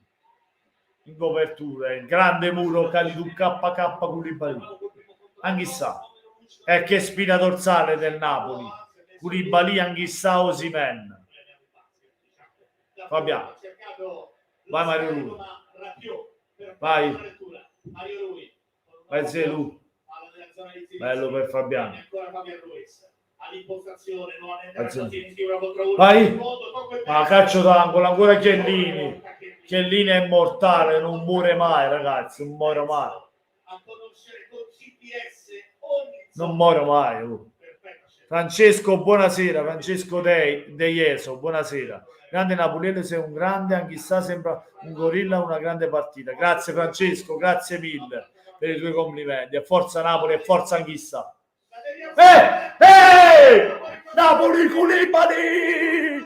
A: in copertura, il grande muro Kalidou KK Koulibaly, anche sa, è che spina dorsale del Napoli, Koulibaly anche sa Osimhen. Fabiano, vai Mario Lui, vai, vai Zelu, bello per Fabiano. Vai, ma calcio d'angolo, ancora Chiellini. Chiellini è immortale, non muore mai, ragazzi, non muore mai. Non muore mai. Oh. Francesco, buonasera. Francesco De Ieso, buonasera. Grande Napoliello, sei un grande, anche chissà, sembra un gorilla, una grande partita. Grazie Francesco, grazie mille per i tuoi complimenti. E forza Napoli e forza anch'issa. Napoli Koulibaly!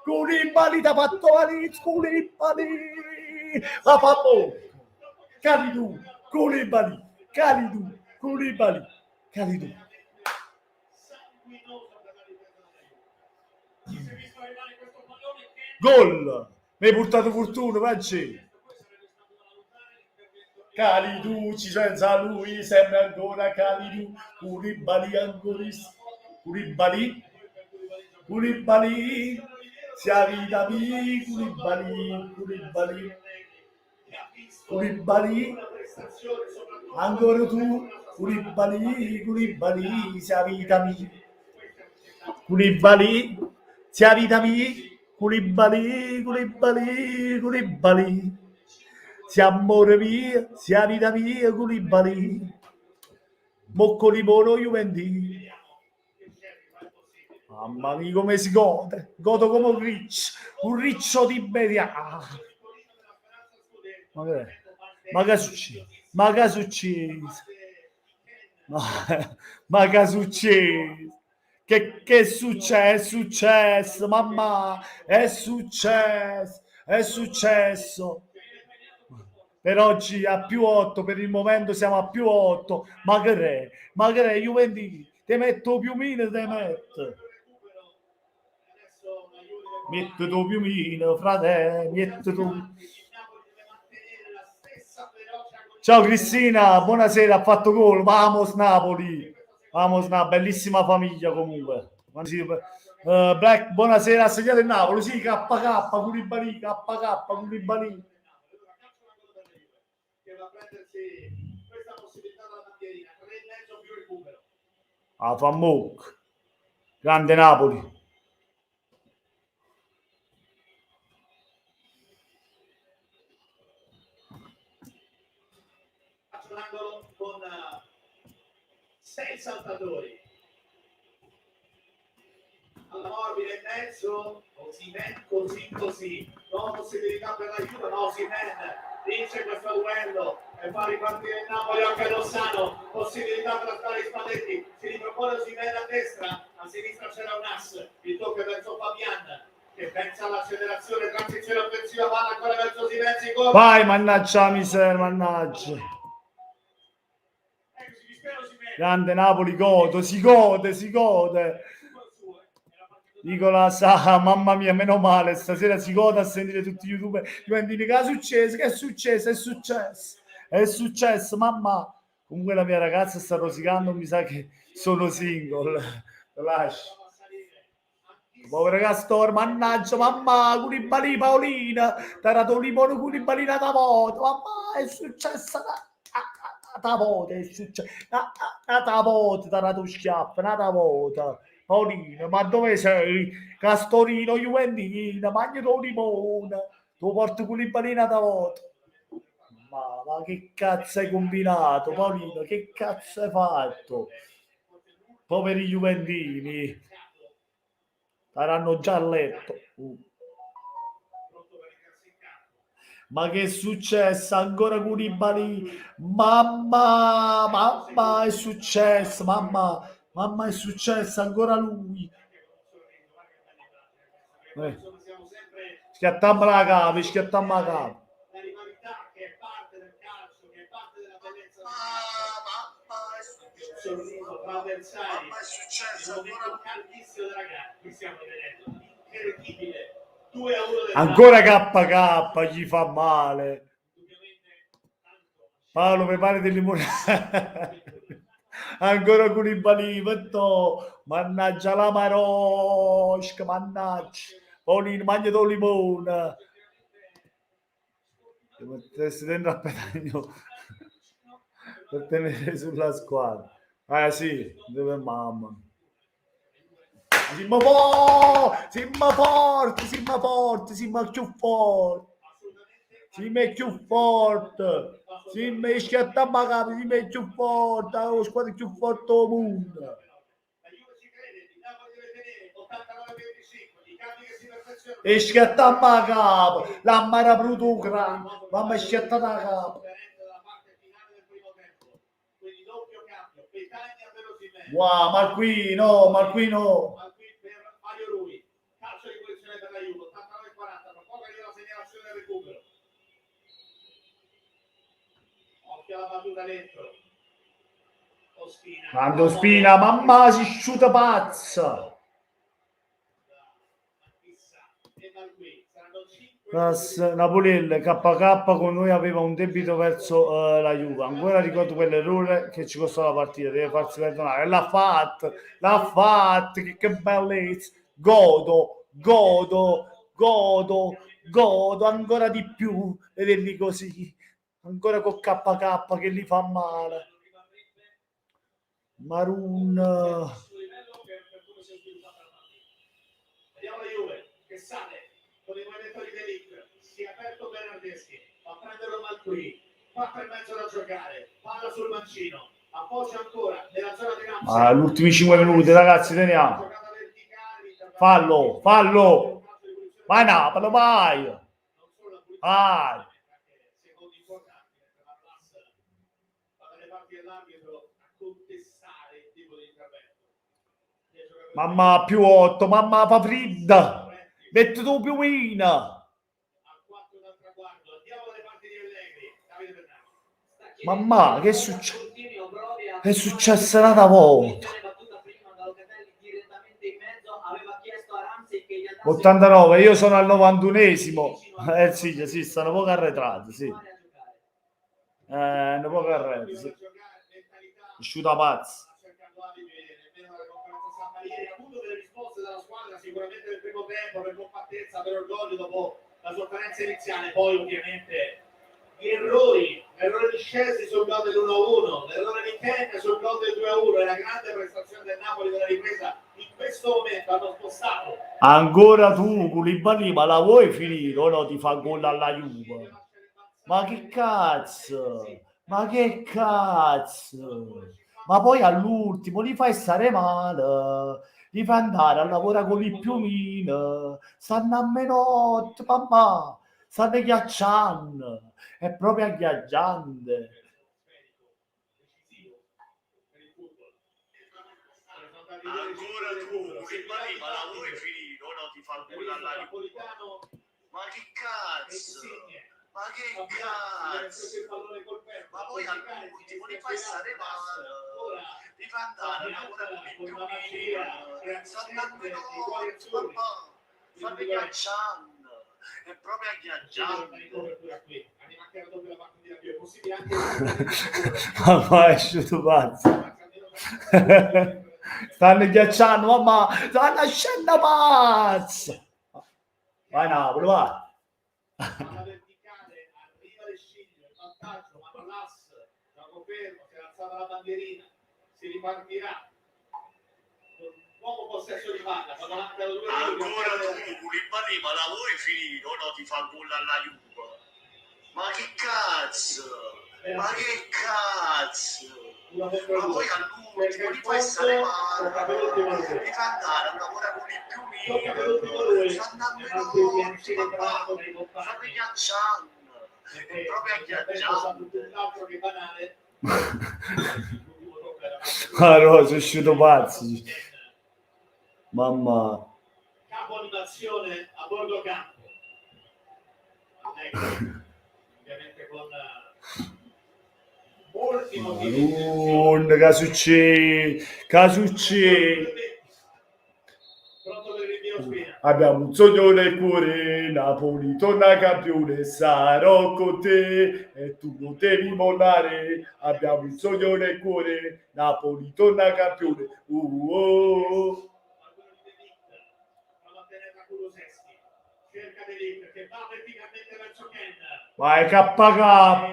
A: Koulibaly da fatto Valizia, Koulibaly! La fa Kalidou, Koulibaly, Kalidou. Gol! Mi hai portato fortuna, Vaggi. Kalidou, senza lui sembra ancora Kalidou. Koulibaly ancora. Koulibaly, sia vita mia, Koulibaly, ancora tu, Koulibaly, sia vita mia. Koulibaly, sia vita mia, Koulibaly, sia amore mio, sia vita mia, Koulibaly. Moccoli Bono Juventus. Mamma mia, come si gode! Godo come un riccio di Beria. Ma che succede? Ma che succede? Che è successo, mamma, è successo. Per oggi a più 8, per il momento siamo a più 8. Ma che è, Juventus? Ti metto piumino, te metto. Metto tu piumino, frate, metto tu. Ciao Cristina, buonasera, ha fatto gol, vamos Napoli, bellissima famiglia comunque. Black, buonasera, ha segnato il Napoli, sì, KK, Koulibaly. Ah, fa Moc, grande Napoli.
B: Con 6 saltatori alla morbida in mezzo, così, no possibilità per la Juve, no, Osimhen vince questo duello e fa ripartire il Napoli anche a Rossano, possibilità per stare Spalletti, si ripropone Osimhen a destra, a sinistra c'era un ass, il tocco verso Fabian che pensa all'accelerazione, transizione offensiva, palla ancora verso Osimhen,
A: vai, mannaggia miseria, mannaggia. Grande Napoli, si gode. Nicola sa, mamma mia, meno male, stasera si gode a sentire tutti gli youtuber. Che è successo, mamma. Comunque la mia ragazza sta rosicando, mi sa che sono single. Lascia. Povero Castor, mannaggia, mamma, Koulibaly, Paolina, tarato limone Koulibaly da moto, mamma, è successo una volta, tarato schiaffo, una volta. Paolina, ma dove sei? Castorino, Juventina, magno limone, tu porti Koulibaly una volta. Ma che cazzo hai combinato, Paolino? Che cazzo hai fatto? Poveri Juventini. Saranno già a letto. Ma che è successo? Ancora Koulibaly? Mamma, è successo, mamma, è successo, ancora lui. Schiattammo la capa.
B: La rivalità che è parte del calcio, che è parte della bellezza del sorriso tra avversari, il momento caldissimo della gara che stiamo vedendo, incredibile 2-1 del
A: Ancora KK gli fa male. Paolo, prepari del limone. Ancora con i balini, mannaggia la marosca, mannaggia. Paolino, mangia il limone. Devo mettersi dentro a pedagno per tenere sulla squadra. Sì, dove mamma. Siamo forti, siamo più forti. Siamo più forti. Siamo schiattiamo a capo, siamo più forti. La squadra più forte del mondo.
B: La Juve ci crede, il Napoli deve tenere 89-25, i cambi che si perfezionano.
A: E schiattiamo a capo, la mara produca, mamma schiattata a capo.
B: Dalla parte finale del primo tempo, quindi doppio cambio, Petagna per Osimhen.
A: Wow, ma qui no.
B: Ma qui per Mario Rui, calcio di posizione per la Juve, 89-40, tra poco arriva la segnalazione del recupero. Occhio alla battuta dentro. Ospina.
A: Quando Spina, mamma si sciuta pazza. Napoliello KK con noi aveva un debito verso la Juve. Ancora ricordo quell'errore che ci costò la partita, deve farsi perdonare. L'ha fatto, che bellezza. Godo ancora di più vederli così. Ancora con KK che li fa male. Marun.
B: Vediamo la Juve che sale con i movimenti di Delic, si è aperto Bernardeschi, va a prenderlo Malqui, 4,5 da giocare, palla sul mancino, appoggia ancora nella zona di Ramsey.
A: Gli ultimi 5 minuti, ragazzi, teniamo. Fallo. Vai Napoli, vai.
B: Secondi importanti, dalle parti dell'arbitro a contestare il tipo di intervento.
A: Mamma più 8, mamma fa fredda. Metti tu più wina.
B: A 4 dal traguardo, andiamo dalle parti di Allegri, Davide Bernardo.
A: Mamma, che è successo un'altra volta? 89, io sono al 91esimo. Sì, stanno poco arretrati, sì. Un po' arretrati, sì. Asciuta pazza.
B: Ieri ha avuto delle risposte dalla squadra sicuramente nel primo tempo per compattezza, per orgoglio dopo la sofferenza iniziale, poi ovviamente gli errori di Scesi sul gol dell'1-1, l'errore di Ken sul gol del 2-1 e la grande prestazione del Napoli della ripresa in questo momento hanno spostato.
A: Ancora tu, Koulibaly, ma la vuoi finire o no ti fa gol alla Juve? Ma che cazzo? Ma poi all'ultimo li fai stare male, li fai andare a lavorare con i piumini, stanno a menotte, mamma, stanno ghiacciando, è proprio agghiacciante. Ancora tu, Koulibaly, ma la vuoi finire o no ti fa il gol alla Juve? Ma che cazzo? Ma poi all'ultimo li fai stare male, li fai andare a lavorare con i piumini, stanno a menotte, mamma, stanno ghiacciando, è proprio agghiacciante. Mamma, è asciutto pazzo. Stanno ghiacciando, mamma, stanno scendendo pazzo. Vai Napoli, vai.
B: Alla verticale arriva le sciglie, il vantaggio, Manolas, gioco fermo, si è alzata la bandierina, si ripartirà. Nuovo possesso di palla, quando mancano 2 minuti.
A: Ancora tu, Koulibaly, ma la vuoi finire o no ti fa il gol alla Juve? Ma che cazzo? Ma poi all'ultimo li fai stare male, li fai andare a lavorare con i piumini, stanno a menotte, mamma, stanno ghiacciando, è proprio agghiacciante. Ah no, sono uscito pazzi. Mamma.
B: Capo animazione a bordo campo. Ovviamente con molti motivi.
A: Casucci.
B: Pronto per il rinvio Spina.
A: Abbiamo un sogno nel cuore, Napoli torna campione, sarò con te e tu non devi mollare. Abbiamo un sogno nel cuore, Napoli torna campione.
B: Prova a tenerla Kulusevski. Cerca De Ligt che va verticalmente verso Ken.
A: Vai KK,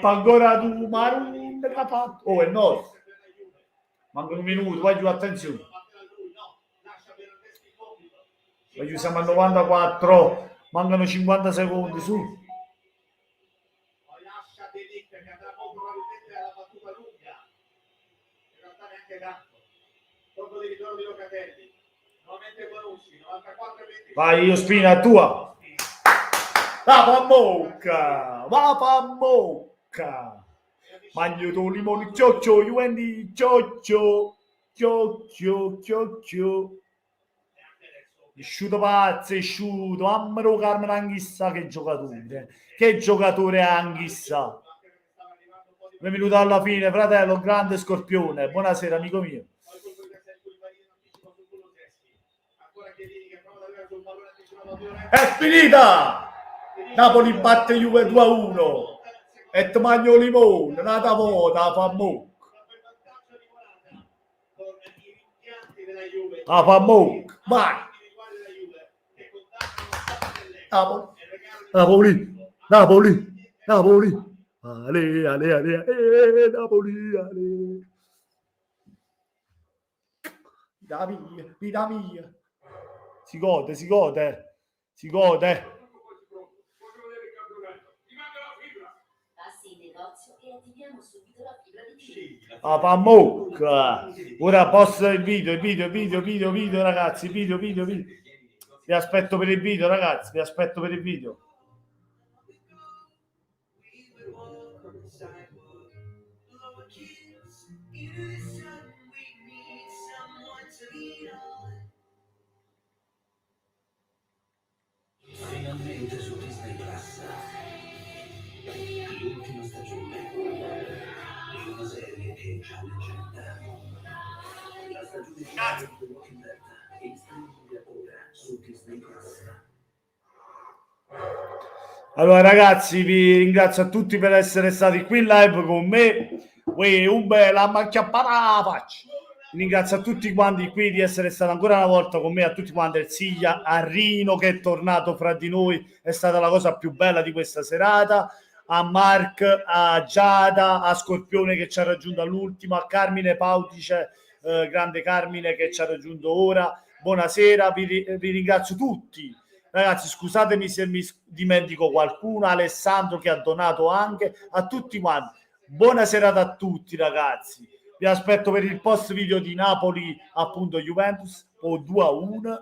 A: ancora tu, ma non che ha fatto? Oh, è no. Manca un minuto, vai giù, attenzione. Vai giù, siamo al 94, mancano 50 secondi, su.
B: Poi lascia De Ligt che andrà probabilmente alla battuta lunga. In realtà neanche tanto. Dopo di ritorno di Locatelli. Nuovamente Bonucci, 94-25.
A: Vai, io Spina, tua. Va pa' mocca, va pa' mocca. Magno limone, cioccio, Juvendi, cioccio, cioccio, cioccio. Asciuto pazzo, asciuto, ammaro Carmen anch'issa, che giocatore anch'issa. 2 minuti alla fine, fratello, grande Scorpione, buonasera amico mio. È finita! Napoli batte Juve 2-1 e Magno Limone, nata moda, fa mo'. Ah, fa mo', vai! Napoli. Ale, Napoli, ale. Vita mia. Si gode.
H: Passi in negozio e attiviamo subito la fibra di T.
A: Ah, fa mocca. Ora posto il video, ragazzi, video. Vi aspetto per il video, ragazzi,
D: Finalmente su Disney Plus. L'ultima stagione di una serie che ci ha leggenda. La stagione finale di The Walking Dead è in streaming ora su Disney Plus.
A: Allora ragazzi, vi ringrazio a tutti per essere stati qui in live con me. Un bel ammacchiappata la faccia. Ringrazio a tutti quanti qui di essere stati ancora una volta con me, a tutti quanti, il Siglia, a Rino che è tornato fra di noi, è stata la cosa più bella di questa serata, a Mark, a Giada, a Scorpione che ci ha raggiunto all'ultimo, a Carmine Pautice, grande Carmine che ci ha raggiunto ora. Buonasera, vi ringrazio tutti. Ragazzi, scusatemi se mi dimentico qualcuno, Alessandro che ha donato anche, a tutti quanti. Buona serata a tutti ragazzi. Vi aspetto per il post video di Napoli, appunto Juventus, o 2-1.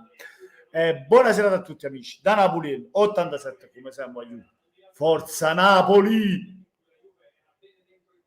A: Buona serata a tutti amici. Da Napoli 87 come siamo aiuto. Forza Napoli!